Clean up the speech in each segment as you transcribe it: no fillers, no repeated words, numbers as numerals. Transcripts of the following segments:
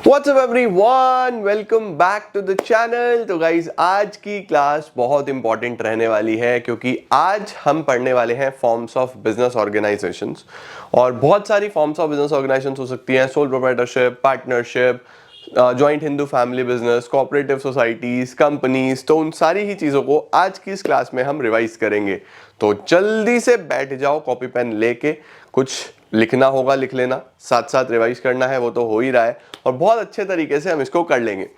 What's up everyone? Welcome back to the channel। तो guys आज की क्लास बहुत इंपॉर्टेंट रहने वाली है क्योंकि आज हम पढ़ने वाले हैं फॉर्म्स ऑफ बिजनेस ऑर्गेनाइजेशंस। और बहुत सारी फॉर्म्स ऑफ बिजनेस ऑर्गेनाइजेशंस हो सकती हैं, sole proprietorship, partnership, joint Hindu family business, cooperative societies, companies. तो उन सारी ही चीज़ों को आज की इस क्लास में हम रिवाइज करेंगे। तो जल्दी से बैठ जाओ, कॉपी पेन लेके, कुछ लिखना होगा लिख लेना, साथ साथ रिवाइज करना है वो तो हो ही रहा है और बहुत अच्छे तरीके से हम इसको कर लेंगे।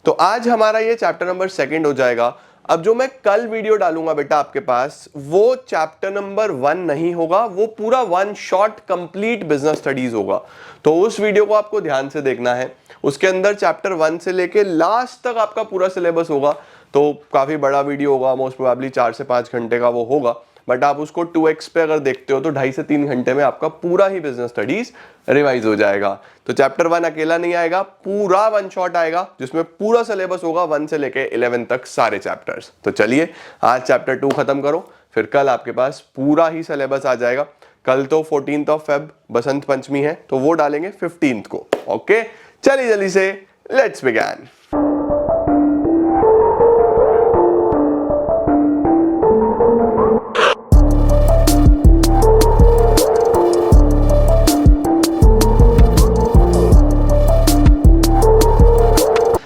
तो आज हमारा ये चैप्टर नंबर 2 हो जाएगा। अब जो मैं कल वीडियो डालूंगा बेटा आपके पास, वो चैप्टर नंबर 1 नहीं होगा, वो पूरा 1 शॉट कंप्लीट बिजनेस स्टडीज होगा। तो उस वीडियो को आपको ध्यान से देखना है। उसके अंदर चैप्टर 1 से लेके लास्ट तक आपका पूरा सिलेबस होगा। तो काफी बड़ा वीडियो होगा, मोस्ट प्रोबेबली 4 से 5 घंटे का वो होगा, बट आप उसको 2x पे अगर देखते हो तो 2.5 से 3 घंटे में आपका पूरा ही बिजनेस स्टडीज रिवाइज हो जाएगा। तो चैप्टर 1 अकेला नहीं आएगा, पूरा 1 शॉट आएगा जिसमें पूरा सिलेबस होगा 1 से लेके 11 तक सारे चैप्टर्स। तो चलिए आज चैप्टर 2 खत्म करो, फिर कल आपके पास पूरा ही सिलेबस आ जाएगा। कल तो 14 फेब बसंत पंचमी है, तो वो डालेंगे 15 को। ओके, चलिए जल्दी से लेट्स बिगिन।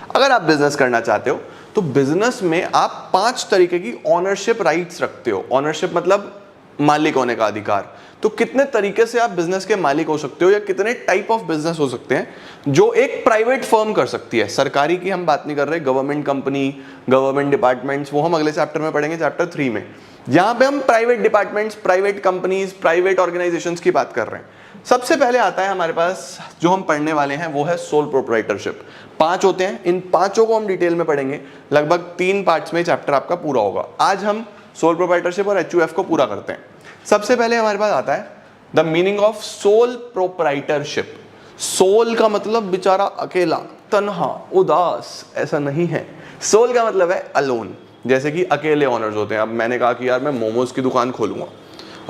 अगर आप बिजनेस करना चाहते हो तो बिजनेस में आप 5 तरीके की ओनरशिप राइट्स रखते हो। ओनरशिप मतलब मालिक होने का अधिकार। तो कितने तरीके से आप बिजनेस के मालिक हो सकते हो या कितने टाइप ऑफ बिजनेस हो सकते हैं जो एक प्राइवेट फर्म कर सकती है। सरकारी की हम बात नहीं कर रहे, गवर्नमेंट कंपनी, गवर्नमेंट डिपार्टमेंट्स, वो हम अगले चैप्टर में पढ़ेंगे, चैप्टर 3 में। यहां पे हम private departments, private companies, private organisations की बात कर रहे हैं। सबसे पहले आता है हमारे पास, जो हम पढ़ने वाले हैं वो है सोल प्रोप्राइटरशिप। 5 होते हैं, इन 5 को हम डिटेल में पढ़ेंगे। लगभग 3 पार्ट्स में चैप्टर आपका पूरा होगा। आज हम सोल प्रोप्राइटरशिप और HUF को पूरा करते हैं। सबसे पहले हमारे पास आता है the meaning of sole proprietorship. Sole का मतलब बेचारा अकेला, तन्हा, उदास, ऐसा नहीं है। सोल का मतलब है अलोन। जैसे कि अकेले ओनर्स होते हैं। अब मैंने कहा कि यार मैं मोमोज की दुकान खोलूंगा,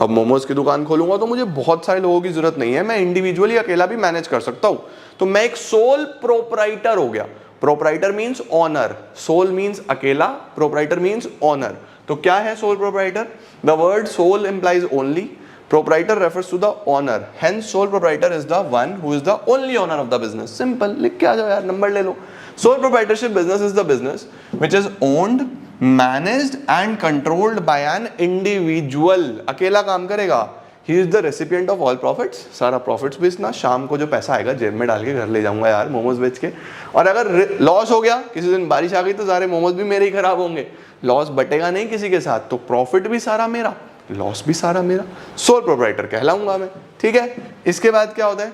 अब मोमोज की दुकान खोलूंगा तो मुझे बहुत सारे लोगों की जरूरत नहीं है, मैं इंडिविजुअली अकेला भी मैनेज कर सकता हूं। तो मैं एक सोल प्रोप्राइटर हो गया। Proprietor means owner, sole means अकेला, प्रोप्राइटर मींस ओनर। तो क्या है sole proprietor? The word sole implies only, proprietor refers to the owner, hence sole proprietor is the one who is the only owner of the business. Simple, लिख के आ जाओ यार, number ले लो। Sole proprietorship business is the business which is owned, managed and controlled by an individual. अकेला काम करेगा। He is the recipient of all profits. सारा प्रॉफिट्स भी इसना, शाम को जो पैसा आएगा जेब में डाल के घर ले जाऊंगा यार मोमोज बेच के। और अगर लॉस हो गया, किसी दिन बारिश आ गई, तो सारे मोमोज भी मेरे ही खराब होंगे। लॉस बटेगा नहीं किसी के साथ, तो प्रॉफिट भी सारा मेरा, लॉस भी सारा मेरा। सोल प्रोप्राइटर कहलाऊंगा मैं। ठीक है, इसके बाद क्या होता है,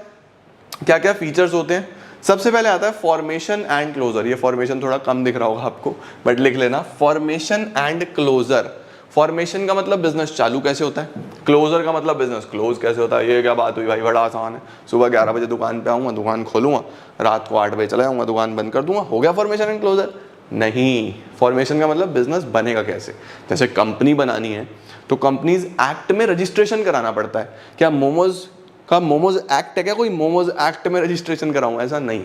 क्या क्या फीचर्स होते हैं? सबसे पहले आता है फॉर्मेशन एंड क्लोजर। ये फॉर्मेशन थोड़ा कम दिख रहा होगा आपको, बट लिख लेना, फॉर्मेशन एंड क्लोजर। फॉर्मेशन का मतलब बिजनेस चालू कैसे होता है, क्लोजर का मतलब बिजनेस क्लोज कैसे होता है। ये क्या बात हुई भाई, बड़ा आसान है। सुबह 11 बजे दुकान पे आऊंगा, दुकान खोलूंगा, रात को 8 बजे चला जाऊंगा, दुकान बंद कर दूंगा, हो गया फॉर्मेशन एंड क्लोजर? नहीं, फॉर्मेशन का मतलब बिजनेस बनेगा कैसे। जैसे कंपनी बनानी है तो कंपनीज एक्ट में रजिस्ट्रेशन कराना पड़ता है। क्या मोमोज का मोमोज एक्ट है क्या, कोई मोमोज एक्ट में रजिस्ट्रेशन कराऊं? ऐसा नहीं।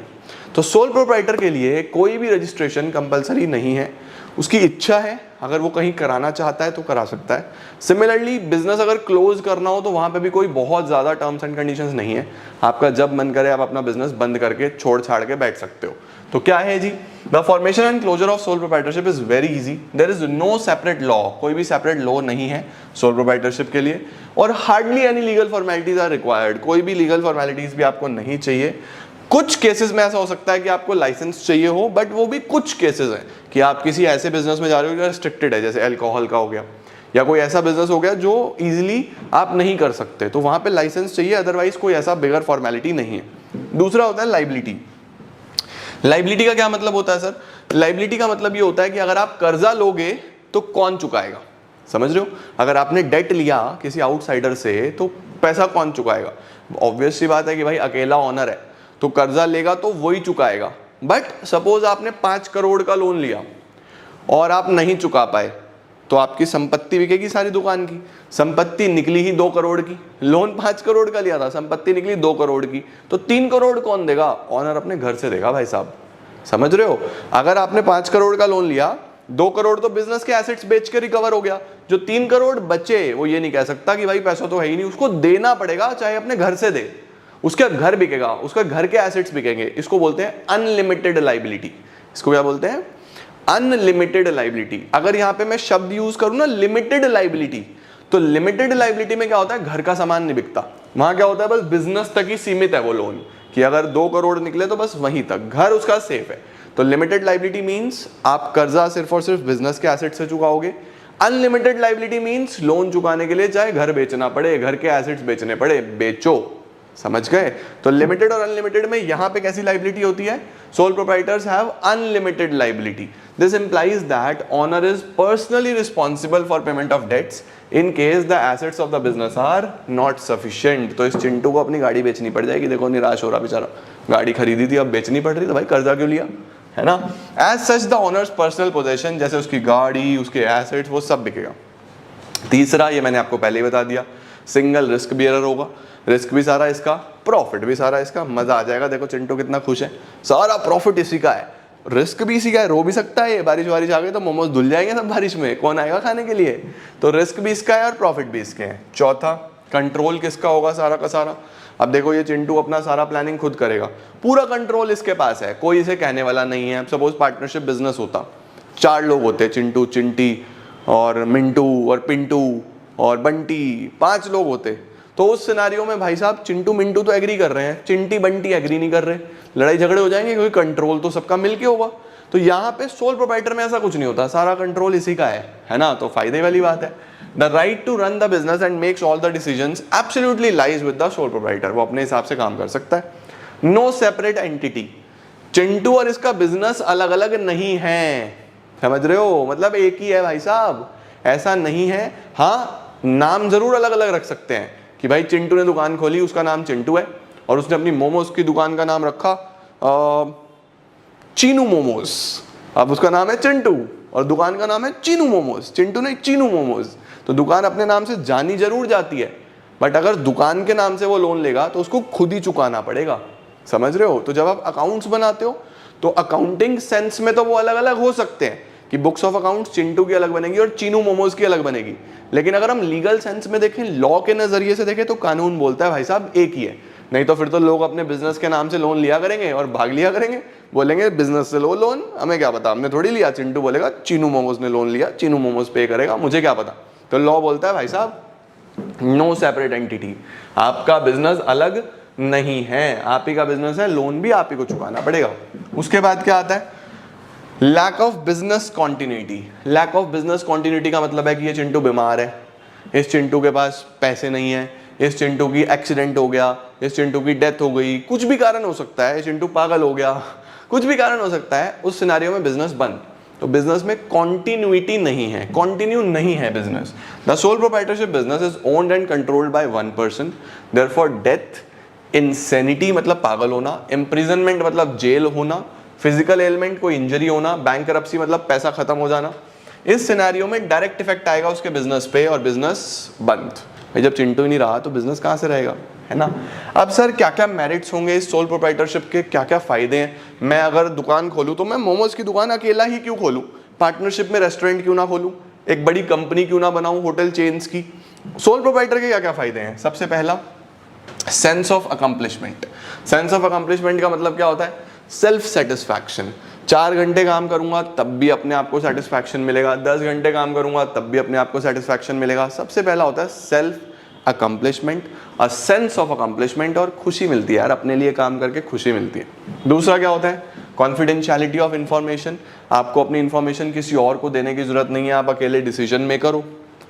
तो सोल प्रोप्राइटर के लिए कोई भी रजिस्ट्रेशन कंपलसरी नहीं है, उसकी इच्छा है, अगर वो कहीं कराना चाहता है तो करा सकता है। सिमिलरली बिजनेस अगर क्लोज करना हो तो वहां पे भी कोई बहुत ज्यादा टर्म्स एंड कंडीशंस नहीं है। आपका जब मन करे आप अपना बिजनेस बंद करके छोड़ छाड़ के बैठ सकते हो। तो क्या है जी, the formation and closure of sole proprietorship is very easy. There is no separate law, कोई भी सेपरेट लॉ नहीं है सोल प्रोप्राइटरशिप के लिए। और hardly any legal formalities are required, कोई भी लीगल फॉर्मेलिटीज भी आपको नहीं चाहिए। कुछ केसेस में ऐसा हो सकता है कि आपको लाइसेंस चाहिए हो, बट वो भी कुछ केसेस हैं कि आप किसी ऐसे बिजनेस में जा रहे हो जो रिस्ट्रिक्टेड है, जैसे अल्कोहल का हो गया या कोई ऐसा बिजनेस हो गया जो इजीली आप नहीं कर सकते, तो वहां पे लाइसेंस चाहिए। अदरवाइज कोई ऐसा बिगर फॉर्मेलिटी नहीं है। दूसरा होता है लाइबिलिटी। लाइबिलिटी का क्या मतलब होता है सर? लाइबिलिटी का मतलब ये होता है कि अगर आप कर्जा लोगे तो कौन चुकाएगा। समझ रहे हो, अगर आपने डेट लिया किसी आउटसाइडर से तो पैसा कौन चुकाएगा? ऑब्वियस सी बात है कि भाई अकेला ओनर है तो कर्जा लेगा तो वही चुकाएगा। बट सपोज आपने 5 करोड़ का लोन लिया और आप नहीं चुका पाए, तो आपकी संपत्ति बिकेगी सारी दुकान की। संपत्ति निकली ही 2 करोड़ की, लोन 5 करोड़ का लिया था, संपत्ति निकली 2 करोड़ की, तो 3 करोड़ कौन देगा? ऑनर अपने घर से देगा भाई साहब, समझ रहे हो? अगर आपने 5 करोड़ का लोन लिया, 2 करोड़ तो बिजनेस के एसेट्स बेच के रिकवर हो गया, जो 3 करोड़ बचे वो ये नहीं कह सकता कि भाई पैसा तो है ही नहीं, उसको देना पड़ेगा, चाहे अपने घर से दे, उसका घर बिकेगा, उसका घर के एसेट्स बिकेंगे। इसको बोलते हैं अनलिमिटेड लाइबिलिटी। इसको क्या बोलते हैं? Unlimited liability. अगर यहाँ पे मैं शब्द यूज करूँ ना लिमिटेड लाइबिलिटी, तो लिमिटेड लाइबिलिटी में क्या होता है? घर का सामान नहीं बिकता, वहां क्या होता है? बस बिजनेस तक ही सीमित है वो लोन, कि अगर 2 करोड़ निकले तो बस वहीं तक, घर उसका सेफ है। तो लिमिटेड लाइबिलिटी मींस आप कर्जा सिर्फ और सिर्फ बिजनेस के एसेट से चुकाओगे। अनलिमिटेड लाइबिलिटी मींस लोन चुकाने के लिए चाहे घर बेचना पड़े, घर के एसेट्स बेचने पड़े, बेचो। समझ गए? तो लिमिटेड और अनलिमिटेड में यहां पे कैसी लाइबिलिटी होती है? Sole proprietors have unlimited liability. This implies that owner is personally responsible for payment of debts in case the assets of the business are not sufficient. तो इस चिंटू को अपनी गाड़ी बेचनी पड़ जाएगी, देखो निराश हो रहा बेचारा, गाड़ी खरीदी थी अब बेचनी पड़ रही, तो भाई कर्जा क्यों लिया, है ना? As such the owner's personal possession, जैसे उसकी गाड़ी, उसके एसेट्स, वो सब बिकेगा। तीसरा, ये मैंने आपको पहले ही बता दिया, सिंगल रिस्क बियरर होगा, रिस्क भी सारा इसका, प्रॉफिट भी सारा इसका। मजा आ जाएगा, देखो चिंटू कितना खुश है, सारा प्रॉफिट इसी का है, रिस्क भी इसी का है, रो भी सकता है, बारिश वारिश आ गई तो मोमोज धुल जाएंगे सब बारिश में, कौन आएगा खाने के लिए? तो रिस्क भी इसका है और प्रॉफिट भी इसके हैं। चौथा, कंट्रोल किसका होगा? सारा का सारा। अब देखो ये चिंटू अपना सारा प्लानिंग खुद करेगा, पूरा कंट्रोल इसके पास है, कोई इसे कहने वाला नहीं है। सपोज पार्टनरशिप बिजनेस होता, 4 लोग होते, चिंटू, चिंटी और मिंटू और पिंटू और बंटी, 5 लोग होते, तो उस सिनारियो में भाई साहब चिंटू मिंटू तो एग्री कर रहे हैं, चिंटी बंटी एग्री नहीं कर रहे, लड़ाई झगड़े हो जाएंगे, क्योंकि कंट्रोल तो सबका मिलके होगा। तो यहाँ पे सोल प्रोप्राइटर में ऐसा कुछ नहीं होता, सारा कंट्रोल इसी का है ना? तो फायदे वाली बात है। The right to run the business and makes all the decisions absolutely lies with the sole proprietor, वो अपने हिसाब से काम कर सकता है। नो सेपरेट एंटिटी, चिंटू और इसका बिजनेस अलग अलग नहीं है, समझ रहे हो? मतलब एक ही है भाई साहब, ऐसा नहीं है। हाँ, नाम जरूर अलग अलग रख सकते हैं कि भाई चिंटू ने दुकान खोली, उसका नाम चिंटू है, और उसने अपनी मोमोज की दुकान का नाम रखा चीनू मोमोज, अब उसका नाम है चिंटू और दुकान का नाम है चीनू मोमोज, चिंटू ने चीनू मोमोज, तो दुकान अपने नाम से जानी जरूर जाती है, बट अगर दुकान के नाम से वो लोन लेगा तो उसको खुद ही चुकाना पड़ेगा, समझ रहे हो? तो जब आप अकाउंट्स बनाते हो तो अकाउंटिंग सेंस में तो वो अलग अलग हो सकते हैं कि बुक्स ऑफ अकाउंट्स चिंटू की अलग बनेगी और चीनू मोमोज की अलग बनेगी, लेकिन अगर हम लीगल सेंस में देखें, लॉ के नजरिए से देखें, तो कानून बोलता है भाई साहब एक ही है। नहीं तो फिर तो लोग अपने बिजनेस के नाम से लोन लिया करेंगे और भाग लिया करेंगे, बोलेंगे बिजनेस से लो लोन, हमें क्या पता, हमने थोड़ी लिया। चिंटू बोलेगा चीनू मोमोज ने लोन लिया, चीनू मोमोज पे करेगा, मुझे क्या पता। तो लॉ बोलता है भाई साहब नो सेपरेट एंटिटी, आपका बिजनेस अलग नहीं है, आप ही का बिजनेस है, लोन भी आप ही को चुकाना पड़ेगा। उसके बाद क्या आता है? Lack of business continuity. Lack of business continuity का मतलब है कि ये चिंटू बीमार है, इस चिंटू के पास पैसे नहीं है, इस चिंटू की एक्सीडेंट हो गया, इस चिंटू की डेथ हो गई, कुछ भी कारण हो सकता है, चिंटू पागल हो गया, कुछ भी कारण हो सकता है, उस सिनेरियो में बिजनेस बंद। तो बिजनेस में कॉन्टिन्यूटी नहीं है, कॉन्टिन्यू नहीं है business. The soul proprietorship business is owned and controlled by one person, therefore death, insanity मतलब पागल होना, इम्प्रिजनमेंट मतलब जेल होना, फिजिकल एलिमेंट कोई इंजरी होना, बैंकरप्सी मतलब पैसा खत्म हो जाना, इस सिनेरियो में डायरेक्ट इफेक्ट आएगा उसके बिजनेस पे और बिजनेस बंद। भाई जब चिंटू ही नहीं रहा तो बिजनेस कहाँ से रहेगा, है ना? अब सर क्या क्या मेरिट्स होंगे इस सोल प्रोप्राइटरशिप के, क्या क्या फायदे हैं? मैं अगर दुकान खोलूँ तो मैं मोमोज की दुकान अकेला ही क्यों खोलूँ, पार्टनरशिप में रेस्टोरेंट क्यों ना खोलूँ, एक बड़ी कंपनी क्यों ना बनाऊँ होटल चेन्स की? सोल प्रोप्राइटर के क्या क्या फायदे हैं? सबसे पहला, sense of accomplishment. Sense of accomplishment का मतलब क्या होता है? Self satisfaction. 4 घंटे काम करूंगा तब भी अपने आप को सेटिस्फैक्शन मिलेगा, 10 घंटे काम करूंगा तब भी अपने आप को सेटिस्फैक्शन मिलेगा। सबसे पहला होता है self accomplishment, a sense of accomplishment, और खुशी मिलती है यार, अपने लिए काम करके खुशी मिलती है। दूसरा क्या होता है? Confidentiality of information. आपको अपनी इंफॉर्मेशन किसी और को देने की जरूरत नहीं है, आप अकेले डिसीजन मेकर हो,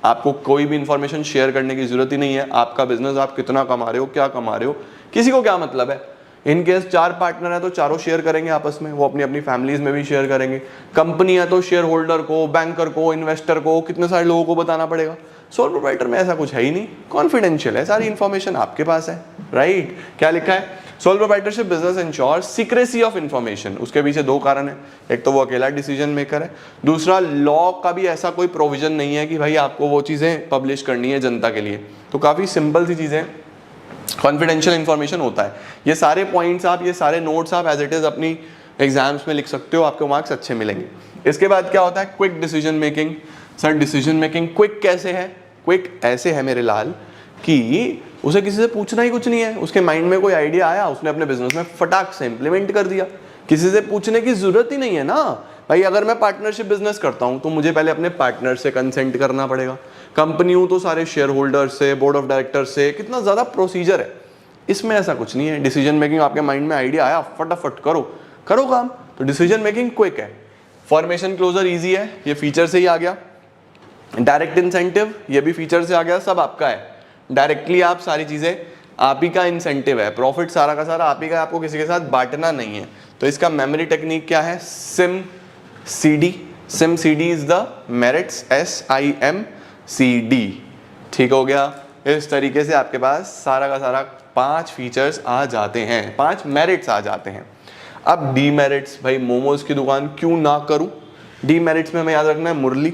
आपको कोई भी इंफॉर्मेशन शेयर करने की जरूरत ही नहीं है। आपका बिजनेस, आप कितना कमा रहे हो, क्या कमा रहे हो, किसी को क्या मतलब है। इन केस 4 पार्टनर है तो चारों शेयर करेंगे आपस में, वो अपनी अपनी फैमिलीज में भी शेयर करेंगे। कंपनी है तो शेयर होल्डर को, बैंकर को, इन्वेस्टर को, कितने सारे लोगों को बताना पड़ेगा। सोल प्रोप्राइटर में ऐसा कुछ है ही नहीं, कॉन्फिडेंशियल है, सारी इंफॉर्मेशन आपके पास है, राइट। क्या लिखा है, soul proprietorship business ensure secrecy of information. उसके पीछे दो कारण है, एक तो वो अकेला डिसीजन मेकर है, दूसरा लॉ का भी ऐसा कोई प्रोविजन नहीं है कि भाई आपको वो चीज़ें पब्लिश करनी है जनता के लिए। तो काफ़ी सिंपल सी चीज़ें, कॉन्फिडेंशियल इंफॉर्मेशन होता है। ये सारे पॉइंट्स आप, ये सारे नोट्स आप एज इट इज़ अपनी एग्जाम्स में लिख सकते हो, आपको मार्क्स अच्छे मिलेंगे। इसके बाद क्या होता है, quick decision making. Sir decision making quick कैसे है, क्विक ऐसे है मेरे लाल कि उसे किसी से पूछना ही कुछ नहीं है, उसके माइंड में कोई आइडिया आया, उसने अपने बिजनेस में फटाक से इंप्लीमेंट कर दिया, किसी से पूछने की जरूरत ही नहीं है ना भाई। अगर मैं पार्टनरशिप बिजनेस करता हूं तो मुझे पहले अपने पार्टनर से कंसेंट करना पड़ेगा, कंपनी हूं तो सारे शेयर होल्डर से, बोर्ड ऑफ डायरेक्टर से, कितना ज्यादा प्रोसीजर है। इसमें ऐसा कुछ नहीं है, डिसीजन मेकिंग आपके माइंड में आइडिया आया, फटाफट करो करो काम। तो डिसीजन मेकिंग क्विक है। फॉर्मेशन क्लोजर इजी है, ये फीचर से ही आ गया। डायरेक्ट इंसेंटिव, ये भी फीचर से आ गया, सब आपका है। डायरेक्टली आप सारी चीजें, आप ही का इंसेंटिव है, प्रॉफिट सारा का सारा आप ही का, आपको किसी के साथ बांटना नहीं है। तो इसका मेमोरी टेक्निक क्या है, SIM CD। SIM CD is the merits, SIMCD। ठीक हो गया। इस तरीके से आपके पास सारा का सारा 5 फीचर्स आ जाते हैं, 5 मेरिट्स आ जाते हैं। अब डीमेरिट्स, भाई मोमोज की दुकान क्यों ना करूं, डीमेरिट्स में हमें याद रखना है मुरली।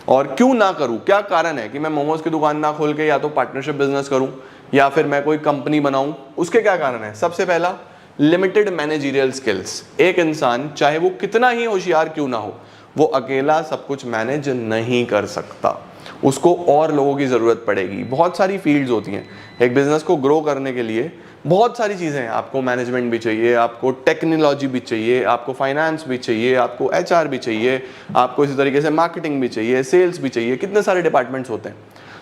और क्यों ना करूं, क्या कारण है कि मैं मोमोज की दुकान ना खोल के या तो पार्टनरशिप बिजनेस करूं या फिर मैं कोई कंपनी बनाऊं, उसके क्या कारण है। सबसे पहला, लिमिटेड मैनेजरियल स्किल्स। एक इंसान चाहे वो कितना ही होशियार क्यों ना हो, वो अकेला सब कुछ मैनेज नहीं कर सकता, उसको और लोगों की जरूरत पड़ेगी। बहुत सारी फील्ड्स होती हैं एक बिजनेस को ग्रो करने के लिए, बहुत सारी चीजें हैं। आपको मैनेजमेंट भी चाहिए, आपको टेक्नोलॉजी भी चाहिए, आपको फाइनेंस भी चाहिए, आपको HR भी चाहिए, आपको इसी तरीके से मार्केटिंग भी चाहिए, सेल्स भी चाहिए, कितने सारे डिपार्टमेंट्स होते हैं।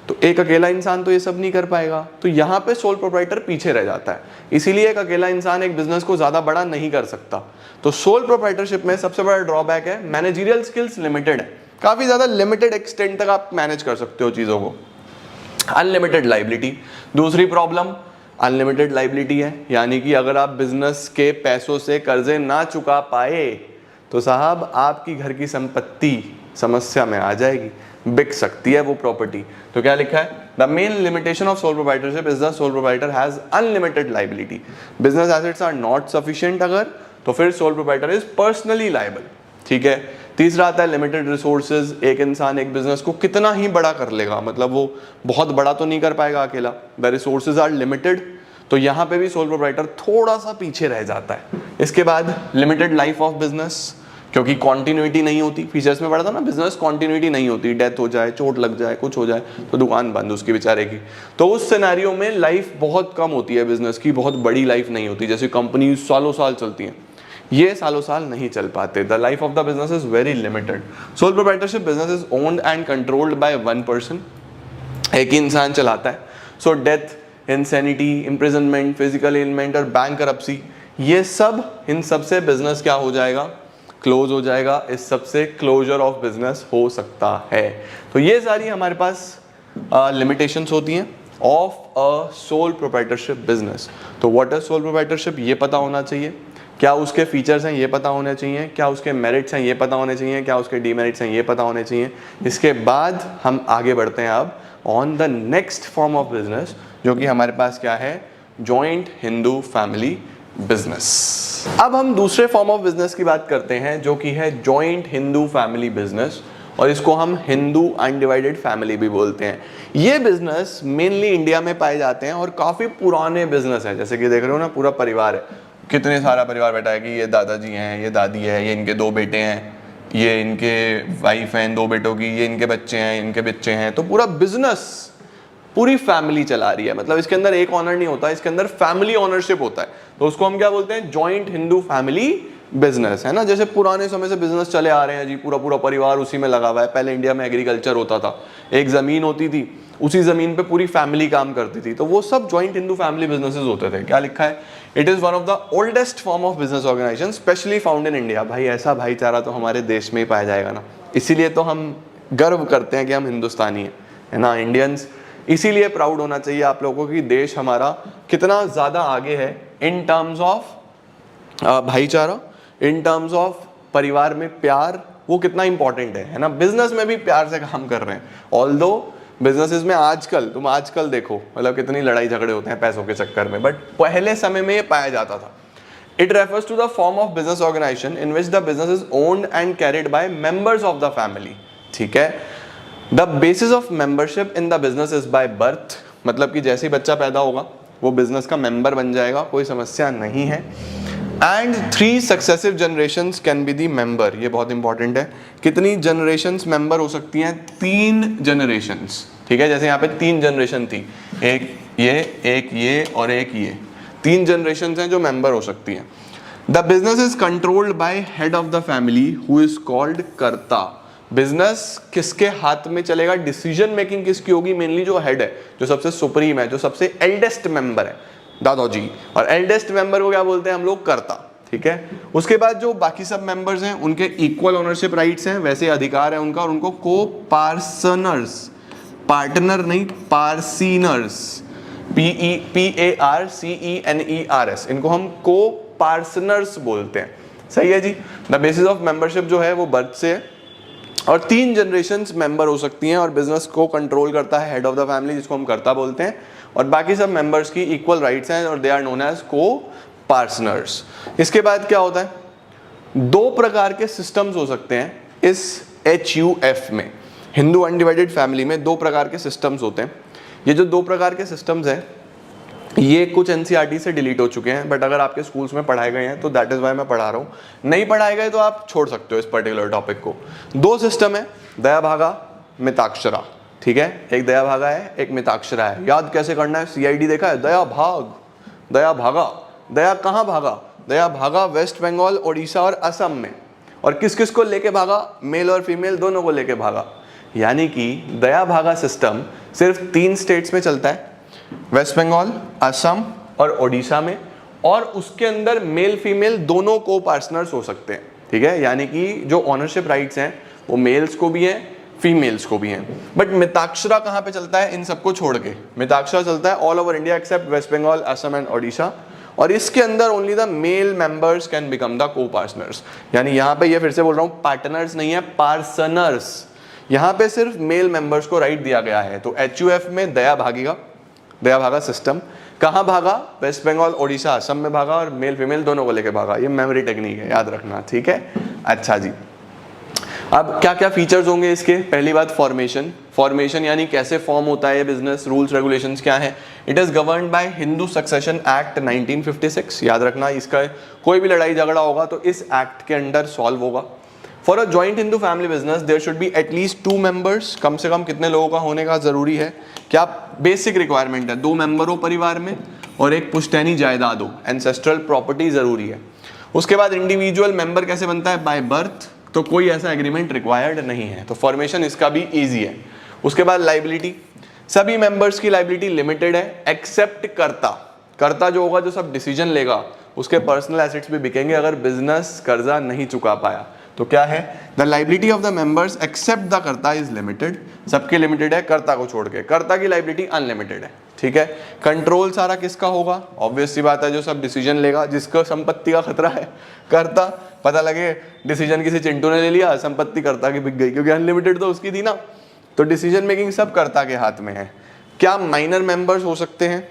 तो एक अकेला इंसान तो ये सब नहीं कर पाएगा, तो यहाँ पे सोल प्रोप्राइटर पीछे रह जाता है। इसीलिए एक अकेला इंसान एक बिजनेस को ज्यादा बड़ा नहीं कर सकता। तो सोल प्रोप्राइटरशिप में सबसे बड़ा ड्रॉबैक है मैनेजरियल स्किल्स लिमिटेड है, काफी ज्यादा लिमिटेड एक्सटेंट तक आप मैनेज कर सकते हो चीजों को। अनलिमिटेड लाइबिलिटी, दूसरी प्रॉब्लम अनलिमिटेड लाइबिलिटी है, यानी कि अगर आप बिजनेस के पैसों से कर्जे ना चुका पाए तो साहब आपकी घर की संपत्ति समस्या में आ जाएगी, बिक सकती है वो प्रॉपर्टी। तो क्या लिखा है, the main limitation of sole proprietorship is the sole proprietor has unlimited liability. Business assets are not sufficient अगर, तो फिर sole proprietor is personally liable. ठीक है। तीसरा आता है लिमिटेड रिसोर्सेज। एक इंसान एक बिजनेस को कितना ही बड़ा कर लेगा, मतलब वो बहुत बड़ा तो नहीं कर पाएगा अकेला, द रिसोर्सेज आर लिमिटेड। तो यहाँ पे भी सोल प्रोप्राइटर थोड़ा सा पीछे रह जाता है। इसके बाद लिमिटेड लाइफ ऑफ बिजनेस, क्योंकि कॉन्टिन्यूटी नहीं होती। फीचर्स में पढ़ा था ना, बिजनेस कॉन्टिन्यूटी नहीं होती, डेथ हो जाए, चोट लग जाए, कुछ हो जाए तो दुकान बंद उसकी बेचारे की। तो उस सिनेरियो में लाइफ बहुत कम होती है बिजनेस की, बहुत बड़ी लाइफ नहीं होती। जैसे कंपनी सालों साल चलती हैं, ये सालों साल नहीं चल पाते। The life of the business is very limited. Sole proprietorship business is owned and controlled by one person, एक ही इंसान चलाता है। So death, insanity, imprisonment, physical element और बैंकरप्सी, ये सब, इन सब से बिजनेस क्या हो जाएगा, क्लोज हो जाएगा। इस सब से क्लोजर ऑफ बिजनेस हो सकता है। तो ये सारी हमारे पास लिमिटेशंस होती हैं of a soul proprietorship business. तो व्हाट इज सोल प्रोप्राइटरशिप, ये पता होना चाहिए। क्या उसके फीचर्स हैं, ये पता होने चाहिए। क्या उसके मेरिट्स हैं, ये पता होने चाहिए। क्या उसके डीमेरिट्स हैं, ये पता होने चाहिए। इसके बाद हम आगे बढ़ते हैं अब on the next form of business, जो कि हमारे पास क्या है, जॉइंट हिंदू फैमिली बिजनेस। अब हम दूसरे फॉर्म ऑफ बिजनेस की बात करते हैं, जो कि है जॉइंट हिंदू फैमिली बिजनेस, और इसको हम हिंदू अनडिवाइडेड फैमिली भी बोलते हैं। ये बिजनेस मेनली इंडिया में पाए जाते हैं और काफ़ी पुराने बिजनेस हैं। जैसे कि देख रहे हो ना, पूरा परिवार है, कितने सारा परिवार बैठा है कि ये दादाजी हैं, ये दादी है, ये इनके 2 बेटे हैं, ये इनके वाइफ हैं 2 बेटों की, ये इनके बच्चे हैं, इनके बच्चे हैं। तो पूरा बिजनेस पूरी फैमिली चला रही है। मतलब इसके अंदर एक ऑनर नहीं होता, इसके अंदर फैमिली ओनरशिप होता है। तो उसको हम क्या बोलते हैं, जॉइंट हिंदू फैमिली बिजनेस, है ना। जैसे पुराने समय से बिजनेस चले आ रहे हैं जी, पूरा पूरा परिवार उसी में लगा हुआ है। पहले इंडिया में एग्रीकल्चर होता था, एक जमीन होती थी, उसी जमीन पे पूरी फैमिली काम करती थी। तो वो सब जॉइंट हिंदू फैमिली बिजनेसेस होते थे। क्या लिखा है, it is one of the oldest form of business organisation specially found in India. भाई ऐसा भाईचारा तो हमारे देश में ही पाया जाएगा ना, इसीलिए तो हम गर्व करते हैं कि हम हिंदुस्तानी हैं, है ना, इंडियंस। इसीलिए प्राउड होना चाहिए आप लोगों को कि देश हमारा कितना ज़्यादा आगे है इन टर्म्स ऑफ भाईचारा, इन टर्म्स ऑफ परिवार में प्यार, वो कितना इंपॉर्टेंट है ना। बिजनेस में भी प्यार से काम कर रहे हैं, ऑल्दो बिजनेसेस में आजकल तुम आजकल देखो मतलब कितनी लड़ाई झगड़े होते हैं पैसों के चक्कर में, बट पहले समय में ये पाया जाता था। It refers to the form of business organisation in which the business is owned and carried by members of the family. ठीक है, the basis of membership in the business is by birth, मतलब कि जैसे ही बच्चा पैदा होगा वो business का मेंबर बन जाएगा, कोई समस्या नहीं है। And 3 successive generations can be the member, ये बहुत इंपॉर्टेंट है। कितनी जनरेशंस मेंबर हो सकती हैं? 3 जनरेशंस। ठीक है, जैसे यहाँ पे 3 जनरेशन थी, एक ये और एक ये, 3 जनरेशंस हैं जो मेंबर हो सकती हैं। The business is controlled by head of the family who is called कर्ता। बिजनेस किसके हाथ में चलेगा? डिसीजन मेकिंग किसकी होगी? मेनली जो हेड है, जो सबसे सुप्रीम है, जो सबसे एल्डेस्ट मेंबर है, दादाजी। और एल्डेस्ट मेंबर को क्या बोलते हैं हम लोग? कर्ता। ठीक है, उसके बाद जो बाकी सब मेंबर्स हैं उनके इक्वल ओनरशिप राइट्स हैं, वैसे अधिकार है उनका, और उनको को पार्सनर्स, पार्टनर नहीं, पार्सीनर्स, PARCENERS, इनको हम को पार्सनर्स बोलते हैं। सही है जी। द बेसिस ऑफ मेंबरशिप जो है वो बर्थ से है, और 3 जनरेशंस मेंबर हो सकती हैं, और बिजनेस को कंट्रोल करता है हेड ऑफ द फैमिली, जिसको हम कर्ता बोलते हैं, और बाकी सब मेंबर्स की इक्वल राइट्स हैं, और दे आर नोन एज को पार्टनर्स। इसके बाद क्या होता है? 2 प्रकार के सिस्टम्स हो सकते हैं इस HUF में। हिंदू अनडिवाइडेड फैमिली में 2 प्रकार के सिस्टम्स होते हैं। ये जो 2 प्रकार के सिस्टम्स हैं ये कुछ NCERT से डिलीट हो चुके हैं, बट अगर आपके स्कूल्स में पढ़ाए गए हैं तो दैट इज वाई मैं पढ़ा रहा हूँ। नहीं पढ़ाए गए तो आप छोड़ सकते हो इस पर्टिकुलर टॉपिक को। 2 सिस्टम है, दया भागा, मिताक्षरा। ठीक है, एक दया भागा है, एक मिताक्षरा है। याद कैसे करना है? CID देखा है? दया भाग, दया भागा। दया कहाँ भागा? दया भागा वेस्ट बंगाल, उड़ीसा और असम में। और किस किस को लेके भागा? मेल और फीमेल दोनों को लेके भागा। यानी कि दया भागा सिस्टम सिर्फ 3 स्टेट्स में चलता है, वेस्ट बंगाल, असम और ओडिशा में, और उसके अंदर मेल फीमेल दोनों को पार्टनर्स हो सकते हैं। ठीक है, यानी कि जो ओनरशिप राइट्स हैं वो मेल्स को भी हैं, फीमेल्स को भी हैं। बट मिताक्षरा कहाँ पे चलता है? इन सबको छोड़ के मिताक्षरा चलता है all over India except West Bengal, Assam and Odisha, और इसके अंदर only the male members can become the copartners. यानी यहाँ पे ये फिर से बोल रहा हूँ, पार्टनर्स नहीं है, पार्सनर्स। यहाँ पे सिर्फ मेल मेंबर्स को राइट दिया गया है। तो HUF में दया भागा सिस्टम कहाँ भागा? वेस्ट बंगाल, ओडिशा, असम में भागा, और मेल फीमेल दोनों को लेके भागा। ये मेमोरी टेक्निक है, याद रखना। ठीक है, अच्छा जी। अब क्या क्या फीचर्स होंगे इसके? पहली बात फॉर्मेशन यानी कैसे फॉर्म होता है ये बिजनेस, रूल्स रेगुलेशंस क्या है। It is governed bye Hindu succession act 1956। याद रखना, इसका कोई भी लड़ाई झगड़ा होगा तो इस एक्ट के अंडर सॉल्व होगा। For a joint Hindu family business there should be at least 2 members. कम से कम कितने लोगों का होने का जरूरी है? क्या बेसिक रिक्वायरमेंट है? 2 मेंबर हो परिवार में, और एक पुश्तैनी जायदाद हो, एंसेस्ट्रल प्रॉपर्टी जरूरी है। उसके बाद इंडिविजुअल मेंबर कैसे बनता है? By birth. तो कोई ऐसा एग्रीमेंट रिक्वायर्ड नहीं है, तो फॉर्मेशन इसका भी इजी है। उसके बाद लाइबिलिटी, सभी मेंबर्स की लाइबिलिटी लिमिटेड है एक्सेप्ट कर्ता जो होगा, जो सब डिसीजन लेगा, उसके पर्सनल एसेट्स भी बिकेंगे अगर बिजनेस कर्जा नहीं चुका पाया। तो क्या है? The liability of the members except the karta is limited. सबके लिमिटेड है, कर्ता को छोड़ के। कर्ता की लाइबिलिटी अनलिमिटेड है। ठीक है, कंट्रोल सारा किसका होगा? ऑब्वियस सी बात है, जो सब डिसीजन लेगा, जिसको संपत्ति का खतरा है, कर्ता। पता लगे डिसीजन किसी चिंटू ने ले लिया, संपत्ति कर्ता की बिक गई, क्योंकि अनलिमिटेड तो उसकी थी ना। तो डिसीजन मेकिंग सब कर्ता के हाथ में है। क्या माइनर मेंबर्स हो सकते हैं?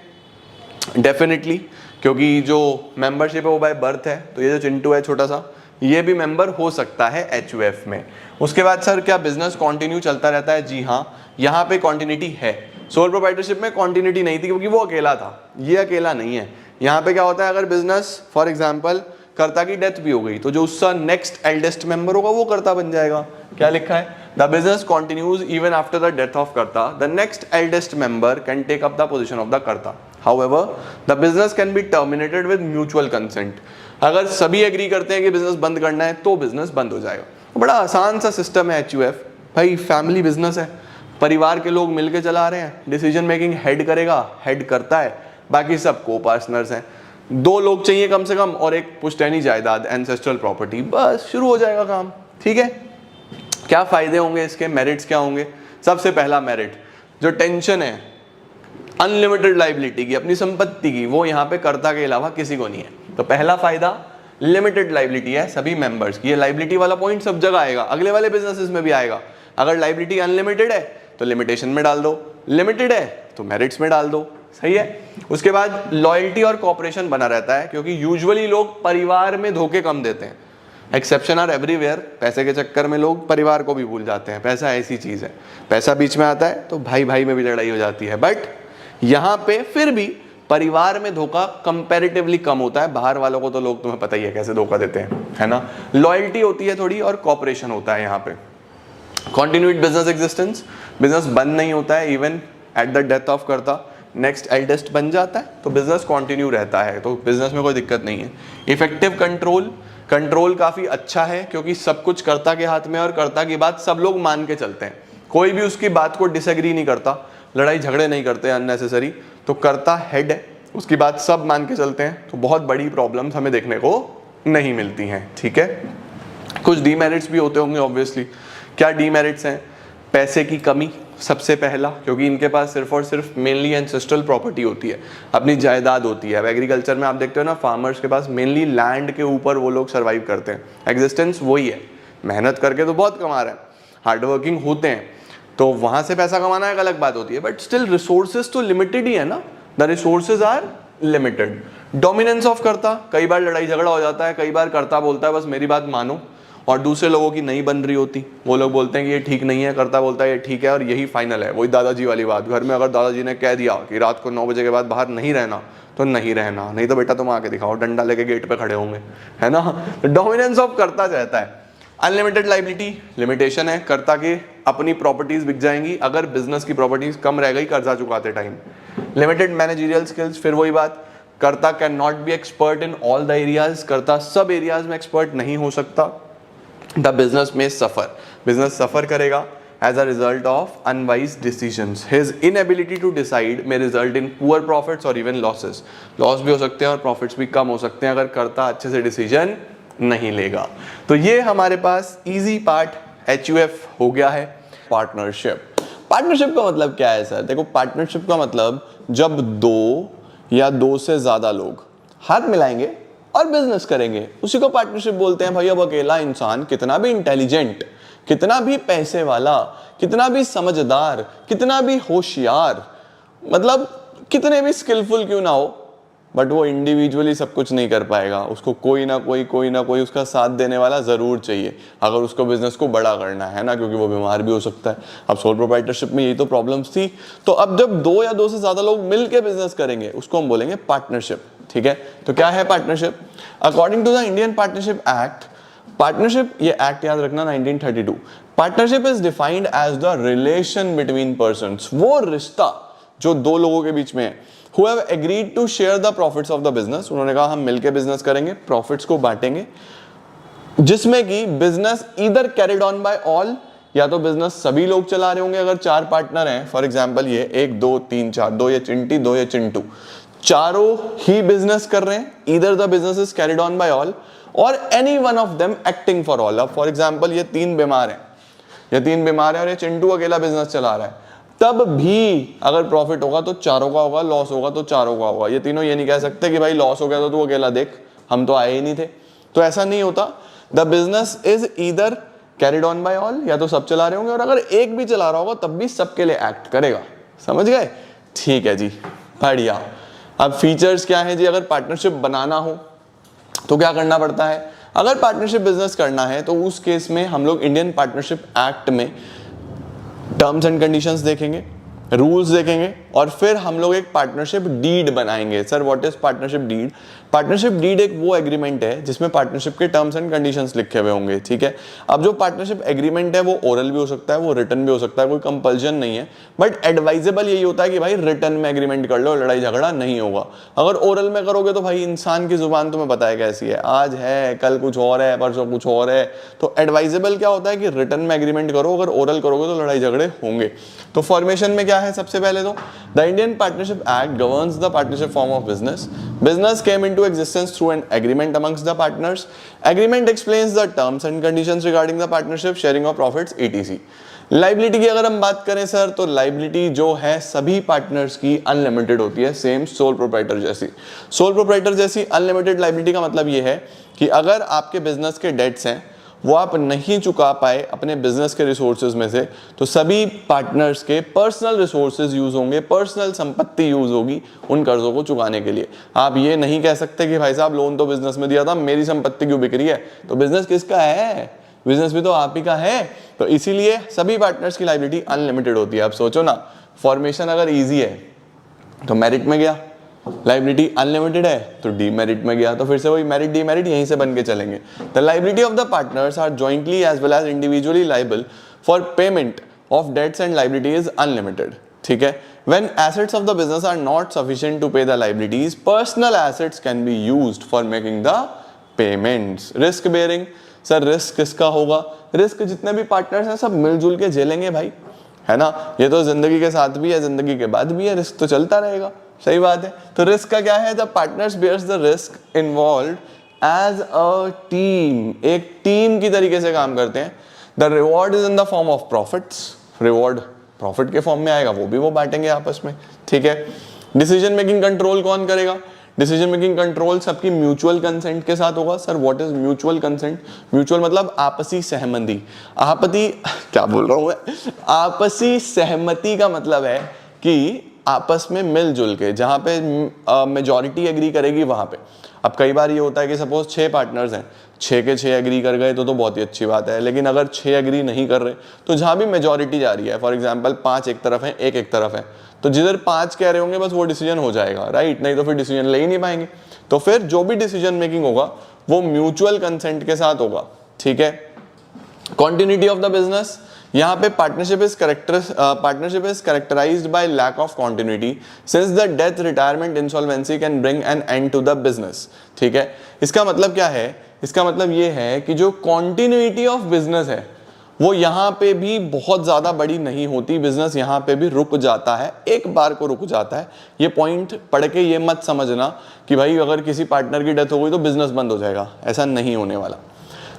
डेफिनेटली, क्योंकि जो मेंबरशिप है वो बाय बर्थ है। तो ये जो चिंटू है छोटा सा, ये भी मेंबर हो सकता है HUF में। उसके बाद सर क्या बिजनेस कंटिन्यू चलता रहता है? जी हाँ, यहाँ पे कॉन्टिन्यूटी है। सोल प्रोप्राइटरशिप में कॉन्टिन्यूटी नहीं थी, क्योंकि वो अकेला था, ये अकेला नहीं है। यहाँ पे क्या होता है, अगर बिजनेस फॉर एग्जाम्पल कर्ता की डेथ भी हो गई, तो जो उसका नेक्स्ट एल्डेस्ट मेंबर होगा वो कर्ता बन जाएगा। क्या लिखा है? The business continues even after the death of karta, the next eldest member can take up the position of the karta. However the business can be terminated with mutual consent. अगर सभी एग्री करते हैं कि बिजनेस बंद करना है तो बिजनेस बंद हो जाएगा। बड़ा आसान सा सिस्टम है HUF। भाई फैमिली बिजनेस है, परिवार के लोग मिलके चला रहे हैं, डिसीजन मेकिंग हेड करेगा, हेड करता है, बाकी सब को पार्टनर्स हैं। 2 लोग चाहिए कम से कम, और एक पुश्तैनी जायदाद, एंसेस्ट्रल प्रॉपर्टी, बस शुरू हो जाएगा काम। ठीक है, क्या फायदे होंगे इसके, मेरिट्स क्या होंगे? सबसे पहला मेरिट, जो टेंशन है अनलिमिटेड लाइबिलिटी की, अपनी संपत्ति की, वो यहाँ पे कर्ता के अलावा किसी को नहीं है। तो पहला फायदा लिमिटेड लाइबिलिटी है सभी मेंबर्स की। ये लाइबिलिटी वाला पॉइंट सब जगह आएगा, अगले वाले बिजनेसेस में भी आएगा। अगर लाइबिलिटी अनलिमिटेड है तो लिमिटेशन में डाल दो, लिमिटेड है तो मेरिट्स में डाल दो, सही है। उसके बाद लॉयल्टी और कॉपरेशन बना रहता है, क्योंकि यूजुअली लोग परिवार में धोखे कम देते हैं, एक्सेप्शन आर एवरीवेयर। पैसे के चक्कर में लोग परिवार को भी भूल जाते हैं, पैसा ऐसी चीज है, पैसा बीच में आता है तो भाई भाई में भी लड़ाई हो जाती है। बट यहाँ पे फिर भी परिवार में धोखा कंपैरेटिवली कम होता है, बाहर वालों को तो लोग तुम्हें पता ही है कैसे धोखा देते हैं, है ना। लॉयल्टी होती है थोड़ी और कॉपरेशन होता है यहाँ पे। कॉन्टिन्यूड बिजनेस एग्जिस्टेंस, बिजनेस बंद नहीं होता है even at the death of कर्ता, नेक्स्ट एल्डेस्ट बन जाता है तो बिजनेस कंटिन्यू रहता है, तो बिजनेस में कोई दिक्कत नहीं है। इफेक्टिव कंट्रोल, कंट्रोल काफी अच्छा है क्योंकि सब कुछ कर्ता के हाथ में और कर्ता की बात सब लोग मान के चलते हैं, कोई भी उसकी बात को डिसएग्री नहीं करता, लड़ाई झगड़े नहीं करते अननेसेसरी, तो कर्ता हेड है, उसकी बात सब मान के चलते हैं, तो बहुत बड़ी प्रॉब्लम्स हमें देखने को नहीं मिलती हैं, ठीक है। कुछ डीमेरिट्स भी होते होंगे ऑब्वियसली। क्या डीमेरिट्स हैं? पैसे की कमी सबसे पहला, क्योंकि इनके पास सिर्फ और सिर्फ मेनली एंसेस्ट्रल प्रॉपर्टी होती है, अपनी जायदाद होती है। अब एग्रीकल्चर में आप देखते हो ना, फार्मर्स के पास मेनली लैंड के ऊपर वो लोग सर्वाइव करते हैं, एग्जिस्टेंस वही है, मेहनत करके तो बहुत कमा रहे हैं, हार्डवर्किंग होते हैं, तो वहां से पैसा कमाना एक अलग बात होती है, बट स्टिल रिसोर्सेज तो लिमिटेड ही है ना, the resources are limited. Dominance of karta, कई बार लड़ाई झगड़ा हो जाता है, कई बार कर्ता बोलता है बस मेरी बात मानो और दूसरे लोगों की नहीं बन रही होती, वो लोग बोलते हैं कि ये ठीक नहीं है, कर्ता बोलता है ये ठीक है और यही फाइनल है। वही दादाजी वाली बात, घर में अगर दादाजी ने कह दिया कि रात को 9 बजे के बाद बाहर नहीं रहना तो नहीं रहना, नहीं तो बेटा तुम आके दिखाओ, डंडा लेके गेट पे खड़े होंगे, है ना। तो डोमिनेंस ऑफ कर्ता रहता है। अनलिमिटेड लाइबिलिटी, लिमिटेशन है, कर्ता की अपनी प्रॉपर्टीज बिक जाएंगी अगर बिजनेस की प्रॉपर्टीज कम रह गई कर्जा चुकाते टाइम। लिमिटेड मैनेजरियल स्किल्स, फिर वही बात, कर्ता can not be expert in all the areas, कर्ता सब एरियाज में एक्सपर्ट नहीं हो सकता। द बिजनेस में सफर, बिजनेस सफर करेगा as a result of unwise decisions. His inability to decide may result in poor profits or even losses. Loss भी हो सकते हैं और प्रॉफिट्स भी कम हो सकते हैं अगर कर्ता अच्छे से डिसीजन नहीं लेगा। तो ये हमारे पास इजी पार्ट HUF हो गया है। पार्टनरशिप, पार्टनरशिप का मतलब क्या है सर? देखो, पार्टनरशिप का मतलब जब 2 या 2 से ज्यादा लोग हाथ मिलाएंगे और बिजनेस करेंगे, उसी को पार्टनरशिप बोलते हैं। भाई अब अकेला इंसान कितना भी इंटेलिजेंट, कितना भी पैसे वाला, कितना भी समझदार, कितना भी होशियार, मतलब कितने भी स्किलफुल क्यों ना हो, बट वो इंडिविजुअली सब कुछ नहीं कर पाएगा। उसको कोई ना कोई उसका साथ देने वाला जरूर चाहिए अगर उसको बिजनेस को बड़ा करना है ना, क्योंकि वो बीमार भी हो सकता है। अब सोल प्रोप्राइटरशिप में यही तो प्रॉब्लम्स थी। तो अब जब 2 या 2 से ज्यादा लोग मिलकर बिजनेस करेंगे उसको हम बोलेंगे पार्टनरशिप, ठीक है। तो क्या है partnership? According to the Indian partnership act, partnership, ये एक्ट याद रखना 1932, partnership is defined as the relation between persons, वो रिश्ता जो 2 लोगों के बीच में है, who have agreed to share the profits of the business, उन्होंने कहा हम मिलके बिजनेस करेंगे, प्रॉफिट्स को बांटेंगे, जिसमें कि business either carried on by all, या तो बिजनेस सभी लोग चला रहे होंगे अगर 4 पार्टनर हैं, फॉर एग्जांपल ये 1 2 3 4, 2 ये चिंटी 2 ये चिंटू, चारों ही बिजनेस कर रहे हैं, either the business is carried on by all or any one of them acting for all. अब फॉर एग्जांपल ये 3 बीमार हैं, ये 3 बीमार हैं और ये चिंटू अकेला बिजनेस चला रहा है, तब भी अगर प्रॉफिट होगा तो चारों का होगा, लॉस होगा तो चारों का होगा। ये तीनों ये नहीं कह सकते कि भाई लॉस हो गया तो तू अकेला देख, हम तो आए ही नहीं थे, तो ऐसा नहीं होता। The business is either carried on by all, या तो सब चला रहे होंगे, और अगर एक भी चला रहा होगा तब भी सबके लिए एक्ट करेगा। समझ गए? ठीक है जी, बढ़िया। अब फीचर्स क्या है जी? अगर पार्टनरशिप बनाना हो तो क्या करना पड़ता है? अगर पार्टनरशिप बिजनेस करना है तो उस केस में हम लोग इंडियन पार्टनरशिप एक्ट में टर्म्स एंड कंडीशंस देखेंगे, रूल्स देखेंगे, और फिर हम लोग एक पार्टनरशिप डीड बनाएंगे। Sir what is partnership deed? Partnership deed एक वो एग्रीमेंट है जिसमें पार्टनरशिप के टर्म्स एंड कंडीशंस लिखे हुए होंगे, ठीक है। अब जो पार्टनरशिप एग्रीमेंट है वो ओरल भी हो सकता है, वो रिटन भी हो सकता है, कोई कंपल्जन नहीं है, बट एडवाइजेबल यही होता है कि भाई रिटन में एग्रीमेंट कर लो, लड़ाई झगड़ा नहीं होगा। अगर ओरल में करोगे तो भाई इंसान की जुबान तुम्हें पता है कैसी है, आज है कल कुछ और है, परसों कुछ और है। तो एडवाइजेबल क्या होता है कि रिटन में एग्रीमेंट करो, अगर ओरल करोगे तो लड़ाई झगड़े होंगे। तो फॉर्मेशन में क्या है? सबसे पहले तो the Indian partnership act governs the partnership form of business. Business came into existence through an agreement amongst the partners. Agreement explains the terms and conditions regarding the partnership, sharing of profits, etc. Liability की अगर हम बात करें sir, तो liability जो है सभी partners की अनलिमिटेड होती है, सेम सोल प्रोप्राइटर जैसी। सोल प्रोप्राइटर जैसी अनलिमिटेड लाइबिलिटी का मतलब ये है कि अगर आपके बिजनेस के डेट्स हैं वो आप नहीं चुका पाए अपने बिजनेस के रिसोर्सेज में से, तो सभी पार्टनर्स के पर्सनल रिसोर्सेज यूज होंगे, पर्सनल संपत्ति यूज होगी उन कर्जों को चुकाने के लिए। आप ये नहीं कह सकते कि भाई साहब लोन तो बिजनेस में दिया था, मेरी संपत्ति क्यों बिक रही है? तो बिजनेस किसका है? बिजनेस भी तो आप ही का है। तो इसीलिए सभी पार्टनर्स की लायबिलिटी अनलिमिटेड होती है। आप सोचो ना, फॉर्मेशन अगर ईजी है तो मेरिट में गया, लाइबिलिटी अनलिमिटेड है तो डीमेरिट में गया, तो फिर से वही मेरिट डीमेरिट यहीं से बन के चलेंगे। The liability of the partners are jointly as well as individually liable for payment of debts and liability is unlimited. ठीक है, when assets of the business are not sufficient to pay the liabilities, personal assets can be used for making the payments. Risk bearing, sir risk किसका होगा? Risk जितने भी partners हैं सब मिलजुल के झेलेंगे भाई, है ना। ये तो जिंदगी के साथ भी है, जिंदगी के बाद भी है, रिस्क तो चलता रहेगा। सही बात है। तो रिस्क का क्या है? The partners bears the risk involved as a team, एक टीम की तरीके से काम करते हैं। The reward is in the form of profits, reward profit के फॉर्म में आएगा, वो भी वो बांटेंगे आपस में। ठीक है। डिसीजन मेकिंग कंट्रोल कौन करेगा? डिसीजन मेकिंग कंट्रोल सबकी म्यूचुअल कंसेंट के साथ होगा। Sir what is mutual consent? Mutual मतलब आपसी सहमति। क्या बोल रहा हूं मैं? आपसी सहमति का मतलब है कि आपस में मिलजुल के, जहां पे मेजॉरिटी एग्री करेगी वहां पे। अब कई बार ये होता है कि सपोज 6 पार्टनर्स हैं, 6 के 6 एग्री कर गए तो बहुत ही अच्छी बात है, लेकिन अगर 6 एग्री नहीं कर रहे तो जहां भी मेजॉरिटी जा रही है, फॉर एग्जांपल 5 एक तरफ है, एक तरफ है, तो जिधर 5 कह रहे होंगे बस वो डिसीजन हो जाएगा, राइट? नहीं तो फिर डिसीजन ले ही नहीं पाएंगे। तो फिर जो भी डिसीजन मेकिंग होगा वो म्यूचुअल कंसेंट के साथ होगा। ठीक है। कॉन्टिन्यूटी ऑफ द बिजनेस, यहाँ पे partnership is characterised by lack of continuity since the death, retirement, insolvency can bring an end to the business. ठीक है। इसका मतलब क्या है? इसका मतलब ये है कि जो कॉन्टिन्यूटी ऑफ बिजनेस है वो यहाँ पे भी बहुत ज्यादा बड़ी नहीं होती, बिजनेस यहाँ पे भी रुक जाता है, एक बार को रुक जाता है। ये पॉइंट पढ़ के ये मत समझना कि भाई अगर किसी पार्टनर की डेथ हो गई तो बिजनेस बंद हो जाएगा, ऐसा नहीं होने वाला।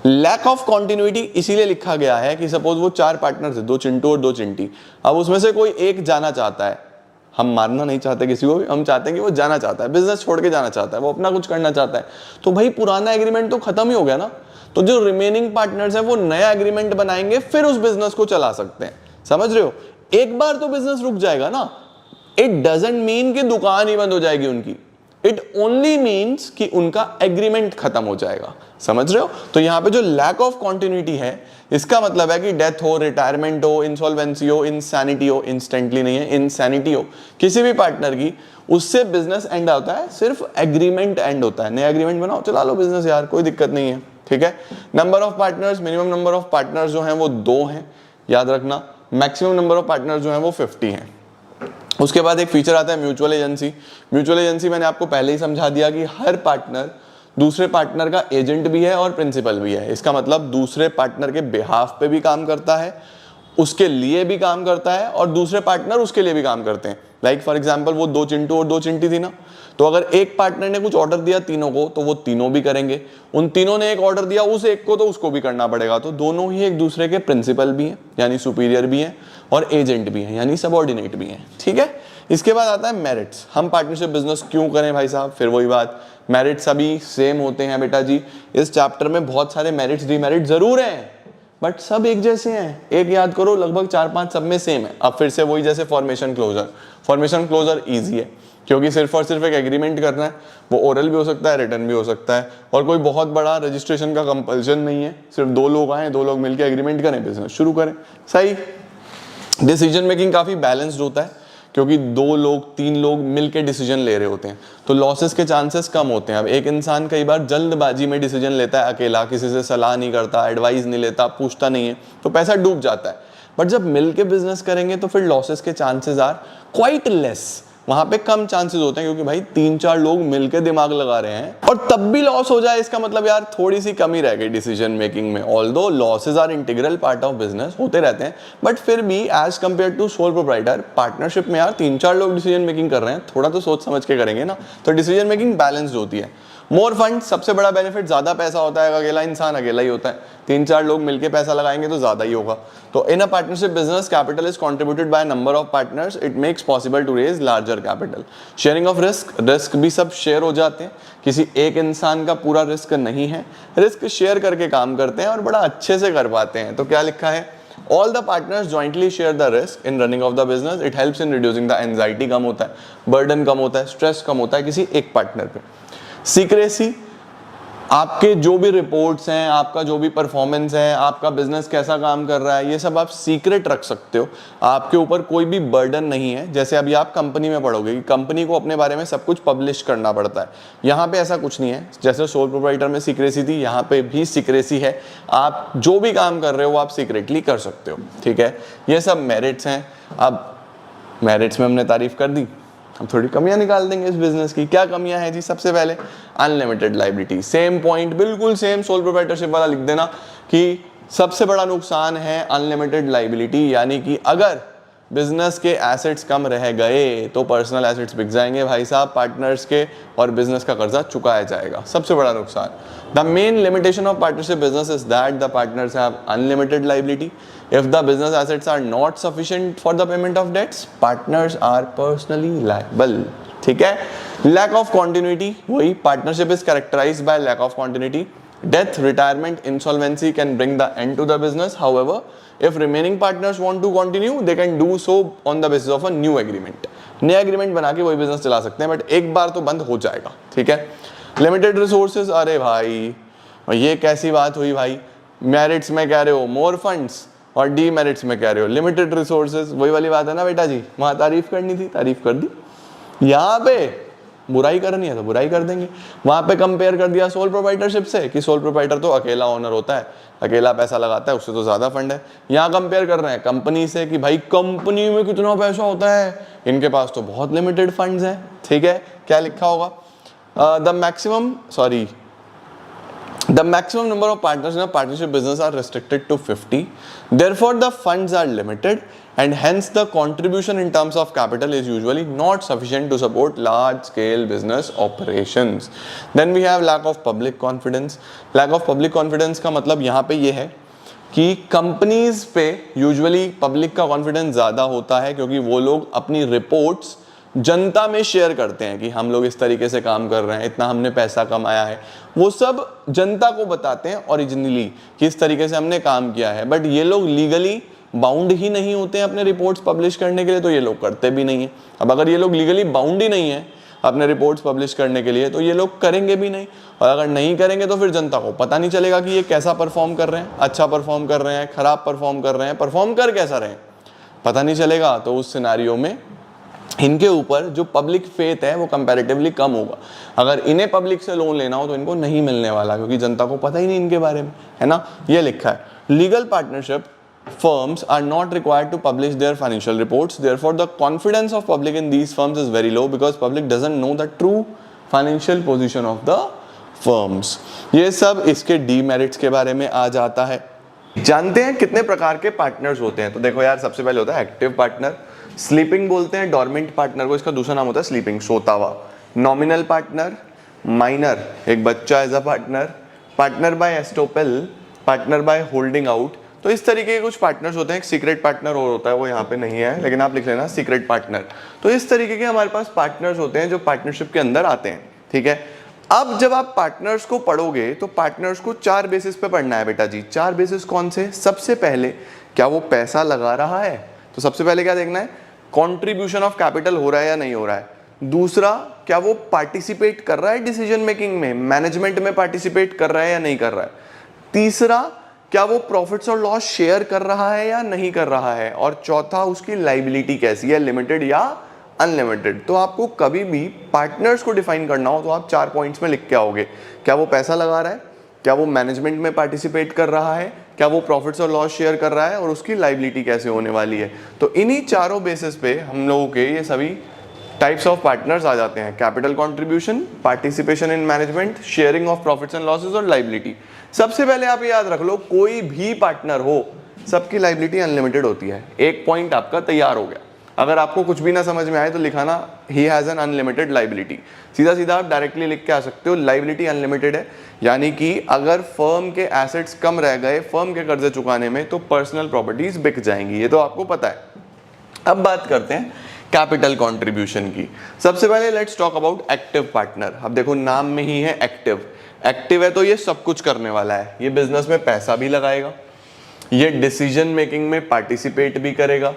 लैक ऑफ कॉन्टिन्यूटी इसीलिए लिखा गया है कि सपोज वो 4 पार्टनर थे, 2 चिंटू और 2 चिंटी, अब उसमें से कोई एक जाना चाहता है, हम मारना नहीं चाहते किसी को भी, हम चाहते हैं कि वो जाना चाहता है, बिजनेस छोड़ के जाना चाहता है, वो अपना कुछ करना चाहता है, तो भाई पुराना एग्रीमेंट तो खत्म ही हो गया ना। तो जो रिमेनिंग पार्टनर्स हैं वो नया एग्रीमेंट बनाएंगे, फिर उस बिजनेस को चला सकते हैं। समझ रहे हो? एक बार तो बिजनेस रुक जाएगा ना, इट डजंट मीन कि दुकान ही बंद हो जाएगी उनकी, इट ओनली मीन्स कि उनका एग्रीमेंट खत्म हो जाएगा। समझ रहे हो? तो यहाँ पे जो लैक ऑफ कॉन्टिन्यूटी है इसका मतलब है कि डेथ हो, रिटायरमेंट हो, इंसॉल्वेंसी हो, इंसैनिटी हो, इंस्टेंटली नहीं है, इंसैनिटी हो किसी भी पार्टनर की, उससे बिजनेस एंड होता है, सिर्फ एग्रीमेंट एंड होता है। नया एग्रीमेंट बनाओ, चला लो बिजनेस यार, कोई दिक्कत नहीं है। ठीक है। Number of partners, minimum number of partners जो हैं वो 2 हैं, याद रखना। मैक्सिमम नंबर ऑफ पार्टनर्स जो हैं वो 50 हैं। उसके बाद एक फीचर आता है म्यूचुअल एजेंसी। म्यूचुअल एजेंसी मैंने आपको पहले ही समझा दिया कि हर पार्टनर दूसरे पार्टनर का एजेंट भी है और प्रिंसिपल भी है। इसका मतलब दूसरे पार्टनर के बिहाफ पे भी काम करता है, उसके लिए भी काम करता है और दूसरे पार्टनर उसके लिए भी काम करते हैं। लाइक फॉर एग्जांपल वो 2 चिंटू और 2 चिंटी थी ना, तो अगर एक पार्टनर ने कुछ ऑर्डर दिया तीनों को तो वो तीनों भी करेंगे, उन तीनों ने एक ऑर्डर दिया उस एक को तो उसको भी करना पड़ेगा। तो दोनों ही एक दूसरे के प्रिंसिपल भी हैं यानी सुपीरियर भी हैं और एजेंट भी हैं यानी सबऑर्डिनेट भी हैं। ठीक है। इसके बाद आता है मेरिट्स। हम पार्टनरशिप बिजनेस क्यों करें भाई साहब? फिर वही बात, मेरिट सभी सेम होते हैं बेटा जी। इस चैप्टर में बहुत सारे मेरिट्स डीमेरिट जरूर हैं बट सब एक जैसे हैं। एक याद करो, लगभग 4-5 सब में सेम है। अब फिर से वही, जैसे फॉर्मेशन क्लोजर इजी है क्योंकि सिर्फ और सिर्फ एक एग्रीमेंट करना है, वो ओरल भी हो सकता है, रिटर्न भी हो सकता है, और कोई बहुत बड़ा रजिस्ट्रेशन का कंपल्शन नहीं है। सिर्फ 2 लोग आए, 2 लोग मिलकर एग्रीमेंट करें, बिजनेस शुरू करें। सही। डिसीजन मेकिंग काफी बैलेंस्ड होता है क्योंकि 2 लोग 3 लोग मिलकर डिसीजन ले रहे होते हैं, तो लॉसेस के चांसेस कम होते हैं। अब एक इंसान कई बार जल्दबाजी में डिसीजन लेता है अकेला, किसी से सलाह नहीं करता, एडवाइस नहीं लेता, पूछता नहीं है, तो पैसा डूब जाता है। बट जब मिलके बिजनेस करेंगे तो फिर लॉसेस के चांसेस आर क्वाइट लेस, वहां पे कम चांसेस होते हैं क्योंकि भाई 3-4 लोग मिलके दिमाग लगा रहे हैं। और तब भी लॉस हो जाए इसका मतलब यार थोड़ी सी कमी रह गई डिसीजन मेकिंग में। Although losses are integral part of business, होते रहते हैं, बट फिर भी as compare to sole proprietor partnership में यार 3-4 लोग डिसीजन मेकिंग कर रहे हैं, थोड़ा तो सोच समझ के करेंगे ना, तो डिसीजन मेकिंग बैलेंस्ड होती है। मोर फंड, सबसे बड़ा बेनिफिट, ज्यादा पैसा होता है, अकेला इंसान अकेला ही होता है, 3-4 लोग मिलके पैसा लगाएंगे तो ज्यादा ही होगा। तो in a partnership business capital is contributed by number of partners, it makes possible to raise larger capital. Sharing of risk, risk भी सब शेयर हो जाते हैं, किसी एक इंसान का पूरा रिस्क नहीं है, रिस्क शेयर करके काम करते हैं और बड़ा अच्छे से कर पाते हैं। तो क्या लिखा है, all the partners jointly share the risk in running of the business, it helps in reducing the anxiety, कम होता है, burden कम होता है, stress कम होता है किसी एक पार्टनर पे। सीक्रेसी, आपके जो भी रिपोर्ट्स हैं, आपका जो भी परफॉर्मेंस है, आपका बिजनेस कैसा काम कर रहा है, ये सब आप सीक्रेट रख सकते हो, आपके ऊपर कोई भी बर्डन नहीं है। जैसे अभी आप कंपनी में पढ़ोगे कि कंपनी को अपने बारे में सब कुछ पब्लिश करना पड़ता है, यहाँ पे ऐसा कुछ नहीं है। जैसे सोल प्रोप्राइटर में सीक्रेसी थी, यहाँ पे भी सीक्रेसी है, आप जो भी काम कर रहे हो वो आप सीक्रेटली कर सकते हो, ठीक है। ये सब मेरिट्स हैं। अब मेरिट्स में हमने तारीफ कर दी, हम थोड़ी कमियां निकाल देंगे इस बिजनेस की। क्या कमियां हैं जी? सबसे पहले अनलिमिटेड लायबिलिटी, सेम पॉइंट, बिल्कुल सेम सोल प्रोप्राइटरशिप वाला लिख देना कि सबसे बड़ा नुकसान है अनलिमिटेड लायबिलिटी, यानी कि अगर बिजनेस के एसेट्स कम रह गए तो पर्सनल एसेट्स बिक जाएंगे भाई साहब पार्टनर्स के, और बिजनेस का कर्जा चुकाया जाएगा, सबसे बड़ा नुकसान। The main limitation of partnership business is that the partners have unlimited liability. If the business assets are not sufficient for the payment of debts, partners are personally liable, ठीक है। Lack of continuity, वही partnership is characterized by lack of continuity. Death, retirement, insolvency can bring the end to the business. However, if remaining partners want to continue, they can do so on the basis of a new agreement. नया agreement बना के वही business चला सकते हैं, but एक बार तो बंद हो जाएगा, ठीक है। लिमिटेड रिसोर्सेज, अरे भाई ये कैसी बात हुई भाई, मेरिट्स में कह रहे हो मोर फंड्स और डीमेरिट्स में कह रहे हो लिमिटेड रिसोर्सेज, वही वाली बात है ना बेटा जी, वहां तारीफ करनी थी, तारीफ कर दी, यहाँ पे बुराई करनी है तो बुराई कर देंगे। वहां पे कंपेयर कर दिया सोल प्रोप्राइटरशिप से कि सोल प्रोप्राइटर तो अकेला ओनर होता है, अकेला पैसा लगाता है, उससे तो ज्यादा फंड है। यहाँ कंपेयर कर रहे हैं कंपनी से कि भाई कंपनी में कितना पैसा होता है, इनके पास तो बहुत लिमिटेड फंड्स हैं, ठीक है। क्या लिखा होगा, The maximum number of partners in a partnership business are restricted to 50. Therefore, the funds are limited and hence the contribution in terms of capital is usually not sufficient to support large-scale business operations. Then we have lack of public confidence. Lack of public confidence का मतलब यहाँ पे ये है कि companies पे usually public का confidence ज़्यादा होता है, क्योंकि वो लोग अपनी रिपोर्ट्स जनता में शेयर करते हैं कि हम लोग इस तरीके से काम कर रहे हैं, इतना हमने पैसा कमाया है, वो सब जनता को बताते हैं ओरिजिनली कि इस तरीके से हमने काम किया है। बट ये लोग लीगली बाउंड ही नहीं होते हैं अपने रिपोर्ट्स पब्लिश करने के लिए, तो ये लोग करते भी नहीं है। अब अगर ये लोग लीगली बाउंड ही नहीं है अपने रिपोर्ट्स पब्लिश करने के लिए, तो ये लोग करेंगे भी नहीं, और अगर नहीं करेंगे तो फिर जनता को पता नहीं चलेगा कि ये कैसा परफॉर्म कर रहे हैं, अच्छा परफॉर्म कर रहे हैं, खराब परफॉर्म कर रहे हैं, परफॉर्म कर कैसा रहे हैं, पता नहीं चलेगा। तो उस सिनारियो में इनके ऊपर जो पब्लिक फेथ है वो कंपैरेटिवली कम होगा। अगर इन्हें पब्लिक से लोन लेना हो तो इनको नहीं मिलने वाला, क्योंकि जनता को पता ही नहीं इनके बारे में, है ना। ये लिखा है, legal partnership firms are not required to publish their financial reports. Therefore, the confidence of public in these firms is very low because public doesn't know the true financial position of the firms. ये सब इसके demerits के बारे में आ जाता है। जानते हैं कितने प्रकार के पार्टनर्स होते हैं? तो देखो यार, सबसे पहले होता है एक्टिव पार्टनर, स्लीपिंग बोलते हैं डॉर्मेंट पार्टनर को, इसका दूसरा नाम होता है स्लीपिंग, सोता हुआ। नॉमिनल पार्टनर, माइनर, एक बच्चा as a partner, partner by estoppel, partner by holding out. तो इस तरीके के कुछ पार्टनर्स होते हैं। एक सीक्रेट पार्टनर और होता है, वो यहाँ पे नहीं है लेकिन आप लिख लेना सीक्रेट पार्टनर। तो इस तरीके के हमारे पास पार्टनर्स होते हैं जो पार्टनरशिप के अंदर आते हैं, ठीक है। अब जब आप पार्टनर्स को पढ़ोगे तो पार्टनर्स को 4 बेसिस पे पढ़ना है बेटा जी। 4 बेसिस कौन से? सबसे पहले, क्या वो पैसा लगा रहा है? तो सबसे पहले क्या देखना है, कॉन्ट्रीब्यूशन ऑफ कैपिटल हो रहा है या नहीं हो रहा है। दूसरा, क्या वो पार्टिसिपेट कर रहा है डिसीजन मेकिंग में, मैनेजमेंट में पार्टिसिपेट कर रहा है या नहीं कर रहा है। तीसरा, क्या वो प्रॉफिट्स और लॉस शेयर कर रहा है या नहीं कर रहा है। और चौथा, उसकी लाइबिलिटी कैसी है, लिमिटेड या अनलिमिटेड। तो आपको कभी भी पार्टनर्स को डिफाइन करना हो तो आप 4 पॉइंट्स में लिख के आओगे। क्या वो पैसा लगा रहा है, क्या वो मैनेजमेंट में पार्टिसिपेट कर रहा है, क्या वो प्रॉफिट्स और लॉस शेयर कर रहा है, और उसकी लाइबिलिटी कैसे होने वाली है। तो इन्हीं चारों बेसिस पे हम लोगों के ये सभी टाइप्स ऑफ पार्टनर्स आ जाते हैं। Capital contribution, participation in management, sharing of profits and losses और लाइबिलिटी। सबसे पहले आप ये याद रख लो, कोई भी पार्टनर हो सबकी लाइबिलिटी अनलिमिटेड होती है। एक पॉइंट आपका तैयार हो गया। अगर आपको कुछ भी ना समझ में आए तो लिखाना he has an unlimited liability, सीधा सीधा आप डायरेक्टली लिख के आ सकते हो लाइबिलिटी अनलिमिटेड है, यानी कि अगर फर्म के एसेट्स कम रह गए फर्म के कर्जे चुकाने में तो पर्सनल प्रॉपर्टीज बिक जाएंगी, ये तो आपको पता है। अब बात करते हैं कैपिटल कंट्रीब्यूशन की। सबसे पहले let's talk about active partner. अब देखो नाम में ही है एक्टिव, एक्टिव है तो ये सब कुछ करने वाला है, ये बिजनेस में पैसा भी लगाएगा, ये डिसीजन मेकिंग में पार्टिसिपेट भी करेगा,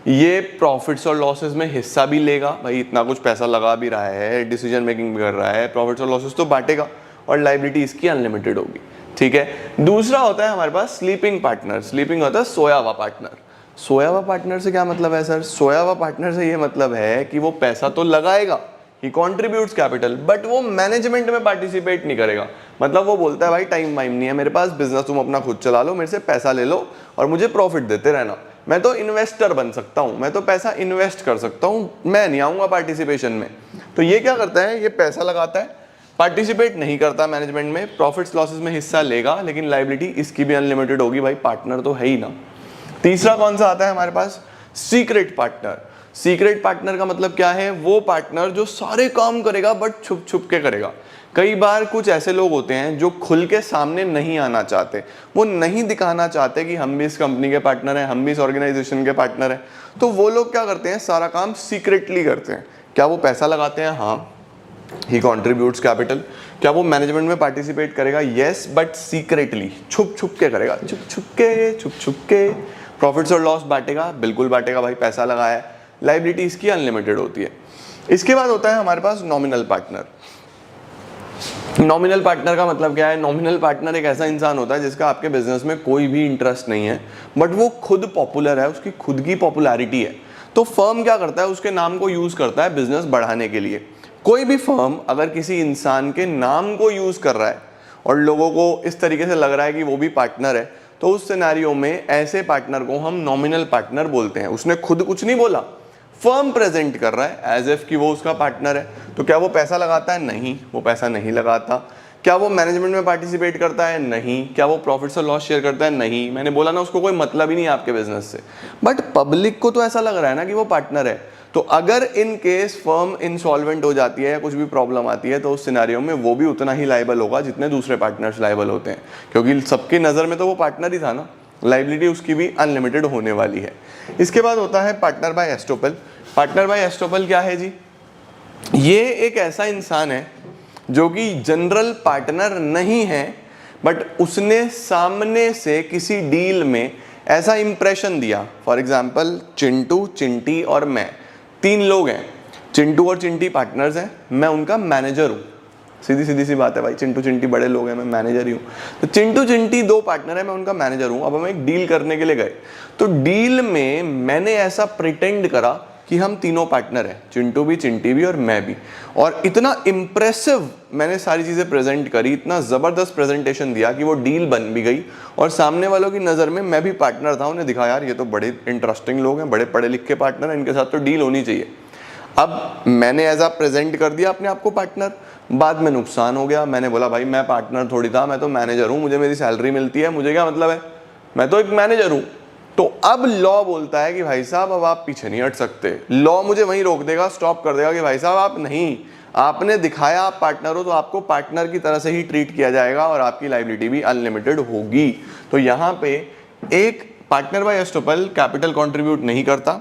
ये प्रॉफिट्स और लॉसेस में हिस्सा भी लेगा, भाई इतना कुछ पैसा लगा भी रहा है, डिसीजन मेकिंग भी कर रहा है, प्रॉफिट्स और लॉसेस तो बांटेगा, और लायबिलिटी इसकी अनलिमिटेड होगी, ठीक है। दूसरा होता है हमारे पास स्लीपिंग पार्टनर। स्लीपिंग होता है सोया हुआ पार्टनर। सोया हुआ पार्टनर से क्या मतलब है सर? सोया हुआ पार्टनर से ये मतलब है कि वो पैसा तो लगाएगा, ही कॉन्ट्रीब्यूट्स कैपिटल, बट वो मैनेजमेंट में पार्टिसिपेट नहीं करेगा। मतलब वो बोलता है भाई टाइम वाइम नहीं है मेरे पास, बिजनेस तुम अपना खुद चला लो, मेरे से पैसा ले लो और मुझे प्रॉफिट देते रहना, मैं तो इन्वेस्टर बन सकता हूँ, मैं तो पैसा इन्वेस्ट कर सकता हूँ, मैं नहीं आऊँगा पार्टिसिपेशन में। तो ये क्या करता है, ये पैसा लगाता है, पार्टिसिपेट नहीं करता मैनेजमेंट में, प्रॉफिट्स लॉसेस में हिस्सा लेगा, लेकिन लायबिलिटी इसकी भी अनलिमिटेड होगी, भाई पार्टनर तो है ही ना। तीसरा कौन सा आता है हमारे पास? Secret partner. सीक्रेट पार्टनर का मतलब क्या है? वो पार्टनर जो सारे काम करेगा बट छुप छुप के करेगा। कई बार कुछ ऐसे लोग होते हैं जो खुल के सामने नहीं आना चाहते, वो नहीं दिखाना चाहते कि हम भी इस कंपनी के पार्टनर हैं, हम भी इस ऑर्गेनाइजेशन के पार्टनर हैं। तो वो लोग क्या करते हैं, सारा काम सीक्रेटली करते हैं। क्या वो पैसा लगाते हैं? हाँ, ही कॉन्ट्रीब्यूट्स कैपिटल। क्या वो मैनेजमेंट में पार्टिसिपेट करेगा? यस, बट सीक्रेटली, छुप छुप के करेगा, छुप छुप के। प्रॉफिट्स और लॉस बांटेगा? बिल्कुल बांटेगा, भाई पैसा लगाया है। लायबिलिटी इसकी अनलिमिटेड होती है। इसके बाद होता है हमारे पास नॉमिनल पार्टनर। नॉमिनल पार्टनर का मतलब क्या है? नॉमिनल पार्टनर एक ऐसा इंसान होता है जिसका आपके बिजनेस में कोई भी इंटरेस्ट नहीं है, बट वो खुद पॉपुलर है, उसकी खुद की पॉपुलैरिटी है। तो फर्म क्या करता है, उसके नाम को यूज करता है बिजनेस बढ़ाने के लिए। कोई भी फर्म अगर किसी इंसान के नाम को यूज कर रहा है और लोगों को इस तरीके से लग रहा है कि वो भी पार्टनर है, तो उस सिनेरियो में ऐसे पार्टनर को हम नॉमिनल पार्टनर बोलते हैं। उसने खुद कुछ नहीं बोला, फर्म प्रेजेंट कर रहा है एज इफ कि वो उसका पार्टनर है। तो क्या वो पैसा लगाता है? नहीं, वो पैसा नहीं लगाता। क्या वो मैनेजमेंट में पार्टिसिपेट करता है? नहीं। क्या वो प्रॉफिट्स और लॉस शेयर करता है? नहीं। मैंने बोला ना, उसको कोई मतलब ही नहीं है आपके बिजनेस से, बट पब्लिक को तो ऐसा लग रहा है ना कि वो पार्टनर है। तो अगर इन केस फर्म इंसॉल्वेंट हो जाती है या कुछ भी प्रॉब्लम आती है, तो उस सिनेरियो में वो भी उतना ही लायबल होगा जितने दूसरे पार्टनर्स लायबल होते हैं, क्योंकि सबकी नज़र में तो वो पार्टनर ही था ना। लायबिलिटी उसकी भी अनलिमिटेड होने वाली है। इसके बाद होता है partner by estoppel. Partner by estoppel क्या है जी? ये एक ऐसा इंसान है जो कि जनरल पार्टनर नहीं है, बट उसने सामने से किसी डील में ऐसा इंप्रेशन दिया। फॉर एग्जाम्पल, चिंटू, चिंटी और मैं, 3 लोग हैं। चिंटू और चिंटी पार्टनर्स हैं, मैं उनका मैनेजर हूँ। सीधी सी बात है भाई, चिंटू चिंटी बड़े लोग हैं, मैं मैनेजर ही हूँ। तो चिंटू चिंटी 2 पार्टनर है, मैं उनका मैनेजर हूँ। अब हम एक डील करने के लिए गए, तो डील में मैंने ऐसा प्रिटेंड करा कि हम तीनों पार्टनर हैं, चिंटू भी, चिंटी भी और मैं भी। और इतना इम्प्रेसिव मैंने सारी चीज़ें प्रेजेंट करी, इतना ज़बरदस्त प्रेजेंटेशन दिया कि वो डील बन भी गई, और सामने वालों की नज़र में मैं भी पार्टनर था। उन्हें दिखा यार ये तो बड़े इंटरेस्टिंग लोग हैं, बड़े पढ़े लिखे पार्टनर हैं, इनके साथ तो डील होनी चाहिए। अब मैंने एज आ प्रेजेंट कर दिया अपने आप को पार्टनर, बाद में नुकसान हो गया। मैंने बोला भाई मैं पार्टनर थोड़ी था, मैं तो मैनेजर हूँ, मुझे मेरी सैलरी मिलती है, मुझे क्या मतलब है, मैं तो एक मैनेजर हूँ। तो अब लॉ बोलता है कि भाई साहब अब आप पीछे नहीं हट सकते। लॉ मुझे वहीं रोक देगा, स्टॉप कर देगा कि भाई साहब आप नहीं, आपने दिखाया आप पार्टनर हो, तो आपको पार्टनर की तरह से ही ट्रीट किया जाएगा और आपकी लायबिलिटी भी अनलिमिटेड होगी। तो यहाँ पे एक partner by estoppel capital contribute नहीं करता,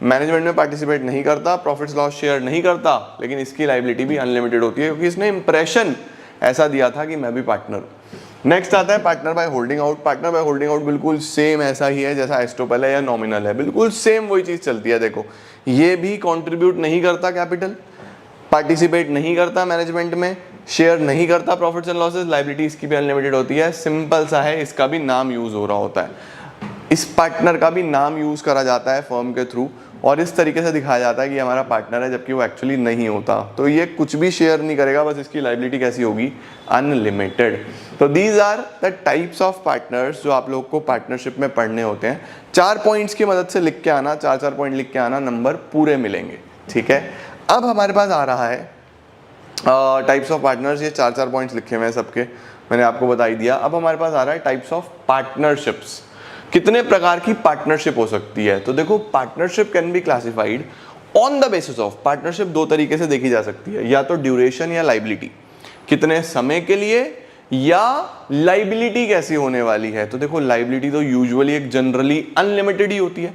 मैनेजमेंट में पार्टिसिपेट नहीं करता, प्रॉफिट्स लॉस शेयर नहीं करता, लेकिन इसकी लायबिलिटी भी अनलिमिटेड होती है क्योंकि इसने इंप्रेशन ऐसा दिया था कि मैं भी पार्टनर हूँ। नेक्स्ट आता है partner by holding out. Partner by holding out बिल्कुल सेम ऐसा ही है जैसा एस्टोपल है या नॉमिनल है, बिल्कुल सेम वही चीज़ चलती है। देखो, ये भी कंट्रीब्यूट नहीं करता कैपिटल, पार्टिसिपेट नहीं करता मैनेजमेंट में, शेयर नहीं करता प्रॉफिट्स एंड लॉसेस, लायबिलिटी इसकी भी अनलिमिटेड होती है। सिंपल सा है, इसका भी नाम यूज हो रहा होता है, इस पार्टनर का भी नाम यूज करा जाता है फर्म के थ्रू, और इस तरीके से दिखाया जाता है कि हमारा पार्टनर है, जबकि वो एक्चुअली नहीं होता। तो ये कुछ भी शेयर नहीं करेगा, बस इसकी लायबिलिटी कैसी होगी, अनलिमिटेड। तो these are the types of partners जो आप लोग को पार्टनरशिप में पढ़ने होते हैं। 4 पॉइंट्स की मदद से लिख के आना, 4 पॉइंट लिख के आना, नंबर पूरे मिलेंगे, ठीक है। अब हमारे पास आ रहा है टाइप्स ऑफ पार्टनर्स, ये 4 पॉइंट्स लिखे हुए हैं सबके, मैंने आपको बता ही दिया। अब हमारे पास आ रहा है टाइप्स ऑफ पार्टनरशिप्स। कितने प्रकार की पार्टनरशिप हो सकती है? तो देखो, partnership can be classified on the basis of, partnership दो तरीके से देखी जा सकती है, या तो ड्यूरेशन या लाइबिलिटी, कितने समय के लिए, या लाइबिलिटी कैसी होने वाली है। तो देखो, लाइबिलिटी तो यूजुअली एक जनरली अनलिमिटेड ही होती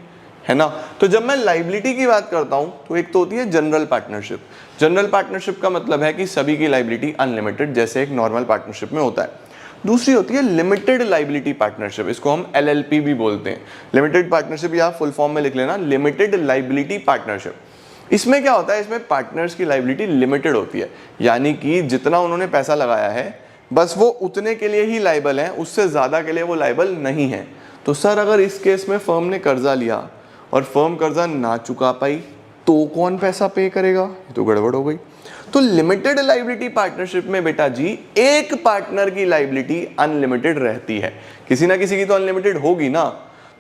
है ना। तो जब मैं लाइबिलिटी की बात करता हूं तो एक तो होती है जनरल पार्टनरशिप। जनरल पार्टनरशिप का मतलब है कि सभी की लाइबिलिटी अनलिमिटेड, जैसे एक नॉर्मल पार्टनरशिप में होता है। दूसरी होती है लिमिटेड लाइबिलिटी पार्टनरशिप, इसको हम LLP भी बोलते हैं। लिमिटेड पार्टनरशिप या फुल फॉर्म में लिख लेना, लिमिटेड लाइबिलिटी पार्टनरशिप। इसमें क्या होता है, इसमें पार्टनर्स की लाइबिलिटी लिमिटेड होती है, यानी कि जितना उन्होंने पैसा लगाया है बस वो उतने के लिए ही लाइबल है, उससे ज़्यादा के लिए वो लाइबल नहीं है। तो सर, अगर इस केस में फर्म ने कर्जा लिया और फर्म कर्जा ना चुका पाई तो कौन पैसा पे करेगा? ये तो गड़बड़ हो गई। तो लिमिटेड लाइबिलिटी पार्टनरशिप में बेटा जी, एक पार्टनर की लाइबिलिटी अनलिमिटेड रहती है, किसी ना किसी की तो अनलिमिटेड होगी ना।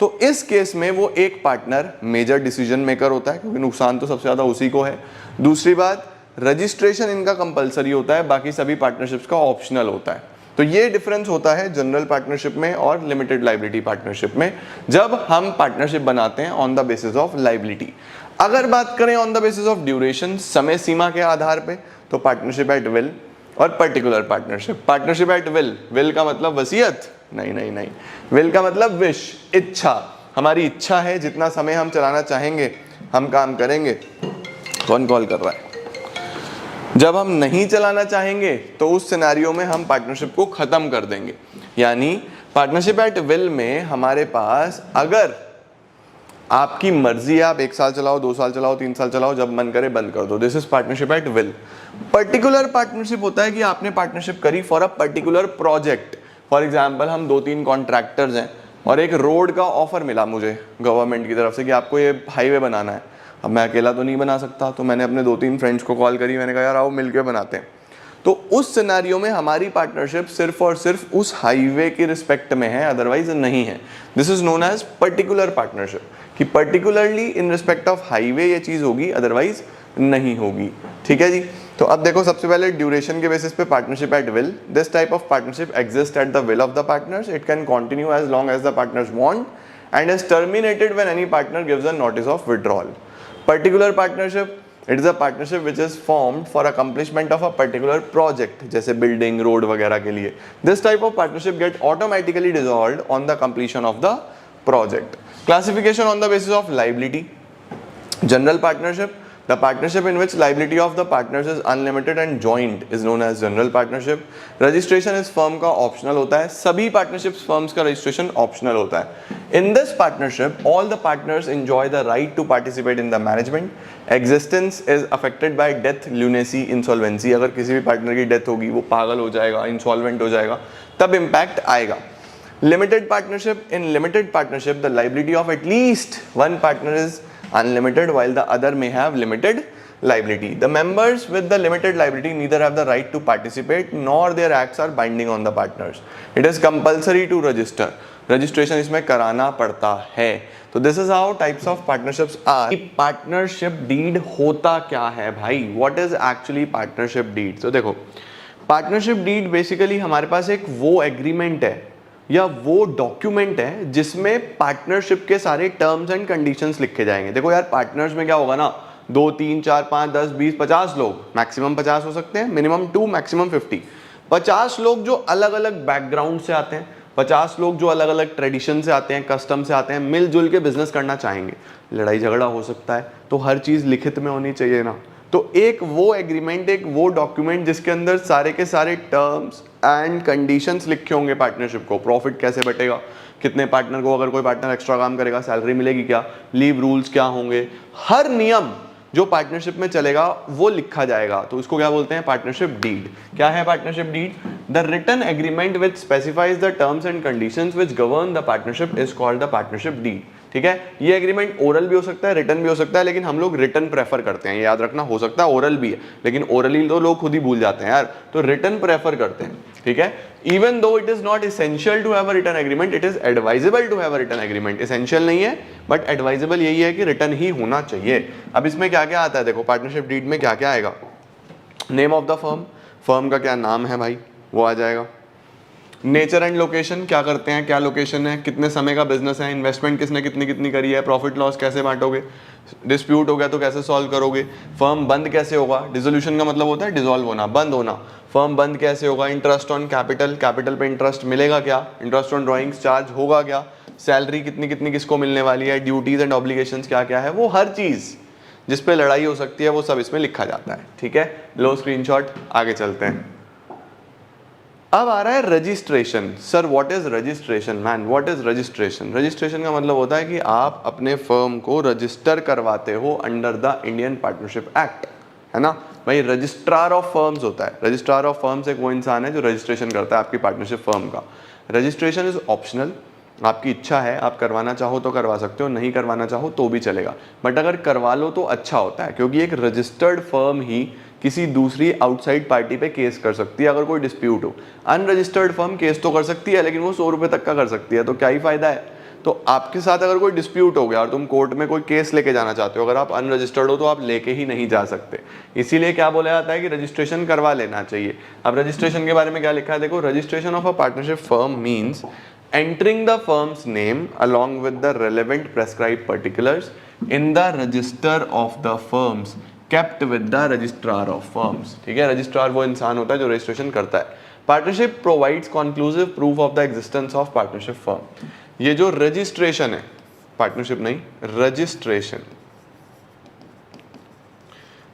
तो इस केस में वो एक पार्टनर मेजर डिसीजन मेकर होता है, क्योंकि नुकसान तो सबसे ज़्यादा उसी को है। दूसरी बात, रजिस्ट्रेशन इनका कंपलसरी होता है, बाकी सभी पार्टनरशिप्स का ऑप्शनल होता है। तो ये डिफरेंस होता है जनरल पार्टनरशिप में और लिमिटेड लाइबिलिटी पार्टनरशिप में, जब हम पार्टनरशिप बनाते हैं on the basis of liability. अगर बात करें on the basis of duration, समय सीमा के आधार पे, तो पार्टनरशिप एट विल और particular partnership. Partnership at will, will का मतलब वसीयत नहीं नहीं नहीं, विल का मतलब विश, इच्छा। हमारी इच्छा है, जितना समय हम चलाना चाहेंगे हम काम करेंगे। कौन कॉल कर रहा है? जब हम नहीं चलाना चाहेंगे तो उस सिनेरियो में हम पार्टनरशिप को खत्म कर देंगे। यानी पार्टनरशिप एट विल में हमारे पास, अगर आपकी मर्जी है, आप 1 साल चलाओ, 2 साल चलाओ, 3 साल चलाओ, जब मन करे बंद कर दो, this is partnership at will. Particular partnership होता है कि आपने पार्टनरशिप करी for a particular project. For example, हम 2-3 कॉन्ट्रैक्टर्स हैं और एक रोड का ऑफर मिला मुझे गवर्नमेंट की तरफ से कि आपको ये हाईवे बनाना है। अब मैं अकेला तो नहीं बना सकता, तो मैंने अपने 2-3 फ्रेंड्स को कॉल करी, मैंने कहा यार आओ मिलकर बनाते हैं। तो उस सिनेरियो में हमारी पार्टनरशिप सिर्फ और सिर्फ उस हाईवे की रिस्पेक्ट में है, अदरवाइज नहीं है। This is known as particular partnership, कि particularly in respect of highway ये चीज होगी, अदरवाइज नहीं होगी। ठीक है जी। तो अब देखो, सबसे पहले ड्यूरेशन के बेसिस पे partnership at will. This type of partnership exist at the will of the partners. It can continue as long as the partners want and is terminated when any partner gives a notice of withdrawal. Particular partnership, it is a partnership which is formed for accomplishment of a particular project, जैसे building, road वगैरह के लिए। This type of partnership get automatically dissolved on the completion of the project. Classification on the basis of liability. General partnership, the partnership in which liability of the partners is unlimited and joint is known as general partnership. Registration is firm का optional होता है, सभी partnerships firms का registration optional होता है। In this partnership, all the partners enjoy the right to participate in the management. Existence is affected by death, lunacy, insolvency. अगर किसी भी partner की death होगी, वो पागल हो जाएगा, insolvent हो जाएगा, तब impact आएगा। Limited partnership, in limited partnership, the liability of at least one partner is unlimited while the other may have limited liability. The members with the limited liability neither have the right to participate nor their acts are binding on the partners. It is compulsory to register. Registration इसमें कराना पड़ता है। तो this is how types of partnerships are. Partnership deed होता क्या है भाई? What is actually partnership deed? तो देखो, partnership deed basically हमारे पास एक वो एग्रीमेंट है या वो डॉक्यूमेंट है जिसमें पार्टनरशिप के सारे टर्म्स एंड कंडीशंस लिखे जाएंगे। देखो यार, पार्टनर्स में क्या होगा ना, 2, 3, 4, 5, 10, 20, 50 लोग, मैक्सिमम 50 हो सकते हैं, मिनिमम 2, मैक्सिमम 50। 50 लोग जो अलग अलग बैकग्राउंड से आते हैं, 50 लोग जो अलग अलग ट्रेडिशन से आते हैं, कस्टम से आते हैं, मिलजुल के बिजनेस करना चाहेंगे। लड़ाई झगड़ा हो सकता है, तो हर चीज़ लिखित में होनी चाहिए ना। तो एक वो एग्रीमेंट, एक वो डॉक्यूमेंट जिसके अंदर सारे के सारे टर्म्स एंड कंडीशंस लिखे होंगे पार्टनरशिप को। प्रॉफिट कैसे बटेगा, कितने पार्टनर को, अगर कोई पार्टनर एक्स्ट्रा काम करेगा सैलरी मिलेगी क्या, लीव रूल्स क्या होंगे, हर नियम जो पार्टनरशिप में चलेगा वो लिखा जाएगा। तो इसको क्या बोलते हैं? Partnership deed. क्या है partnership deed? The written agreement which specifies the terms and conditions which govern the partnership is called the partnership deed. ठीक है, ये एग्रीमेंट ओरल भी हो सकता है, रिटन भी हो सकता है, लेकिन हम लोग रिटन प्रेफर करते हैं। याद रखना, हो सकता है ओरल भी है, लेकिन ओरली तो लोग खुद ही भूल जाते हैं यार, तो रिटन प्रेफर करते हैं। ठीक है, even though it is not essential to have a written agreement, it is advisable to have a written agreement. Essential नहीं है बट एडवाइजेबल यही है कि रिटन ही होना चाहिए। अब इसमें क्या क्या आता है देखो, पार्टनरशिप डीड में क्या क्या आएगा? Name of the firm, firm का क्या नाम है भाई वो आ जाएगा। नेचर एंड लोकेशन, क्या करते हैं, क्या लोकेशन है, कितने समय का बिजनेस है, इन्वेस्टमेंट किसने कितनी कितनी करी है, प्रॉफिट लॉस कैसे बांटोगे, डिस्प्यूट हो गया तो कैसे सॉल्व करोगे, फर्म बंद कैसे होगा, डिसोल्यूशन का मतलब होता है डिसॉल्व होना, बंद होना, फर्म बंद कैसे होगा, इंटरेस्ट ऑन कैपिटल, कैपिटल पे इंटरेस्ट मिलेगा क्या, इंटरेस्ट ऑन ड्रॉइंग्स चार्ज होगा क्या, सैलरी कितनी कितनी किसको मिलने वाली है, ड्यूटीज एंड ऑब्लिगेशंस क्या क्या है, वो हर चीज जिस पे लड़ाई हो सकती है वो सब इसमें लिखा जाता है। ठीक है, लो स्क्रीनशॉट, आगे चलते हैं। अब आ रहा है registration. Sir what is registration man, what is registration? Registration का मतलब होता है कि आप अपने फर्म को रजिस्टर करवाते हो under the Indian partnership act, है ना भाई। रजिस्ट्रार ऑफ फर्म्स होता है, रजिस्ट्रार ऑफ फर्म्स एक वो इंसान है जो रजिस्ट्रेशन करता है आपकी पार्टनरशिप फर्म का। रजिस्ट्रेशन इज ऑप्शनल, आपकी इच्छा है, आप करवाना चाहो तो करवा सकते हो, नहीं करवाना चाहो तो भी चलेगा, बट अगर करवा लो तो अच्छा होता है, क्योंकि एक रजिस्टर्ड फर्म ही किसी दूसरी आउटसाइड पार्टी पे केस कर सकती है अगर कोई डिस्प्यूट हो। अनरजिस्टर्ड फर्म केस तो कर सकती है लेकिन वो 100 रुपये तक का कर सकती है, तो क्या ही फायदा है। तो आपके साथ अगर कोई डिस्प्यूट हो गया और तुम कोर्ट में कोई केस लेके जाना चाहते हो, अगर आप अनरजिस्टर्ड हो तो आप लेके ही नहीं जा सकते। इसीलिए क्या बोला जाता है कि रजिस्ट्रेशन करवा लेना चाहिए। अब रजिस्ट्रेशन के बारे में क्या लिखा है देखो, registration of a partnership firm means entering the firm's name along with the relevant prescribed particulars in the register of the firms kept with the registrar of firms। ठीक है, रजिस्ट्रार वो इंसान होता है जो रजिस्ट्रेशन करता है। Partnership provides conclusive proof of the existence of partnership firm. ये जो रजिस्ट्रेशन है, पार्टनरशिप नहीं,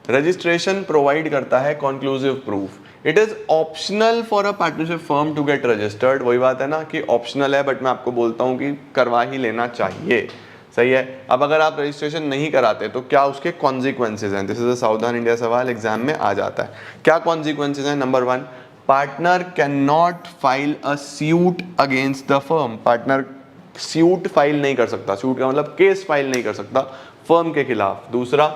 रजिस्ट्रेशन प्रोवाइड करता है conclusive proof. It is optional for a partnership firm to get registered. वही बात है ना कि ऑप्शनल है, बट मैं आपको बोलता हूं कि करवा ही लेना चाहिए। सही है। अब अगर आप रजिस्ट्रेशन नहीं कराते तो क्या उसके कॉन्सिक्वेंसेज हैं? This is a southern India सवाल, एग्जाम में आ जाता है। क्या कॉन्सिक्वेंसेज हैं? Number 1, partner can not file a suit against the firm. Partner suit file नहीं कर सकता, सूट का मतलब केस फाइल नहीं कर सकता फर्म के खिलाफ। दूसरा,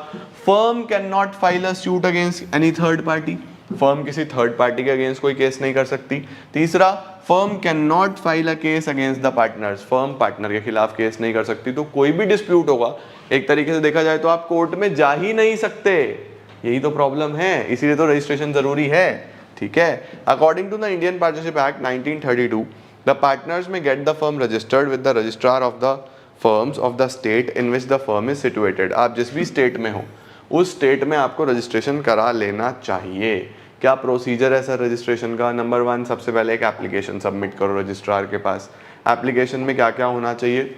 firm can not file a suit against any third party. Firm किसी थर्ड पार्टी के अगेंस्ट कोई केस नहीं कर सकती। तीसरा, firm can not file a case against the partners. Firm partner के खिलाफ केस नहीं कर सकती। तो कोई भी डिस्प्यूट होगा, एक तरीके से देखा जाए तो आप कोर्ट में जा ही नहीं सकते। यही तो प्रॉब्लम है, इसीलिए तो रजिस्ट्रेशन जरूरी है। ठीक है, according to the Indian partnership act 1932, the partners may get the firm registered with the registrar of the firms of the state in which the firm is situated. आप जिस भी स्टेट में हो उस स्टेट में आपको रजिस्ट्रेशन करा लेना चाहिए। क्या प्रोसीजर है सर रजिस्ट्रेशन का? नंबर 1, सबसे पहले एक एप्लीकेशन सबमिट करो रजिस्ट्रार के पास। एप्लीकेशन में क्या क्या होना चाहिए?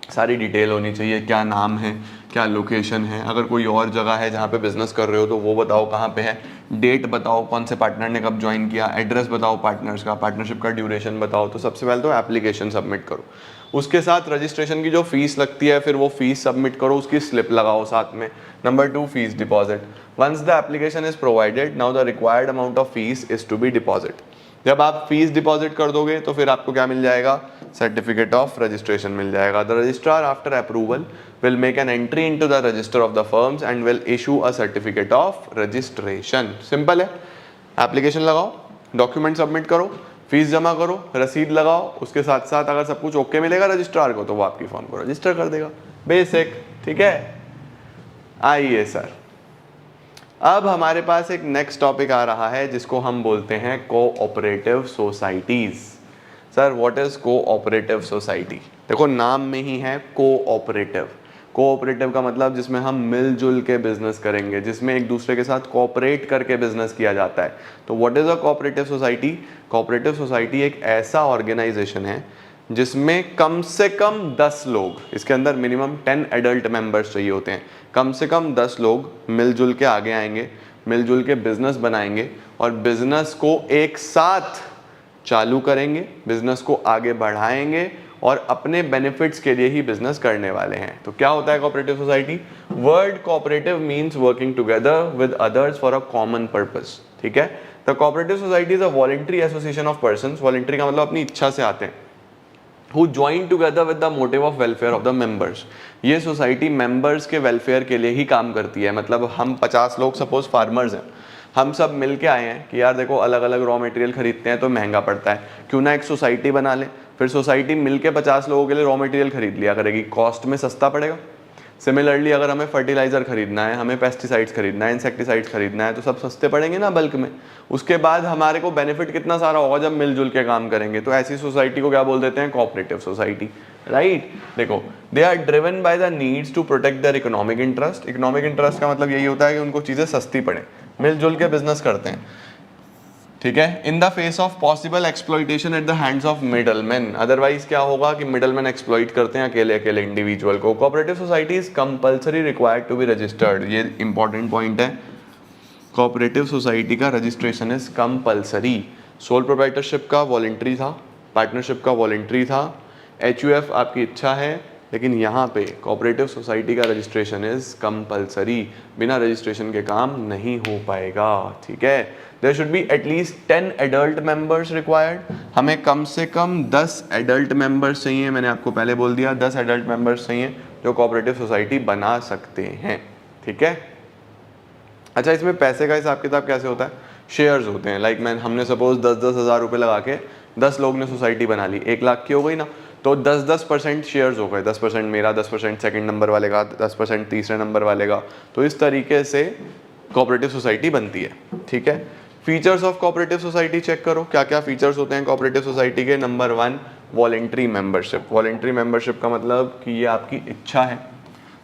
सारी डिटेल होनी चाहिए, क्या नाम है, क्या लोकेशन है, अगर कोई और जगह है जहाँ पे बिजनेस कर रहे हो तो वो बताओ कहाँ पे है, डेट बताओ कौन से पार्टनर ने कब ज्वाइन किया, एड्रेस बताओ पार्टनर्स का, पार्टनरशिप का ड्यूरेशन बताओ। तो सबसे पहले तो एप्लीकेशन सबमिट करो, उसके साथ रजिस्ट्रेशन की जो फीस लगती है फिर वो फीस सबमिट करो, उसकी स्लिप लगाओ साथ में। Number 2, fees deposit. Once the application is provided, now the required amount of fees is to be deposit. जब आप फीस डिपॉजिट कर दोगे तो फिर आपको क्या मिल जाएगा? सर्टिफिकेट ऑफ रजिस्ट्रेशन मिल जाएगा। The registrar after approval will make an entry into the register of the firms and will issue a certificate of registration. Simple है, एप्लीकेशन लगाओ, डॉक्यूमेंट सबमिट करो, फीस जमा करो, रसीद लगाओ, उसके साथ साथ अगर सब कुछ ओके मिलेगा रजिस्ट्रार को तो वो आपकी फर्म को रजिस्टर कर देगा। बेसिक, ठीक है। आइए सर, अब हमारे पास एक नेक्स्ट टॉपिक आ रहा है जिसको हम बोलते हैं cooperative societies. Sir what is cooperative society? देखो नाम में ही है कोऑपरेटिव। कोऑपरेटिव का मतलब जिसमें हम मिलजुल के बिजनेस करेंगे, जिसमें एक दूसरे के साथ कोऑपरेट करके बिजनेस किया जाता है। तो what is a cooperative society? Cooperative society एक ऐसा ऑर्गेनाइजेशन है जिसमें कम से कम 10 लोग, इसके अंदर मिनिमम 10 एडल्ट मेंबर्स चाहिए होते हैं, कम से कम 10 लोग मिलजुल के आगे आएंगे, मिलजुल के बिजनेस बनाएंगे और बिजनेस को एक साथ चालू करेंगे, बिजनेस को आगे बढ़ाएंगे और अपने बेनिफिट्स के लिए ही बिजनेस करने वाले हैं। तो क्या होता है cooperative society? Word cooperative means working together with others for a common purpose. ठीक है, the cooperative society is a voluntary association of persons. Voluntary का मतलब अपनी इच्छा से आते हैं। who join together with the motive of welfare of the members। ये सोसाइटी मेंबर्स के वेलफेयर के लिए ही काम करती है। मतलब हम 50 लोग सपोज फार्मर्स हैं, हम सब मिल के आए हैं कि यार देखो अलग अलग रॉ मटेरियल खरीदते हैं तो महंगा पड़ता है, क्यों ना एक सोसाइटी बना लें। फिर सोसाइटी मिल के 50 लोगों के लिए रॉ मटेरियल खरीद लिया करेगी, कॉस्ट में सस्ता पड़ेगा। सिमिलरली अगर हमें फर्टिलाइज़र खरीदना है, हमें पेस्टिसाइड्स खरीदना है, इंसेक्टिसाइड्स खरीदना है, तो सब सस्ते पड़ेंगे ना बल्क में। उसके बाद हमारे को बेनिफिट कितना सारा होगा जब मिलजुल के काम करेंगे। तो ऐसी सोसाइटी को क्या बोल देते हैं? Cooperative society, right. देखो, they are driven by the needs to protect their economic interest. Economic interest का मतलब यही होता है कि उनको चीज़ें सस्ती पड़े, मिलजुल के बिजनेस करते हैं, ठीक है। In the face of possible exploitation at the hands of middleman, otherwise क्या होगा कि मिडलमैन एक्सप्लॉइट करते हैं अकेले अकेले इंडिविजुअल को। Cooperative society is compulsory required to be registered, ये इंपॉर्टेंट पॉइंट है। कोऑपरेटिव सोसाइटी का registration is compulsory. Sole proprietorship का वॉलंटरी था, पार्टनरशिप का वॉलंटरी था, HUF आपकी इच्छा है, लेकिन यहाँ पे कोऑपरेटिव सोसाइटी का रजिस्ट्रेशन इज कंपल्सरी। बिना रजिस्ट्रेशन के काम नहीं हो पाएगा, ठीक है। There should be at least 10 adult members required, हमें कम से कम 10 एडल्ट मेंबर्स चाहिए। मैंने आपको पहले बोल दिया 10 एडल्ट मेंबर्स चाहिए जो कोऑपरेटिव सोसाइटी बना सकते हैं, ठीक है। अच्छा, इसमें पैसे का हिसाब किताब कैसे होता है? शेयर्स होते हैं। लाइक हमने सपोज 10-10 हज़ार रुपये लगा के 10 लोग ने सोसाइटी बना ली, 1 लाख की हो गई ना, तो 10-10% शेयर्स हो गए, 10% मेरा, 10% सेकंड नंबर वाले का, 10% तीसरे नंबर वाले का। तो इस तरीके से कोऑपरेटिव सोसाइटी बनती है, ठीक है। Features of cooperative society check करो, क्या क्या फीचर्स होते हैं कोऑपरेटिव सोसाइटी के। Number 1, voluntary membership. Voluntary membership का मतलब कि ये आपकी इच्छा है,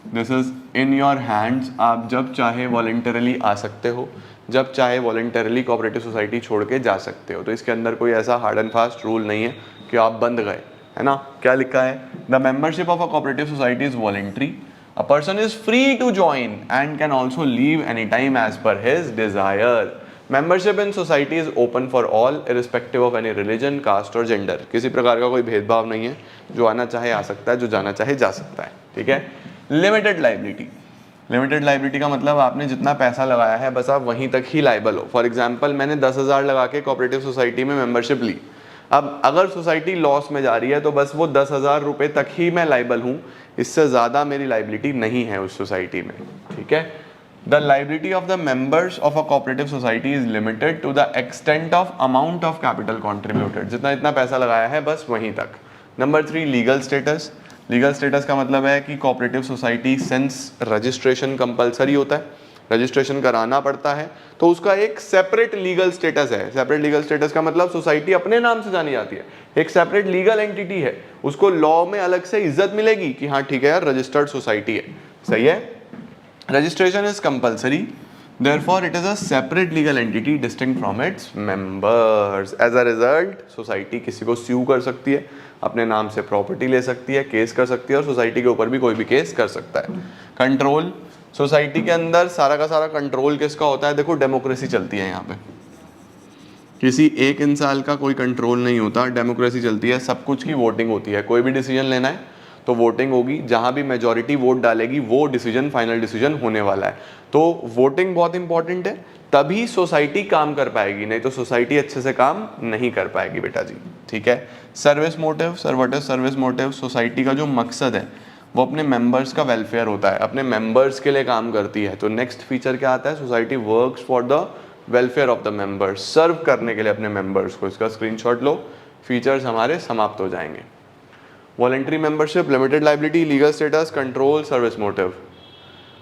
this is in your hands. आप जब चाहे वॉलेंटरली आ सकते हो, जब चाहे वॉलेंटरली कोऑपरेटिव सोसाइटी छोड़ के जा सकते हो। तो इसके अंदर कोई ऐसा हार्ड एंड फास्ट रूल नहीं है कि आप बंद गए, है ना। क्या लिखा है? The membership of a cooperative society is voluntary, a person is free to join and can also leave any time as per his desire. Membership in society is open for all irrespective of any religion, caste और gender. किसी प्रकार का कोई भेदभाव नहीं है, जो आना चाहे आ सकता है, जो जाना चाहे जा सकता है, ठीक है। Limited liability. लिमिटेड लाइबिलिटी का मतलब आपने जितना पैसा लगाया है बस आप वहीं तक ही लाइबल हो। फॉर एग्जांपल, मैंने 10,000 लगा के कोऑपरेटिव सोसाइटी में मेंबरशिप ली, अब अगर सोसाइटी लॉस में जा रही है तो बस वो 10,000 रुपये तक ही मैं लाइबल हूँ, इससे ज़्यादा मेरी लाइबिलिटी नहीं है उस सोसाइटी में, ठीक है। The liability of the members of a cooperative society is limited to the extent of amount of capital contributed, जितना इतना पैसा लगाया है बस वहीं तक। Number 3, legal status. Legal status का मतलब है कि cooperative society since registration compulsory होता है, रजिस्ट्रेशन कराना पड़ता है, तो उसका एक सेपरेट लीगल स्टेटस है। सेपरेट लीगल स्टेटस का मतलब सोसाइटी अपने नाम से जानी जाती है, एक सेपरेट लीगल एंटिटी है, उसको लॉ में अलग से इज्जत मिलेगी कि हाँ ठीक है यार, रजिस्टर्ड सोसाइटी है, सही है। Registration is compulsory, therefore it is a separate legal entity distinct from its members. As a result, society किसी को स्यू कर सकती है, अपने नाम से प्रॉपर्टी ले सकती है, केस कर सकती है, और सोसाइटी के ऊपर भी कोई भी केस कर सकता है। कंट्रोल, सोसाइटी के अंदर सारा का सारा कंट्रोल किसका होता है? देखो, डेमोक्रेसी चलती है यहाँ पे, किसी एक इंसान का कोई कंट्रोल नहीं होता, डेमोक्रेसी चलती है, सब कुछ की वोटिंग होती है। कोई भी डिसीजन लेना है तो वोटिंग होगी, जहां भी मेजॉरिटी वोट डालेगी वो डिसीजन फाइनल डिसीजन होने वाला है। तो वोटिंग बहुत इंपॉर्टेंट है, तभी सोसाइटी काम कर पाएगी, नहीं तो सोसाइटी अच्छे से काम नहीं कर पाएगी बेटा जी, ठीक है। Service motive, service motive, society का जो मकसद है वो अपने मेंबर्स का वेलफेयर होता है, अपने मेंबर्स के लिए काम करती है। तो नेक्स्ट फीचर क्या आता है? Society works for the welfare of the members, serve करने के लिए अपने मेंबर्स को। इसका स्क्रीनशॉट लो, फीचर्स हमारे समाप्त हो जाएंगे। Voluntary membership, limited liability, legal status, control, service motive.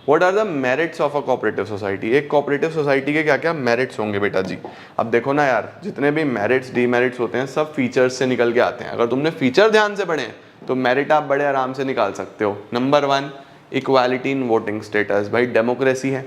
What are the merits of a cooperative society? एक कोऑपरेटिव सोसाइटी के क्या क्या मेरिट्स होंगे बेटा जी? अब देखो ना यार, जितने भी मेरिट्स डीमेरिट्स होते हैं सब फीचर्स से निकल के आते हैं। अगर तुमने फीचर ध्यान से पढ़े तो मेरिट आप बड़े आराम से निकाल सकते हो। Number 1, equality in voting status. भाई डेमोक्रेसी है,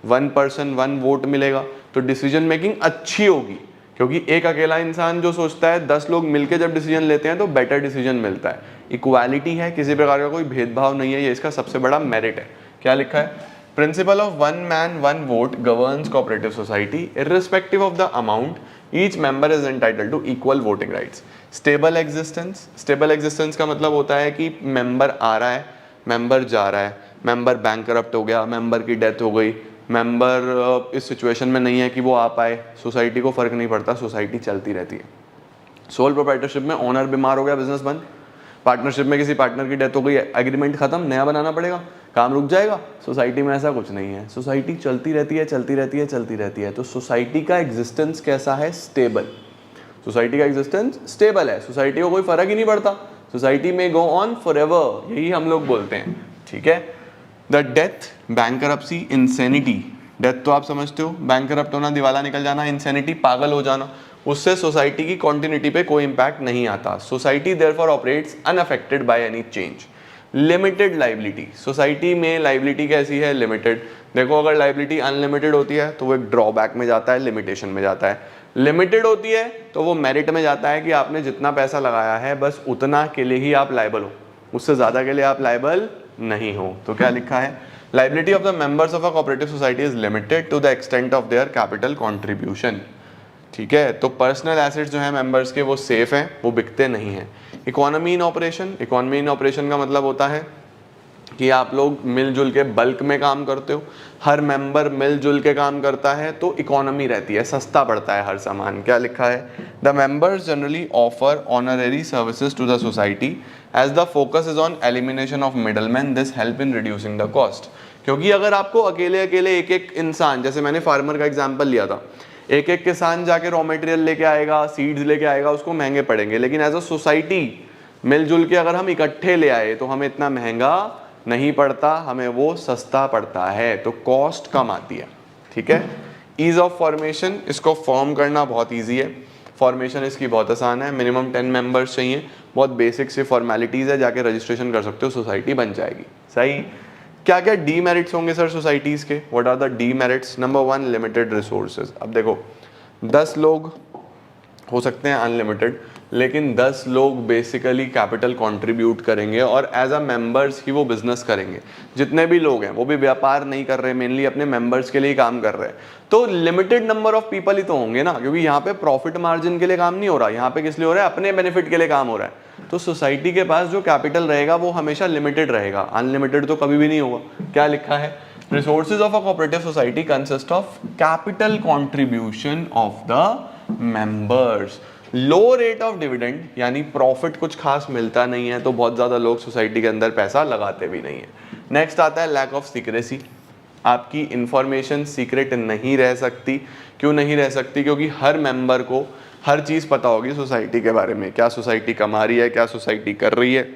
1 पर्सन 1 वोट मिलेगा तो डिसीजन मेकिंग अच्छी होगी, क्योंकि एक अकेला इंसान जो सोचता है 10 लोग मिलकर जब डिसीजन लेते हैं तो बेटर डिसीजन मिलता है। इक्वालिटी है, किसी प्रकार का कोई भेदभाव नहीं है, ये इसका सबसे बड़ा मेरिट है। क्या लिखा है? Principle of 1 man 1 vote governs cooperative society irrespective of the amount, each member is entitled to equal voting rights. Stable existence, stable existence का मतलब होता है कि मेंबर आ रहा है, मेंबर जा रहा है, मेंबर बैंकरप्ट हो गया, मेंबर की डेथ हो गई, मेंबर इस सिचुएशन में नहीं है कि वो आ पाए, सोसाइटी को फर्क नहीं पड़ता, सोसाइटी चलती रहती है। सोल प्रोप्राइटरशिप में ओनर बीमार हो गया, बिजनेस बंद। पार्टनरशिप में किसी पार्टनर की डेथ हो गई, एग्रीमेंट खत्म, नया बनाना पड़ेगा, काम रुक जाएगा। सोसाइटी में ऐसा कुछ नहीं है, सोसाइटी चलती रहती है, चलती रहती है, चलती रहती है। तो सोसाइटी का एग्जिस्टेंस कैसा है? स्टेबल। सोसाइटी का एग्जिस्टेंस स्टेबल है, सोसाइटी को कोई फर्क ही नहीं पड़ता, सोसाइटी में गो ऑन फॉरएवर, यही हम लोग बोलते हैं, ठीक है। The death, bankruptcy, insanity. Death तो आप समझते हो, बैंकरप्ट होना, दिवाला निकल जाना, इंसेनिटी पागल हो जाना, उससे सोसाइटी की कॉन्टिन्यूटी पे कोई इंपैक्ट नहीं आता। Society therefore operates unaffected by any change. Limited liability, society में लाइबिलिटी कैसी है? लिमिटेड। देखो अगर लाइबिलिटी अनलिमिटेड होती है तो वो एक ड्रॉबैक में जाता है, लिमिटेशन में जाता है। लिमिटेड होती है तो वो मेरिट में जाता है कि आपने जितना पैसा लगाया है बस उतना के लिए ही आप लायबल हो, उससे ज़्यादा के लिए आप लायबल नहीं हो। तो क्या लिखा है? Liability of the members of a cooperative society is limited to the extent of their capital contribution. ठीक है, तो पर्सनल एसेट्स जो है मेंबर्स के वो सेफ हैं, वो बिकते नहीं हैं। Economy in operation, economy in operation का मतलब होता है कि आप लोग मिलजुल के बल्क में काम करते हो, हर मेंबर मिलजुल के काम करता है तो इकोनॉमी रहती है, सस्ता पड़ता है हर सामान। क्या लिखा है? The members generally offer honorary services to the society as the focus is on elimination of middleman, this help in reducing the cost. क्योंकि अगर आपको अकेले अकेले एक एक इंसान, जैसे मैंने फार्मर का एग्जाम्पल लिया था, एक एक किसान जाके रॉ मटेरियल लेके आएगा, सीड्स लेके आएगा, उसको महंगे पड़ेंगे। लेकिन एज अ सोसाइटी मिलजुल के अगर हम इकट्ठे ले आए तो हमें इतना महंगा नहीं पड़ता, हमें वो सस्ता पड़ता है, तो कॉस्ट कम आती है। ठीक है। ईज ऑफ फॉर्मेशन, इसको फॉर्म करना बहुत ईजी है, फॉर्मेशन इसकी बहुत आसान है, मिनिमम 10 मेंबर्स चाहिए, बहुत बेसिक सी फॉर्मेलिटीज़ है, जाके रजिस्ट्रेशन कर सकते हो, सोसाइटी बन जाएगी। सही। क्या क्या डीमेरिट्स होंगे सर सोसाइटीज़ के? What are the demerits? Number 1, limited resources. अब देखो 10 लोग हो सकते हैं अनलिमिटेड, लेकिन 10 लोग बेसिकली कैपिटल कंट्रीब्यूट करेंगे और एज अ मेंबर्स ही वो बिजनेस करेंगे। जितने भी लोग हैं वो भी व्यापार नहीं कर रहे, मेनली अपने मेंबर्स के लिए काम कर रहे हैं, तो लिमिटेड नंबर ऑफ पीपल ही तो होंगे ना, क्योंकि यहाँ पे प्रॉफिट मार्जिन के लिए काम नहीं हो रहा, यहाँ पे किस लिए हो रहा है? अपने बेनिफिट के लिए काम हो रहा है। तो सोसाइटी के पास जो कैपिटल रहेगा वो हमेशा लिमिटेड रहेगा, अनलिमिटेड तो कभी भी नहीं होगा। क्या लिखा है? Resources of a cooperative society consist of capital contribution of the members. Low rate of dividend, यानी प्रॉफिट कुछ खास मिलता नहीं है, तो बहुत ज्यादा लोग सोसाइटी के अंदर पैसा लगाते भी नहीं है। नेक्स्ट आता है लैक ऑफ सीक्रेसी। आपकी इंफॉर्मेशन सीक्रेट नहीं रह सकती। क्यों नहीं रह सकती? क्योंकि हर मेंबर को हर चीज पता होगी सोसाइटी के बारे में, क्या सोसाइटी कमा रही है, क्या सोसाइटी कर रही है,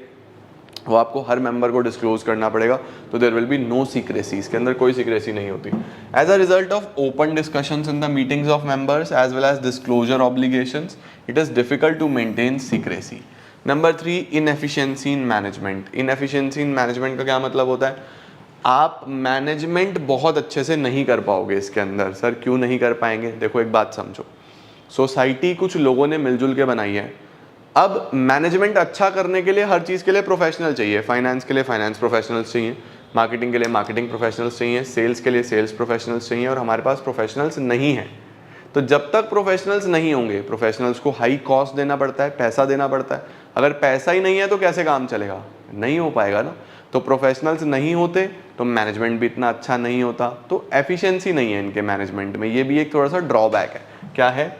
वो आपको हर मेंबर को डिस्क्लोज करना पड़ेगा। तो there will be no secrecy, इसके अंदर कोई सीक्रेसी नहीं होती। As a result of open discussions in the meetings of members as well as disclosure obligations, it is difficult to maintain secrecy. Number 3, inefficiency in management. Inefficiency in management का क्या मतलब होता है? आप मैनेजमेंट बहुत अच्छे से नहीं कर पाओगे इसके अंदर। सर क्यों नहीं कर पाएंगे? देखो एक बात समझो, सोसाइटी कुछ लोगों ने मिलजुल के बनाई है। अब मैनेजमेंट अच्छा करने के लिए हर चीज़ के लिए प्रोफेशनल चाहिए, फाइनेंस के लिए फाइनेंस प्रोफेशनल्स चाहिए, मार्केटिंग के लिए मार्केटिंग प्रोफेशनल्स चाहिए, सेल्स के लिए सेल्स प्रोफेशनल्स चाहिए, और हमारे पास प्रोफेशनल्स नहीं है। तो जब तक प्रोफेशनल्स नहीं होंगे, प्रोफेशनल्स को हाई कॉस्ट देना पड़ता है, पैसा देना पड़ता है। अगर पैसा ही नहीं है तो कैसे काम चलेगा? नहीं हो पाएगा ना। तो प्रोफेशनल्स नहीं होते तो मैनेजमेंट भी इतना अच्छा नहीं होता, तो एफिशिएंसी नहीं है इनके मैनेजमेंट में। ये भी एक थोड़ा सा ड्रॉबैक है। क्या है?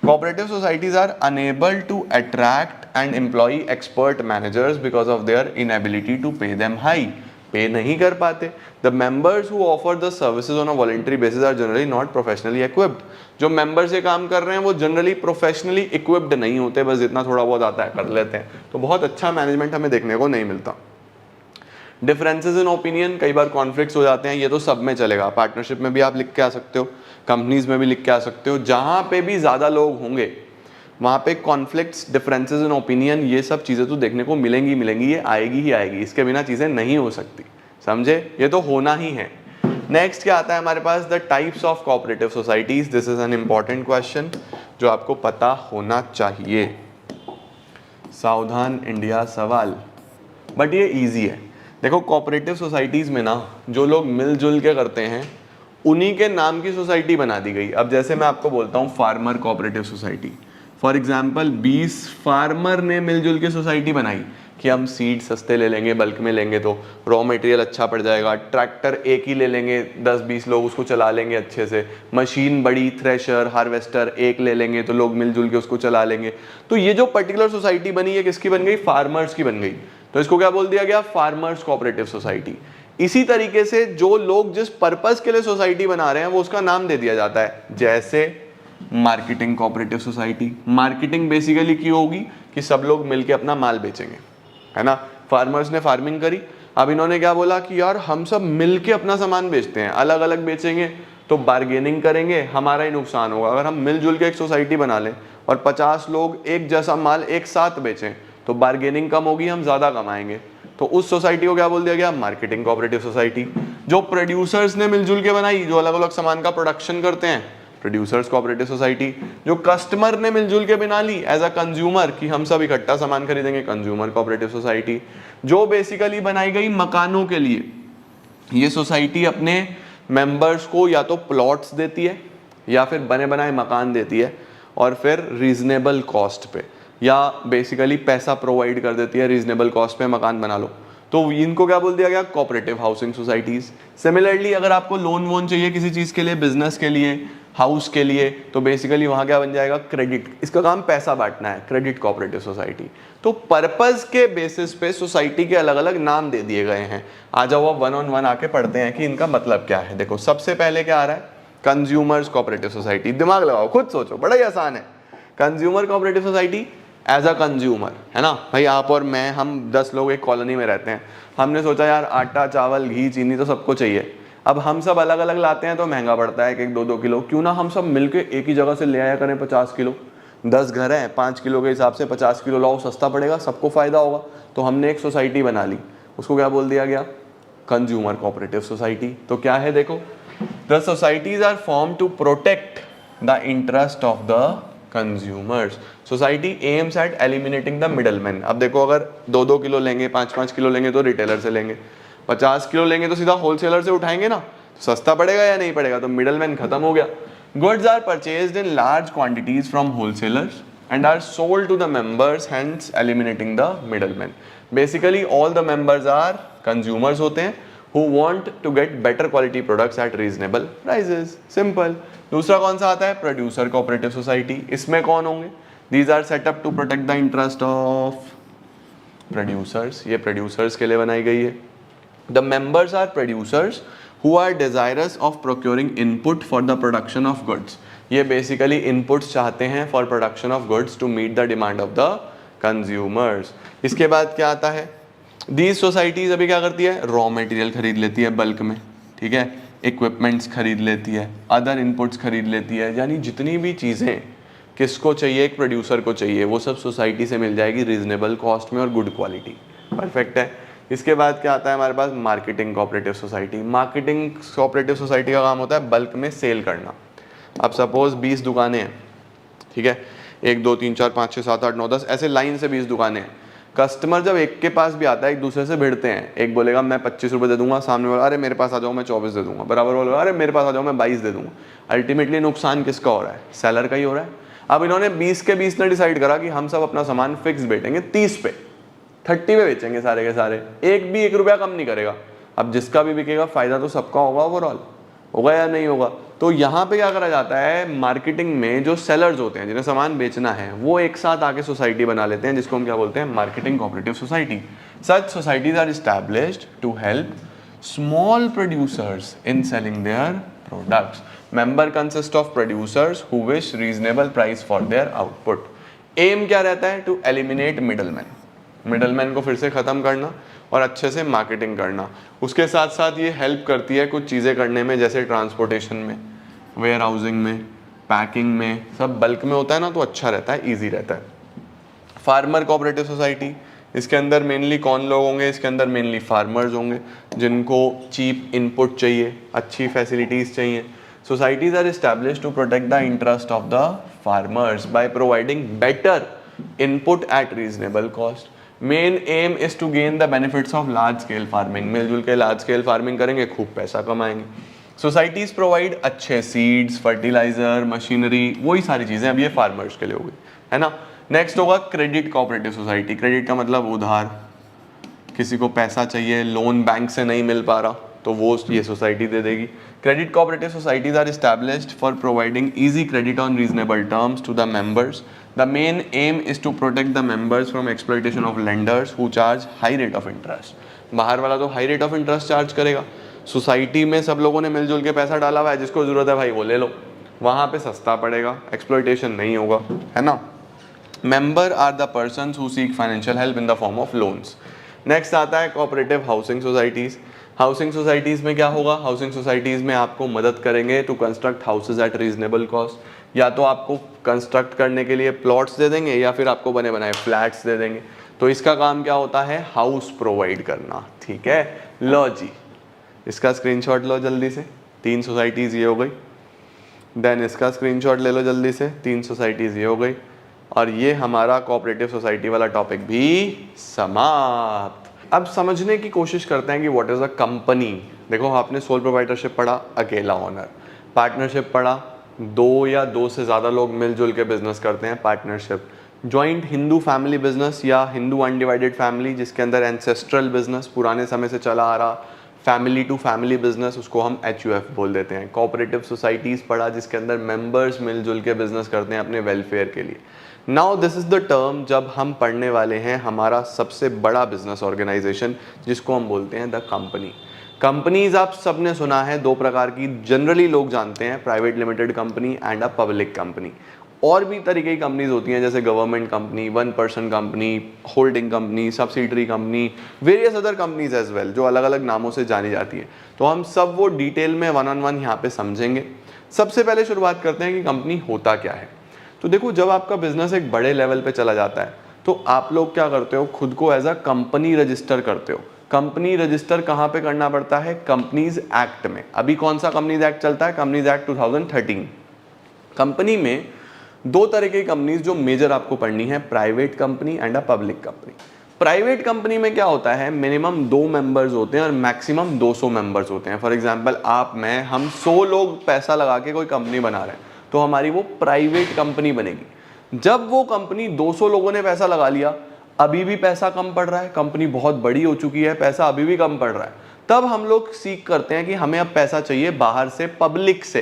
Cooperative societies are unable to attract and employ expert managers because of their inability to pay them high. Pay नहीं कर पाते। The members who offer the services on a voluntary basis are generally not professionally equipped. जो members ये काम कर रहे हैं वो generally professionally equipped नहीं होते, बस जितना थोड़ा बहुत आता है कर लेते हैं, तो बहुत अच्छा मैनेजमेंट हमें देखने को नहीं मिलता। डिफरेंसेस इन ओपिनियन, कई बार कॉन्फ्लिक्ट्स हो जाते हैं, ये तो सब में चलेगा। पार्टनरशिप में भी आप लिख के आ सकते हो, कंपनीज में भी लिख के आ सकते हो, जहाँ पे भी ज़्यादा लोग होंगे वहाँ पे कॉन्फ्लिक्ट्स, डिफरेंसेस इन ओपिनियन, ये सब चीज़ें तो देखने को मिलेंगी मिलेंगी, ये आएगी ही आएगी, इसके बिना चीज़ें नहीं हो सकती। समझे? ये तो होना ही है। नेक्स्ट क्या आता है हमारे पास? The types of cooperative societies. This is an important question जो आपको पता होना चाहिए। सावधान इंडिया सवाल, बट ये ईजी है। देखो कोऑपरेटिव सोसाइटीज़ में ना जो लोग मिलजुल के करते हैं उन्हीं के नाम की सोसाइटी बना दी गई। अब जैसे मैं आपको बोलता हूँ farmer cooperative society, for example 20 farmer ने मिलजुल के सोसाइटी बनाई कि हम सीड सस्ते ले लेंगे, बल्क में लेंगे तो रॉ मटेरियल अच्छा पड़ जाएगा, ट्रैक्टर एक ही ले लेंगे, 10-20 लोग उसको चला लेंगे अच्छे से, मशीन बड़ी थ्रेशर हार्वेस्टर एक ले लेंगे तो लोग मिलजुल के उसको चला लेंगे। तो ये जो पर्टिकुलर सोसाइटी बनी है किसकी बन गई? फार्मर्स की बन गई। तो इसको क्या बोल दिया गया? Farmers cooperative society. इसी तरीके से जो लोग जिस पर्पस के लिए सोसाइटी बना रहे हैं वो उसका नाम दे दिया जाता है। जैसे marketing cooperative society, marketing basically की होगी कि सब लोग मिलके अपना माल बेचेंगे, है ना। फार्मर्स ने फार्मिंग करी, अब इन्होंने क्या बोला कि यार हम सब मिलके अपना सामान बेचते हैं, अलग अलग बेचेंगे तो बार्गेनिंग करेंगे, हमारा ही नुकसान होगा। अगर हम मिलजुल के एक सोसाइटी बना लें और 50 लोग एक जैसा माल एक साथ बेचें तो बार्गेनिंग कम होगी, हम ज़्यादा कमाएंगे। तो उस सोसाइटी को क्या बोल दिया गया? Marketing cooperative society. जो प्रोड्यूसर्स ने मिलजुल के बनाई, जो अलग अलग सामान का प्रोडक्शन करते हैं, प्रोड्यूसर्स कोऑपरेटिव सोसाइटी। जो कस्टमर ने मिलजुल के बना ली एज अ कंज्यूमर कि हम सब इकट्ठा सामान खरीदेंगे, कंज्यूमर कोऑपरेटिव सोसाइटी। जो बेसिकली बनाई गई मकानों के लिए, ये सोसाइटी अपने मेंबर्स को या तो प्लॉट्स देती है या फिर बने बनाए मकान देती है और फिर रीजनेबल कॉस्ट पे, या बेसिकली पैसा प्रोवाइड कर देती है, रीजनेबल कॉस्ट पे मकान बना लो। तो इनको क्या बोल दिया गया? Cooperative housing societies. सिमिलरली अगर आपको लोन वोन चाहिए किसी चीज के लिए, बिजनेस के लिए, हाउस के लिए, तो बेसिकली वहां क्या बन जाएगा? क्रेडिट। इसका काम पैसा बांटना है, क्रेडिट कोऑपरेटिव सोसाइटी। तो पर्पस के बेसिस पे सोसाइटी के अलग अलग नाम दे दिए गए हैं। आ जाओ अब 1 on 1 आके पढ़ते हैं कि इनका मतलब क्या है। देखो सबसे पहले क्या आ रहा है? Consumers cooperative society. दिमाग लगाओ, खुद सोचो, बड़ा ही आसान है। Consumer cooperative society as a consumer, है ना भाई, आप और मैं, हम 10 लोग एक कॉलोनी में रहते हैं। हमने सोचा यार आटा, चावल, घी, चीनी तो सबको चाहिए। अब हम सब अलग अलग लाते हैं तो महंगा पड़ता है, 1-2 किलो। क्यों ना हम सब मिलके एक ही जगह से ले आया करें 50 किलो। 10 घर हैं, 5 किलो के हिसाब से 50 किलो लाओ, सस्ता पड़ेगा, सबको फायदा होगा। तो हमने एक सोसाइटी बना ली, उसको क्या बोल दिया गया? Consumer cooperative society. तो क्या है देखो, the societies are form to protect the interest of the consumers. Society aims at eliminating the middleman. अब देखो अगर 2-2 किलो लेंगे, 5-5 किलो लेंगे तो रिटेलर से लेंगे, 50 किलो लेंगे तो सीधा होलसेलर से उठाएंगे ना, तो सस्ता पड़ेगा या नहीं पड़ेगा? तो मिडलमैन खत्म हो गया। Goods are purchased in large quantities from wholesalers and are sold to the members, hence eliminating the middleman. Basically all the members are consumers होते हैं who want to get better quality products at reasonable prices. Simple. दूसरा कौन सा आता है? Producer cooperative society. इसमें कौन होंगे? These are set up to protect the interest of producers. ये प्रोड्यूसर्स के लिए बनाई गई है। The members are producers who are desirous of procuring input for the production of goods. ये बेसिकली इनपुट्स चाहते हैं for production of goods to meet the demand of the consumers. इसके बाद क्या आता है? दीज सोसाइटीज अभी क्या करती है? रॉ मटेरियल खरीद लेती है बल्क में, ठीक है, इक्विपमेंट्स खरीद लेती है, अदर इनपुट्स खरीद लेती है, यानी जितनी भी चीज़ें किसको चाहिए, एक प्रोड्यूसर को चाहिए, वो सब सोसाइटी से मिल जाएगी रीजनेबल कॉस्ट में और गुड क्वालिटी। परफेक्ट है। इसके बाद क्या आता है हमारे पास? Marketing cooperative society. Marketing cooperative society का काम होता है बल्क में सेल करना। अब सपोज 20 दुकानें हैं, ठीक है, 1 2 3 4 5 6 7 8 9 10 ऐसे लाइन से 20 दुकानें हैं। कस्टमर जब एक के पास भी आता है, एक दूसरे से भिड़ते हैं। एक बोलेगा मैं 25 रुपये दे दूंगा, सामने वाला अरे मेरे पास आ जाओ मैं 24 दे दूंगा, बराबर बोलेगा अरे मेरे पास आ जाओ मैं 22 दे दूंगा। अल्टीमेटली नुकसान किसका हो रहा है? सेलर का ही हो रहा है। अब इन्होंने 20 के 20 ने डिसाइड करा कि हम सब अपना सामान फिक्स बेचेंगे 30 पे, 30 पे बेचेंगे सारे के सारे, एक भी 1 रुपया कम नहीं करेगा। अब जिसका भी बिकेगा फायदा तो सबका होगा, ओवरऑल होगा या नहीं होगा? तो यहाँ पे क्या करा जाता है? मार्केटिंग में जो सेलर्स होते हैं, जिन्हें सामान बेचना है, वो एक साथ आके सोसाइटी बना लेते हैं, जिसको हम क्या बोलते हैं? Marketing cooperative society. Such societies are established to help small producers in selling their products. Member consist of producers who wish reasonable price for their output. Aim क्या रहता है? To eliminate middleman. मिडलमैन को फिर से ख़त्म करना और अच्छे से मार्केटिंग करना। उसके साथ साथ ये हेल्प करती है कुछ चीज़ें करने में, जैसे ट्रांसपोर्टेशन में, वेयर हाउसिंग में, पैकिंग में, सब बल्क में होता है ना, तो अच्छा रहता है, ईजी रहता है। फार्मर कोऑपरेटिव सोसाइटी, इसके अंदर मेनली कौन लोग होंगे? इसके अंदर मेनली फार्मर्स होंगे जिनको चीप इनपुट चाहिए, अच्छी फैसिलिटीज़ चाहिए। Societies are established to protect the interest of the farmers by providing better input at reasonable cost. Main aim is to gain the benefits of large scale farming. मिलजुल के large scale farming करेंगे, खूब पैसा कमाएंगे। Societies provide अच्छे seeds, fertiliser, machinery, वही सारी चीजें अब ये फार्मर्स के लिए होगी, है ना। नेक्स्ट होगा क्रेडिट कोऑपरेटिव सोसाइटी। क्रेडिट का मतलब उधार, किसी को पैसा चाहिए, लोन बैंक से नहीं मिल पा रहा, तो वो ये सोसाइटी दे देगी। Credit cooperative societies are established for providing easy credit on reasonable terms to the members. The main aim is to protect the members from exploitation of lenders who charge high rate of interest. बाहर वाला तो high rate of interest charge करेगा, society में सब लोगों ने मिलजुल के पैसा डाला हुआ है, जिसको जरूरत है भाई वो ले लो, वहाँ पे सस्ता पड़ेगा, एक्सप्लॉइटेशन नहीं होगा, है ना। Member are the persons who seek financial help in the form of loans. Next आता है cooperative housing societies. Housing societies में क्या होगा, हाउसिंग सोसाइटीज़ में आपको मदद करेंगे to construct houses at reasonable cost. या तो आपको कंस्ट्रक्ट करने के लिए प्लॉट्स दे देंगे या फिर आपको बने बनाए फ्लैट्स दे देंगे। तो इसका काम क्या होता है, हाउस प्रोवाइड करना। ठीक है, लो जी, इसका स्क्रीनशॉट लो जल्दी से, 3 सोसाइटीज़ ये हो गई। देन इसका स्क्रीनशॉट ले लो जल्दी से, 3 सोसाइटीज़ ये हो गई। और ये हमारा कोऑपरेटिव सोसाइटी वाला टॉपिक भी समाप्त। अब समझने की कोशिश करते हैं कि व्हाट इज़ अ कंपनी। देखो आपने सोल प्रोप्राइटरशिप पढ़ा, अकेला ओनर। पार्टनरशिप पढ़ा, 2 या 2 से ज़्यादा लोग मिलजुल के बिजनेस करते हैं, partnership. Joint Hindu family business या हिंदू अनडिवाइडेड फैमिली, जिसके अंदर एंसेस्ट्रल बिजनेस पुराने समय से चला आ रहा, फैमिली टू फैमिली बिजनेस, उसको हम HUF बोल देते हैं। कोऑपरेटिव सोसाइटीज़ पढ़ा, जिसके अंदर मेंबर्स मिलजुल के बिजनेस करते हैं अपने वेलफेयर के लिए। Now this is the term जब हम पढ़ने वाले हैं हमारा सबसे बड़ा बिजनेस ऑर्गेनाइजेशन, जिसको हम बोलते हैं द कंपनी। कंपनीज आप सबने सुना है 2 प्रकार की जनरली लोग जानते हैं, private limited company and a public company. और भी तरीके की कंपनीज होती हैं, जैसे government company, 1 person company, holding company, subsidiary company, various other companies as well, जो अलग अलग नामों से जानी जाती है। तो हम सब वो डिटेल में 1 on 1 यहाँ पे समझेंगे। सबसे पहले शुरुआत करते हैं कि कंपनी होता क्या है। तो देखो, जब आपका बिजनेस एक बड़े लेवल पे चला जाता है तो आप लोग क्या करते हो, खुद को एज अ कंपनी रजिस्टर करते हो। कंपनी रजिस्टर कहाँ पे करना पड़ता है, कंपनीज एक्ट में। अभी कौन सा कंपनीज एक्ट चलता है, कंपनीज एक्ट 2013। कंपनी में 2 तरह की कंपनीज जो मेजर आपको पढ़नी है, private company and a public company. Private company में क्या होता है, मिनिमम 2 मेंबर्स होते हैं और मैक्सिमम 200 मेंबर्स होते हैं। फॉर एग्जांपल आप, मैं, हम 100 लोग पैसा लगा के कोई कंपनी बना रहे हैं, तो हमारी वो प्राइवेट कंपनी बनेगी। जब वो कंपनी 200 लोगों ने पैसा लगा लिया, अभी भी पैसा कम पड़ रहा है, कंपनी बहुत बड़ी हो चुकी है, पैसा अभी भी कम पड़ रहा है, तब हम लोग सीख करते हैं कि हमें अब पैसा चाहिए बाहर से, पब्लिक से।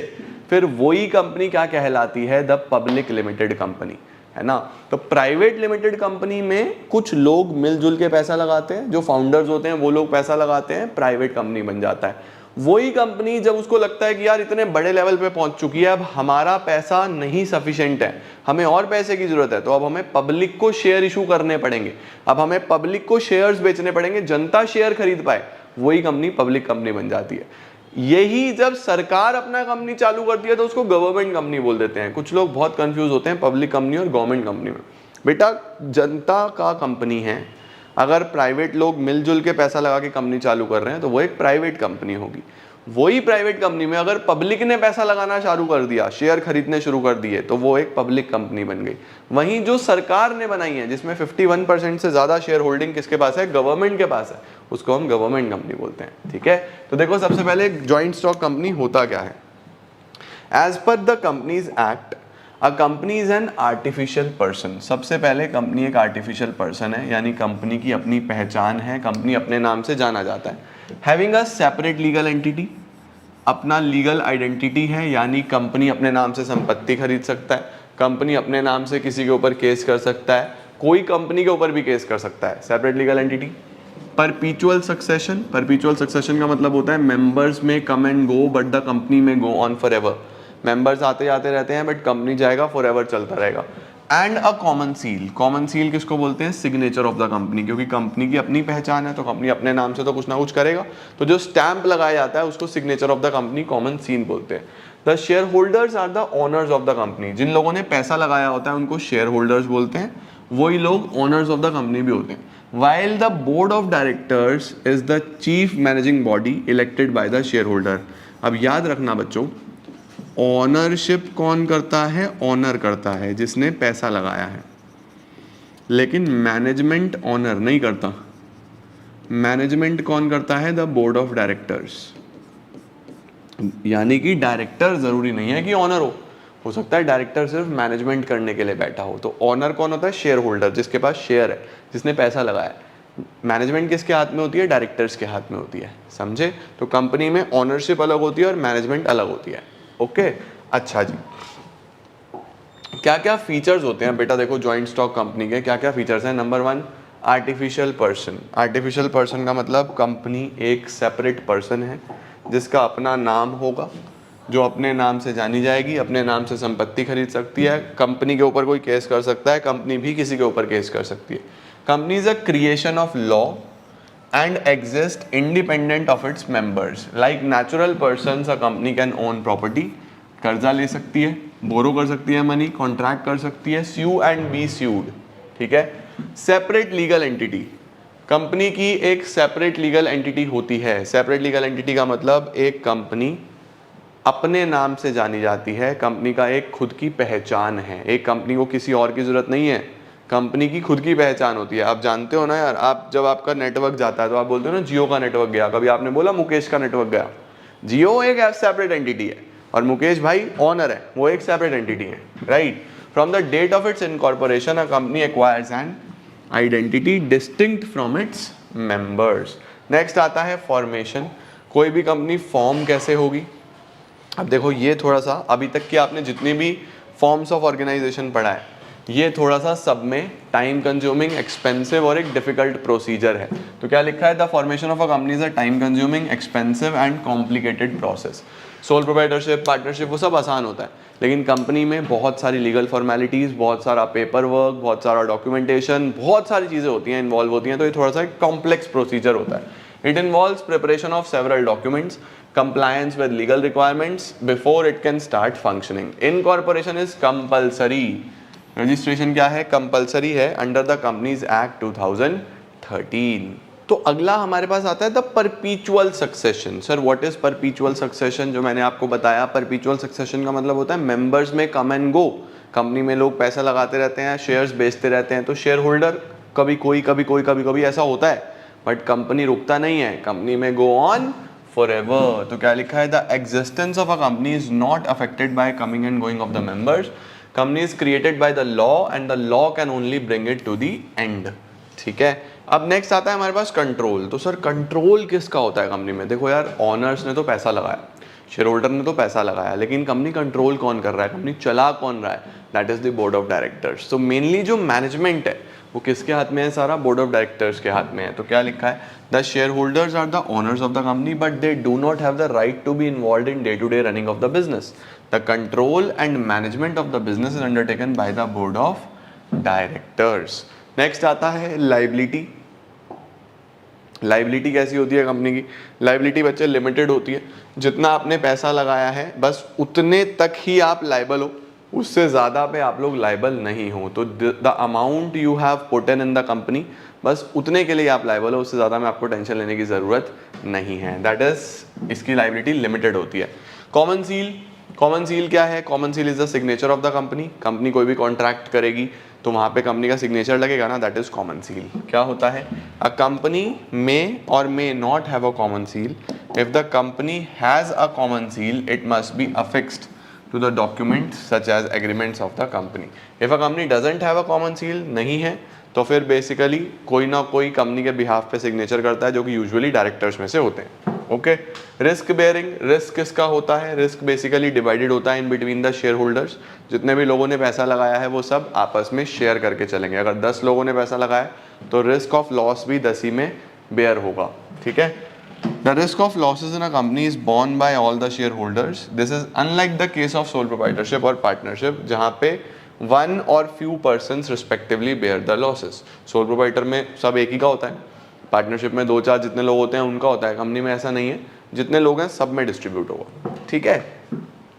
फिर वही कंपनी क्या कहलाती है, द पब्लिक लिमिटेड कंपनी, है ना। तो प्राइवेट लिमिटेड कंपनी में कुछ लोग मिलजुल के पैसा लगाते हैं, जो फाउंडर्स होते हैं वो लोग पैसा लगाते हैं, प्राइवेट कंपनी बन जाता है। वही कंपनी जब उसको लगता है कि यार इतने बड़े लेवल पे पहुंच चुकी है, अब हमारा पैसा नहीं सफिशिएंट है, हमें और पैसे की जरूरत है, तो अब हमें पब्लिक को शेयर इशू करने पड़ेंगे, अब हमें पब्लिक को शेयर्स बेचने पड़ेंगे, जनता शेयर खरीद पाए, वही कंपनी पब्लिक कंपनी बन जाती है। यही जब सरकार अपना कंपनी चालू करती है तो उसको गवर्नमेंट कंपनी बोल देते हैं। कुछ लोग बहुत कंफ्यूज होते हैं पब्लिक कंपनी और गवर्नमेंट कंपनी में। बेटा, जनता का कंपनी है, अगर प्राइवेट लोग मिलजुल के पैसा लगा के कंपनी चालू कर रहे हैं तो वो एक प्राइवेट कंपनी होगी। वही प्राइवेट कंपनी में अगर पब्लिक ने पैसा लगाना चालू कर दिया, शेयर खरीदने शुरू कर दिए, तो वो एक पब्लिक कंपनी बन गई। वहीं जो सरकार ने बनाई है, जिसमें 51% से ज्यादा शेयर होल्डिंग किसके पास है, गवर्नमेंट के पास है, उसको हम गवर्नमेंट कंपनी बोलते हैं। ठीक है, तो देखो सबसे पहले ज्वाइंट स्टॉक कंपनी होता क्या है। As per the companies act, a company is an artificial person. सबसे पहले कंपनी एक आर्टिफिशियल पर्सन है, यानी कंपनी की अपनी पहचान है, कंपनी अपने नाम से जाना जाता है। Having a separate legal entity, अपना लीगल आइडेंटिटी है, यानी कंपनी अपने नाम से संपत्ति खरीद सकता है, कंपनी अपने नाम से किसी के ऊपर केस कर सकता है, कोई कंपनी के ऊपर भी केस कर सकता है। Separate legal entity. Perpetual succession, perpetual succession का मतलब होता है मेंबर्स में come and go but the company may go on forever. Members आते जाते रहते हैं बट कंपनी जाएगा, फॉर एवर चलता रहेगा। And a common seal, common seal किसको बोलते हैं, सिग्नेचर ऑफ द कंपनी, क्योंकि कंपनी की अपनी पहचान है तो कंपनी अपने नाम से तो कुछ ना कुछ करेगा, तो जो स्टैंप लगाया जाता है उसको signature of the company, common seal बोलते हैं। The shareholders are the owners of the company, जिन लोगों ने पैसा लगाया होता है उनको शेयर होल्डर्स बोलते हैं, वही लोग ओनर्स ऑफ द कंपनी भी होते हैं। While the board of directors is the chief managing body elected by the shareholder। अब याद रखना बच्चों, ओनरशिप कौन करता है, ओनर करता है जिसने पैसा लगाया है, लेकिन मैनेजमेंट ओनर नहीं करता। मैनेजमेंट कौन करता है, द बोर्ड ऑफ डायरेक्टर्स। यानी कि डायरेक्टर जरूरी नहीं है कि ओनर हो सकता है डायरेक्टर सिर्फ मैनेजमेंट करने के लिए बैठा हो। तो ओनर कौन होता है, शेयर होल्डर, जिसके पास शेयर है, जिसने पैसा लगाया। मैनेजमेंट किसके हाथ में होती है, डायरेक्टर्स के हाथ में होती है, समझे। तो कंपनी में ओनरशिप अलग होती है और मैनेजमेंट अलग होती है। ओके, अच्छा जी, क्या क्या फीचर्स होते हैं बेटा, देखो ज्वाइंट स्टॉक कंपनी के क्या क्या फीचर्स हैं। Number 1, artificial person. Artificial person का मतलब कंपनी एक सेपरेट पर्सन है जिसका अपना नाम होगा, जो अपने नाम से जानी जाएगी, अपने नाम से संपत्ति खरीद सकती है, कंपनी के ऊपर कोई केस कर सकता है, कंपनी भी किसी के ऊपर केस कर सकती है। Company is a creation of law, and exist independent of its members. Like natural persons, a company can own property, कर्जा ले सकती है, बोरो कर सकती है मनी, कॉन्ट्रैक्ट कर सकती है, sue and be sued, ठीक है. सेपरेट लीगल एंटिटी, कंपनी की एक सेपरेट लीगल एंटिटी होती है. सेपरेट लीगल एंटिटी का मतलब एक कंपनी अपने नाम से जानी जाती है, कंपनी का एक खुद की पहचान है. एक कंपनी को किसी और की जरूरत नहीं है, कंपनी की खुद की पहचान होती है. आप जानते हो ना यार, आप जब आपका नेटवर्क जाता है तो आप बोलते हो ना जियो का नेटवर्क गया, कभी आपने बोला मुकेश का नेटवर्क गया. जियो एक सेपरेट एंटिटी है और मुकेश भाई ऑनर है, वो एक सेपरेट एंटिटी है, right. From the date of its incorporation a company acquires an identity distinct from its members. Next आता है फॉर्मेशन. कोई भी कंपनी फॉर्म कैसे होगी. अब देखो ये थोड़ा सा अभी तक की आपने जितनी भी फॉर्म्स ऑफ ऑर्गेनाइजेशन पढ़ा है, ये थोड़ा सा सब में टाइम कंज्यूमिंग, एक्सपेंसिव और एक डिफिकल्ट प्रोसीजर है. तो क्या लिखा है, the formation of a company is a time consuming, expensive and complicated process. Sole proprietorship, partnership वो सब आसान होता है, लेकिन कंपनी में बहुत सारी लीगल फॉर्मेलिटीज़, बहुत सारा पेपर वर्क, बहुत सारा डॉक्यूमेंटेशन, बहुत सारी चीज़ें होती हैं, इन्वॉल्व होती हैं. तो ये थोड़ा सा कॉम्प्लेक्स प्रोसीजर होता है. It involves preparation of several documents, compliance with legal requirements before it can start functioning. Incorporation is compulsory. Registration क्या है, compulsory है under the Companies Act 2013. तो अगला हमारे पास आता है the परपीचुअल succession. Sir what is परपीचुअल succession. जो मैंने आपको बताया, परपीचुअल सक्सेशन का मतलब होता है मेंबर्स में कम एंड गो. कंपनी में लोग पैसा लगाते रहते हैं, शेयर्स बेचते रहते हैं, तो शेयर होल्डर कभी कोई कभी कोई कभी कभी ऐसा होता है, बट कंपनी रुकता नहीं है, company may go on forever. तो क्या लिखा है, the existence of a company is not affected by coming and going of the members. Company is created by the law and the law can only bring it to the end. ठीक है. अब next आता है हमारे पास control. तो sir control किसका होता है कंपनी में. देखो यार, ऑनर्स ने तो पैसा लगाया, शेयर होल्डर ने तो पैसा लगाया, लेकिन कंपनी कंट्रोल कौन कर रहा है, कंपनी चला कौन रहा है, that is the board of directors. तो मेनली जो मैनेजमेंट है वो किसके हाथ में है, सारा बोर्ड ऑफ डायरेक्टर्स के हाथ में है. तो क्या लिखा है, the shareholders are the owners of the company but they do not have the right to be involved in day to day running of the business. The control and management of the business is undertaken by the board of directors. Next आता है liability. Liability कैसी होती है company की. Liability बच्चे limited होती है. जितना आपने पैसा लगाया है बस उतने तक ही आप लाइबल हो, उससे ज़्यादा पे आप लोग लाइबल नहीं हो. तो the amount you have put in the company, बस उतने के लिए आप लाइबल हो, उससे ज़्यादा में आपको टेंशन लेने की ज़रूरत नहीं है. दैट इज इसकी लाइबिलिटी लिमिटेड होती है. Common seal. कॉमन सील क्या है, common seal is the signature of the company. Company कोई भी कॉन्ट्रैक्ट करेगी तो वहाँ पे कंपनी का सिग्नेचर लगेगा ना, दैट इज कॉमन सील. क्या होता है, a company may or may not have a common seal. If the company has a common seal it must be affixed to the documents such as agreements of the company. If a company doesn't have a common seal, नहीं है, तो फिर basically कोई ना कोई company के behalf पे signature करता है, जो कि यूजुअली डायरेक्टर्स में से होते हैं. ओके. Risk bearing. रिस्क किसका होता है, रिस्क बेसिकली डिवाइडेड होता है in between the share holders. जितने भी लोगों ने पैसा लगाया है वो सब आपस में शेयर करके चलेंगे. अगर 10 लोगों ने पैसा लगाया तो रिस्क ऑफ लॉस भी 10 ही में बेयर होगा. ठीक है. The risk of losses in a company is borne by all the shareholders. This is unlike the case of sole proprietorship or partnership, जहाँ पे one or few persons respectively bear the losses. Sole proprietor में सब एक ही का होता है, partnership में 2-4 जितने लोग होते हैं उनका होता है. कंपनी में ऐसा नहीं है, जितने लोग हैं सब में डिस्ट्रीब्यूट होगा. ठीक है.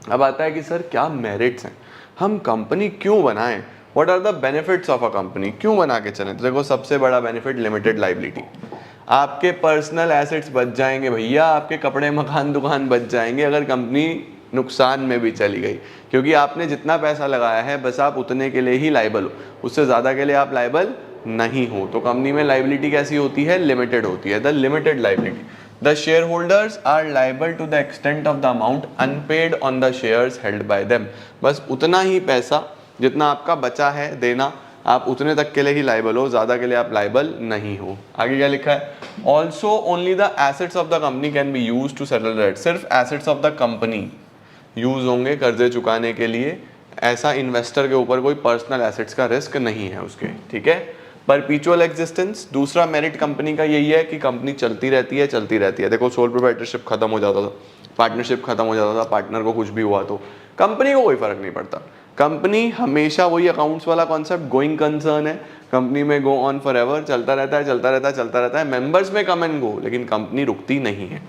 अब आता है कि सर क्या मेरिट्स हैं, हम कंपनी क्यों बनाएं, what are the benefits of a company, क्यों बना के चलें. तो देखो सबसे बड़ा बेनिफिट लिमिटेड लाइबिलिटी. आपके पर्सनल एसेट्स बच जाएंगे भैया, आपके कपड़े मकान दुकान बच जाएंगे अगर कंपनी नुकसान में भी चली गई, क्योंकि आपने जितना पैसा लगाया है बस आप उतने के लिए ही लाइबल हो, उससे ज़्यादा के लिए आप लाइबल नहीं हो. तो कंपनी में लाइबिलिटी कैसी होती है, लिमिटेड होती है, the limited liability. The shareholders are liable to the extent of the amount unpaid on the shares held by them. बस उतना ही पैसा जितना आपका बचा है देना, आप उतने तक के लिए ही लाइबल हो, ज़्यादा के लिए आप लाइबल नहीं हो. आगे क्या लिखा है, also only the assets of the company can be use to settle debt. सिर्फ assets of the company use होंगे कर्जे चुकाने के लिए, ऐसा इन्वेस्टर के ऊपर कोई पर्सनल एसेट्स का रिस्क नहीं है उसके. ठीक है. परपीचुअल एग्जिस्टेंस. दूसरा मेरिट कंपनी का यही है कि कंपनी चलती रहती है, चलती रहती है. देखो सोल प्रोप्राइटरशिप खत्म हो जाता था, पार्टनरशिप खत्म हो जाता था, पार्टनर को कुछ भी हुआ तो कंपनी को कोई फर्क नहीं पड़ता. कंपनी हमेशा, वही अकाउंट्स वाला कॉन्सेप्ट, गोइंग कंसर्न है, company may go on forever, चलता रहता है चलता रहता है चलता रहता है, मेंबर्स में कम एंड गो, लेकिन कंपनी रुकती नहीं है।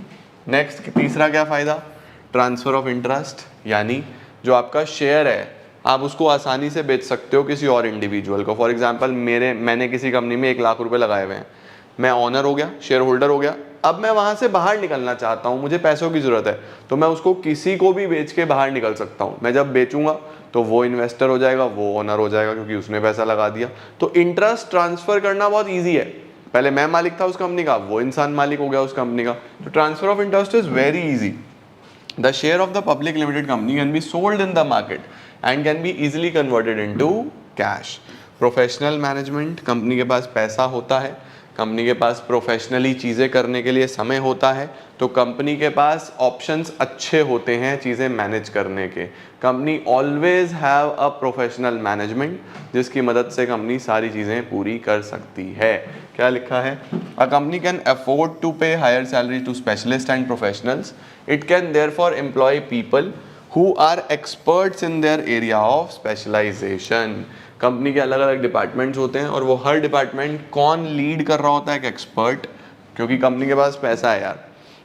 नेक्स्ट, तीसरा क्या फ़ायदा, ट्रांसफ़र ऑफ इंटरेस्ट, यानी जो आपका शेयर है आप उसको आसानी से बेच सकते हो किसी और इंडिविजुअल को। फॉर एग्जांपल मैंने किसी कंपनी में 1 लाख रुपए लगाए हुए हैं, मैं ऑनर हो गया, शेयर होल्डर हो गया, अब मैं वहाँ से बाहर निकलना चाहता हूँ, मुझे पैसों की ज़रूरत है, तो मैं उसको किसी को भी बेच के बाहर निकल सकता हूँ। मैं जब बेचूंगा तो वो इन्वेस्टर हो जाएगा, वो ओनर हो जाएगा क्योंकि उसने पैसा लगा दिया। तो इंटरेस्ट ट्रांसफ़र करना बहुत ईजी है। पहले मैं मालिक था उस कंपनी का, वो इंसान मालिक हो गया उस कंपनी का। तो transfer of interest is very easy. The share of the public limited company can be sold in the market and can be easily converted into cash. Professional management, company के पास पैसा होता है, कंपनी के पास professionally चीज़ें करने के लिए समय होता है, तो कंपनी के पास ऑप्शंस अच्छे होते हैं चीज़ें मैनेज करने के। Company always have a professional management, जिसकी मदद से कंपनी सारी चीज़ें पूरी कर सकती है। क्या लिखा है, a company can afford to pay higher salary to specialist and professionals, it can therefore employ people who are experts in their area of specialisation. Company के अलग अलग डिपार्टमेंट्स होते हैं और वो हर डिपार्टमेंट कौन लीड कर रहा होता है, एक एक्सपर्ट, क्योंकि कंपनी के पास पैसा है यार,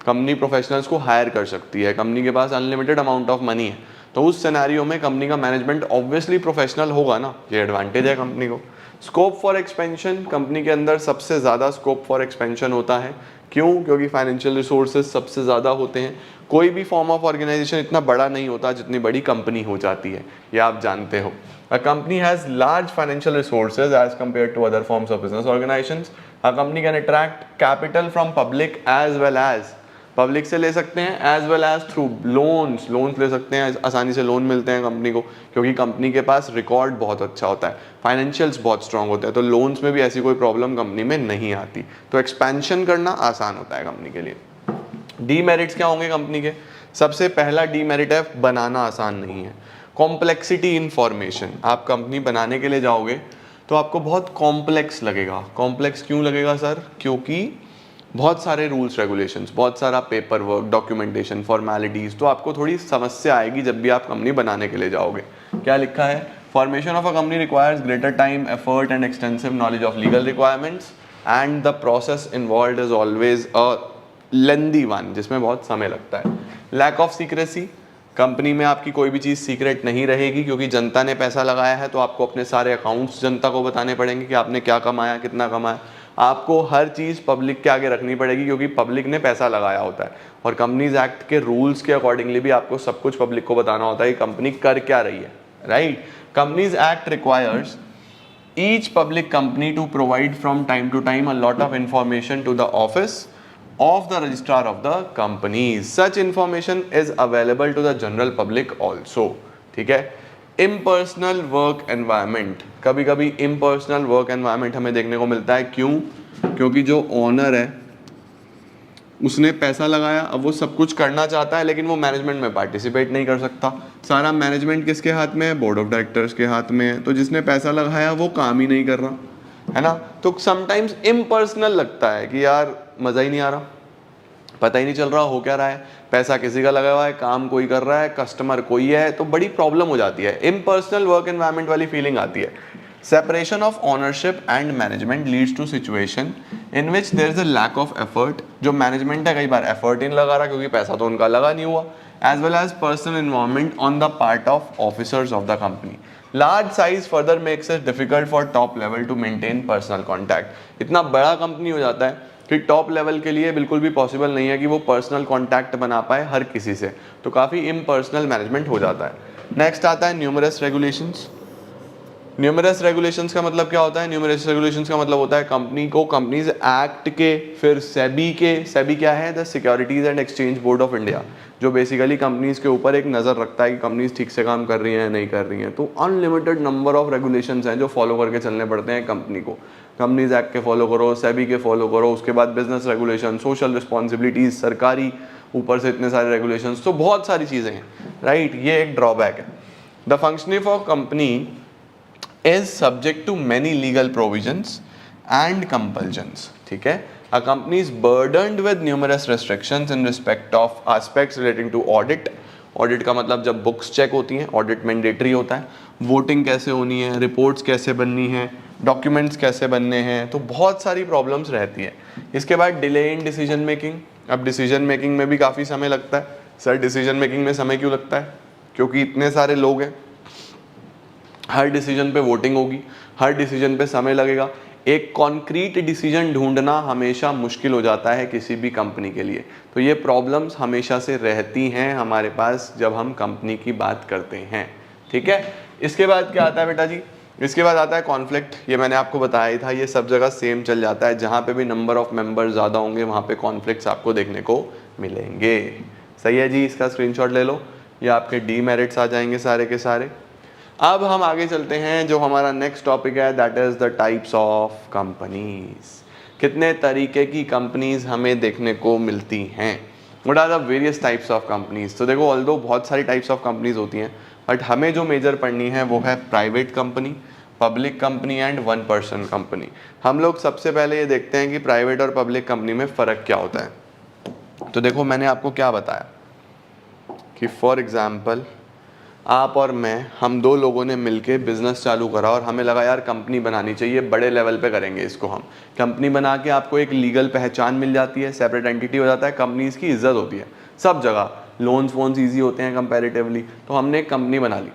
कंपनी प्रोफेशनल्स को हायर कर सकती है, कंपनी के पास अनलिमिटेड अमाउंट ऑफ मनी है, तो उस सिनेरियो में कंपनी का मैनेजमेंट ऑब्वियसली प्रोफेशनल होगा ना, ये एडवांटेज है कंपनी को। स्कोप फॉर एक्सपेंशन, कंपनी के अंदर सबसे ज़्यादा स्कोप फॉर एक्सपेंशन होता है, क्यों, क्योंकि फाइनेंशियल रिसोर्सेज सबसे ज़्यादा होते हैं। कोई भी फॉर्म ऑफ ऑर्गेनाइजेशन इतना बड़ा नहीं होता जितनी बड़ी कंपनी हो जाती है, ये आप जानते हो। A company has large financial resources as compared to other forms of business organizations. A company can attract capital from public as well as, public से ले सकते हैं as well as through loans ले सकते हैं, आसानी से लोन मिलते हैं कंपनी को, क्योंकि कंपनी के पास रिकॉर्ड बहुत अच्छा होता है, फाइनेंशियल्स बहुत स्ट्रांग होते हैं, तो लोन्स में भी ऐसी कोई प्रॉब्लम कंपनी में नहीं आती, तो एक्सपेंशन करना आसान होता है कंपनी के लिए। डीमेरिट्स क्या होंगे कंपनी के, सबसे पहला डीमेरिट है बनाना आसान नहीं है, कॉम्प्लेक्सिटी इन फॉर्मेशन। आप कंपनी बनाने के लिए जाओगे तो आपको बहुत कॉम्प्लेक्स लगेगा। कॉम्प्लेक्स क्यों लगेगा सर, क्योंकि बहुत सारे रूल्स रेगुलेशंस, बहुत सारा पेपर वर्क, डॉक्यूमेंटेशन, फॉर्मेलिटीज़, तो आपको थोड़ी समस्या आएगी जब भी आप कंपनी बनाने के लिए जाओगे। क्या लिखा है, formation of a company requires greater time, effort and extensive knowledge of legal requirements and the process involved is always a lengthy one, जिसमें बहुत समय लगता है। लैक ऑफ सीक्रेसी, कंपनी में आपकी कोई भी चीज़ सीक्रेट नहीं रहेगी, क्योंकि जनता ने पैसा लगाया है तो आपको अपने सारे अकाउंट्स जनता को बताने पड़ेंगे कि आपने क्या कमाया, कितना कमाया। आपको हर चीज़ पब्लिक के आगे रखनी पड़ेगी, क्योंकि पब्लिक ने पैसा लगाया होता है, और कंपनीज एक्ट के रूल्स के अकॉर्डिंगली भी आपको सब कुछ पब्लिक को बताना होता है कि कंपनी कर क्या रही है, right. Companies act requires each public company to provide from time to time a lot of information to the office of the registrar of the companies. Such information is available to the general public also. ठीक है। Impersonal work environment, कभी कभी impersonal work environment हमें देखने को मिलता है, क्यों, क्योंकि जो ओनर है उसने पैसा लगाया, अब वो सब कुछ करना चाहता है लेकिन वो मैनेजमेंट में पार्टिसिपेट नहीं कर सकता। सारा मैनेजमेंट किसके हाथ में है, बोर्ड ऑफ डायरेक्टर्स के हाथ में है, तो जिसने पैसा लगाया वो काम ही नहीं कर रहा है ना। तो समटाइम्स इम्पर्सनल लगता है कि यार मज़ा ही नहीं आ रहा, पता ही नहीं चल रहा हो क्या रहा है, पैसा किसी का लगा हुआ है, काम कोई कर रहा है, कस्टमर कोई है, तो बड़ी प्रॉब्लम हो जाती है, इम्पर्सनल वर्क एनवायरनमेंट वाली फीलिंग आती है। Separation of ownership and management leads to situation in which there is a lack of effort. जो मैनेजमेंट है कई बार एफर्ट ही नहीं लगा रहा क्योंकि पैसा तो उनका लगा नहीं हुआ, as well as personal involvement on the part of officers of the company. Large size further makes it difficult for top level to maintain personal contact. इतना बड़ा कंपनी हो जाता है कि टॉप लेवल के लिए बिल्कुल भी पॉसिबल नहीं है कि वो पर्सनल कॉन्टैक्ट बना पाए हर किसी से, तो काफ़ी इम्पर्सनल मैनेजमेंट हो जाता है। नेक्स्ट आता है न्यूमरस रेगुलेशंस। न्यूमरस रेगुलेशंस का मतलब क्या होता है, न्यूमरस रेगुलेशंस का मतलब होता है कंपनी को कंपनीज एक्ट के, फिर सेबी के, सेबी क्या है, the securities and exchange board of India, जो बेसिकली कंपनीज के ऊपर एक नज़र रखता है कि कंपनीज ठीक से काम कर रही हैं नहीं कर रही हैं। तो अनलिमिटेड नंबर ऑफ रेगुलेशंस हैं जो फॉलो करके चलने पड़ते हैं कंपनी को। कंपनीज एक्ट के फॉलो करो, सेबी के फॉलो करो, उसके बाद बिजनेस रेगुलेशन, सोशल रिस्पॉन्सिबिलिटीज, सरकारी ऊपर से इतने सारे रेगुलेशंस, तो बहुत सारी चीज़ें हैं, राइट। ये एक ड्रॉबैक है। The functioning of company is subject to many legal provisions and compulsions, ठीक है। A company is burdened with numerous restrictions in respect of aspects relating to audit, audit का मतलब जब बुक्स चेक होती हैं, ऑडिट मैंडेटरी होता है, voting कैसे होनी है, रिपोर्ट्स कैसे बननी है, डॉक्यूमेंट्स कैसे बनने हैं, तो बहुत सारी प्रॉब्लम्स रहती है। इसके बाद डिले इन डिसीजन मेकिंग। अब डिसीजन मेकिंग में भी काफ़ी समय लगता है। सर डिसीजन मेकिंग में समय क्यों लगता है? क्योंकि इतने सारे लोग हैं, हर डिसीजन पे वोटिंग होगी, हर डिसीजन पे समय लगेगा। एक कॉन्क्रीट डिसीजन ढूंढना हमेशा मुश्किल हो जाता है किसी भी कंपनी के लिए। तो ये प्रॉब्लम्स हमेशा से रहती हैं हमारे पास जब हम कंपनी की बात करते हैं, ठीक है। इसके बाद क्या आता है बेटा जी? इसके बाद आता है कॉन्फ्लिक्ट। ये मैंने आपको बताया ही था, ये सब जगह सेम चल जाता है, जहाँ पे भी नंबर ऑफ मेंबर ज़्यादा होंगे वहाँ पे कॉन्फ्लिक्ट्स आपको देखने को मिलेंगे। सही है जी, इसका स्क्रीनशॉट ले लो, ये आपके डीमेरिट्स आ जाएंगे सारे के सारे। अब हम आगे चलते हैं, जो हमारा नेक्स्ट टॉपिक है that is the types of companies. कितने तरीके की कंपनीज हमें देखने को मिलती हैं? What are the various types of companies? तो देखो, ऑल्दो बहुत सारी टाइप्स ऑफ कंपनीज होती हैं, बट हमें जो मेजर पढ़नी है वो है private company, public company and one person company. हम लोग सबसे पहले ये देखते हैं कि प्राइवेट और पब्लिक कंपनी में फ़र्क क्या होता है। तो देखो, मैंने आपको क्या बताया कि फॉर एग्जाम्पल आप और मैं, हम दो लोगों ने मिलके बिजनेस चालू करा और हमें लगा यार कंपनी बनानी चाहिए, बड़े लेवल पे करेंगे इसको हम। कंपनी बना के आपको एक लीगल पहचान मिल जाती है, सेपरेट एंटिटी हो जाता है, कंपनीज की इज्जत होती है सब जगह, लोन्स वोन्स ईजी होते हैं कंपैरेटिवली। तो हमने एक कंपनी बना ली।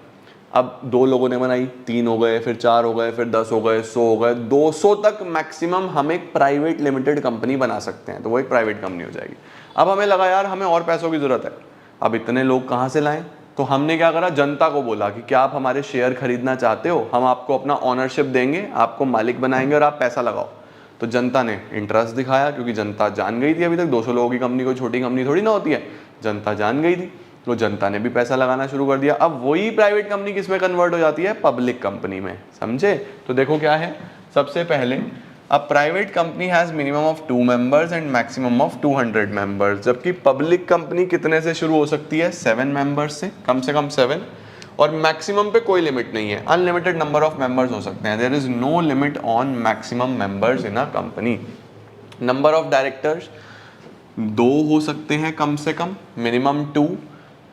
अब दो लोगों ने बनाई, 3 हो गए, फिर 4 हो गए, फिर 10 हो गए, 100 हो गए, 200 तक मैक्सिमम हम एक प्राइवेट लिमिटेड कंपनी बना सकते हैं, तो वो एक प्राइवेट कंपनी हो जाएगी। अब हमें लगा यार हमें और पैसों की ज़रूरत है, अब इतने लोग कहाँ से लाएं? तो हमने क्या करा, जनता को बोला कि क्या आप हमारे शेयर खरीदना चाहते हो, हम आपको अपना ऑनरशिप देंगे, आपको मालिक बनाएंगे और आप पैसा लगाओ। तो जनता ने इंटरेस्ट दिखाया, क्योंकि जनता जान गई थी अभी तक 200 लोगों की कंपनी कोई छोटी कंपनी थोड़ी ना होती है, जनता जान गई थी, तो जनता ने भी पैसा लगाना शुरू कर दिया। अब वही प्राइवेट कंपनी किस में कन्वर्ट हो जाती है? पब्लिक कंपनी में, समझे? तो देखो क्या है, सबसे पहले a private company has minimum of 2 members and maximum of 200 members, जबकि पब्लिक कंपनी कितने से शुरू हो सकती है? 7 मेंबर्स से कम 7, और मैक्सिमम पे कोई लिमिट नहीं है, अनलिमिटेड नंबर ऑफ मेंबर्स हो सकते हैं। There is no limit on maximum members in a company. Number of directors 2 हो सकते हैं कम से कम, मिनिमम 2।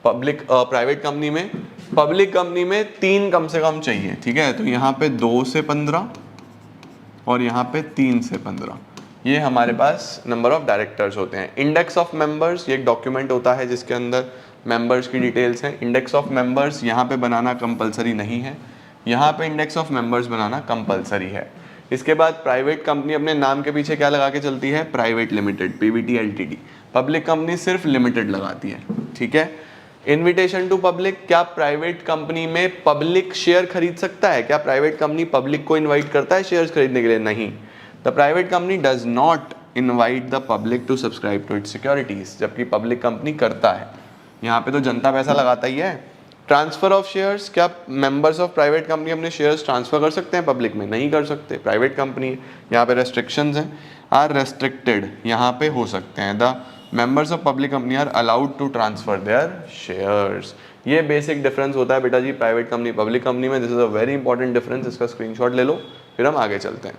पब्लिक प्राइवेट कंपनी में, पब्लिक कंपनी में 3 कम से कम चाहिए, ठीक है। तो यहाँ पे 2 से 15 और यहाँ पे 3 से 15, ये हमारे पास नंबर ऑफ डायरेक्टर्स होते हैं। इंडेक्स ऑफ मेंबर्स, ये एक डॉक्यूमेंट होता है जिसके अंदर मेंबर्स की डिटेल्स हैं। इंडेक्स ऑफ मेंबर्स यहाँ पे बनाना कंपलसरी नहीं है, यहाँ पे index of members banana compulsory है। इसके बाद प्राइवेट कंपनी अपने नाम के पीछे क्या लगा के चलती है? Private limited, PVT LTD. Public company सिर्फ लिमिटेड लगाती है, ठीक है। इन्विटेशन टू पब्लिक, क्या प्राइवेट कंपनी में पब्लिक शेयर खरीद सकता है? क्या प्राइवेट कंपनी पब्लिक को इनवाइट करता है शेयर्स खरीदने के लिए? नहीं। The private company does not invite the public to subscribe to its securities, जबकि पब्लिक कंपनी करता है। यहाँ पे तो जनता पैसा लगाता ही है। ट्रांसफर ऑफ शेयर्स, क्या मेंबर्स ऑफ प्राइवेट कंपनी अपने शेयर्स ट्रांसफर कर सकते हैं पब्लिक में? नहीं कर सकते, प्राइवेट कंपनी है। यहाँ पे रेस्ट्रिक्शंस हैं, आर रेस्ट्रिक्टेड, यहाँ पे हो सकते हैं। The members of public company are allowed to transfer their shares. ये बेसिक डिफरेंस होता है बेटा जी प्राइवेट कंपनी पब्लिक कंपनी में। This is a very important difference, इसका स्क्रीनशॉट ले लो, फिर हम आगे चलते हैं।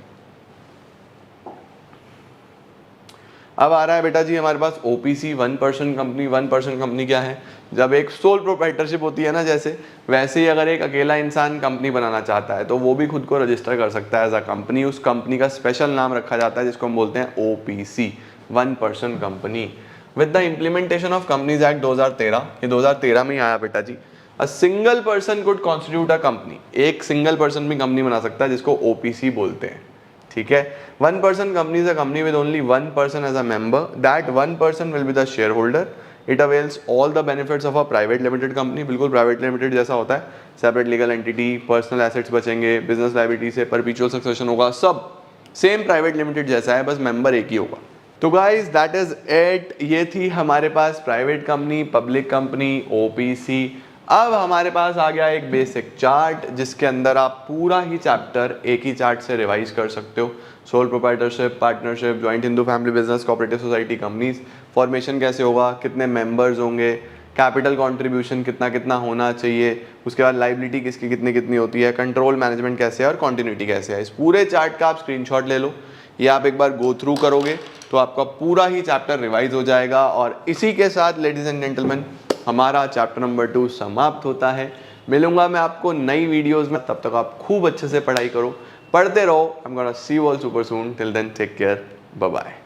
अब आ रहा है बेटा जी हमारे पास OPC, 1 person company. 1 person company क्या है? जब एक सोल प्रोप्राइटरशिप होती है ना, जैसे वैसे ही अगर एक अकेला इंसान कंपनी बनाना चाहता है तो वो भी खुद को रजिस्टर कर सकता है एज अ कंपनी। उस कंपनी का स्पेशल नाम रखा जाता है जिसको हम बोलते हैं OPC, 1 person company. With the implementation of companies act 2013, ये 2013 में ही आया बेटा जी। A single person could constitute a company, एक सिंगल पर्सन भी कंपनी बना सकता है जिसको ओपीसी बोलते हैं, ठीक है। 1 person company is a company with only 1 person as a member, that 1 person will be the shareholder. It avails all the benefits of a private limited company, बिल्कुल प्राइवेट लिमिटेड जैसा होता है। Separate legal entity, personal assets बचेंगे, business liability से perpetual succession होगा, सब same private limited जैसा है, बस मेंबर एक ही होगा। तो गाइज दैट इज इट, ये थी हमारे पास private company, public company, OPC. अब हमारे पास आ गया एक बेसिक चार्ट जिसके अंदर आप पूरा ही चैप्टर एक ही चार्ट से रिवाइज कर सकते हो। Sole proprietorship, partnership, joint Hindu family business, cooperative society, companies, formation कैसे होगा, कितने मेंबर्स होंगे, कैपिटल कंट्रीब्यूशन कितना कितना होना चाहिए, उसके बाद लाइबिलिटी किसकी कितनी कितनी होती है, कंट्रोल मैनेजमेंट कैसे है और कॉन्टिन्यूटी कैसे है। इस पूरे चार्ट का आप स्क्रीनशॉट ले लो, ये आप एक बार गो थ्रू करोगे तो आपका पूरा ही चैप्टर रिवाइज हो जाएगा। और इसी के साथ लेडीज एंड जेंटलमैन हमारा चैप्टर नंबर 2 समाप्त होता है। मिलूंगा मैं आपको नई वीडियोस में, तब तक आप खूब अच्छे से पढ़ाई करो, पढ़ते रहो। I am gonna see you all super soon, till then take care, bye bye.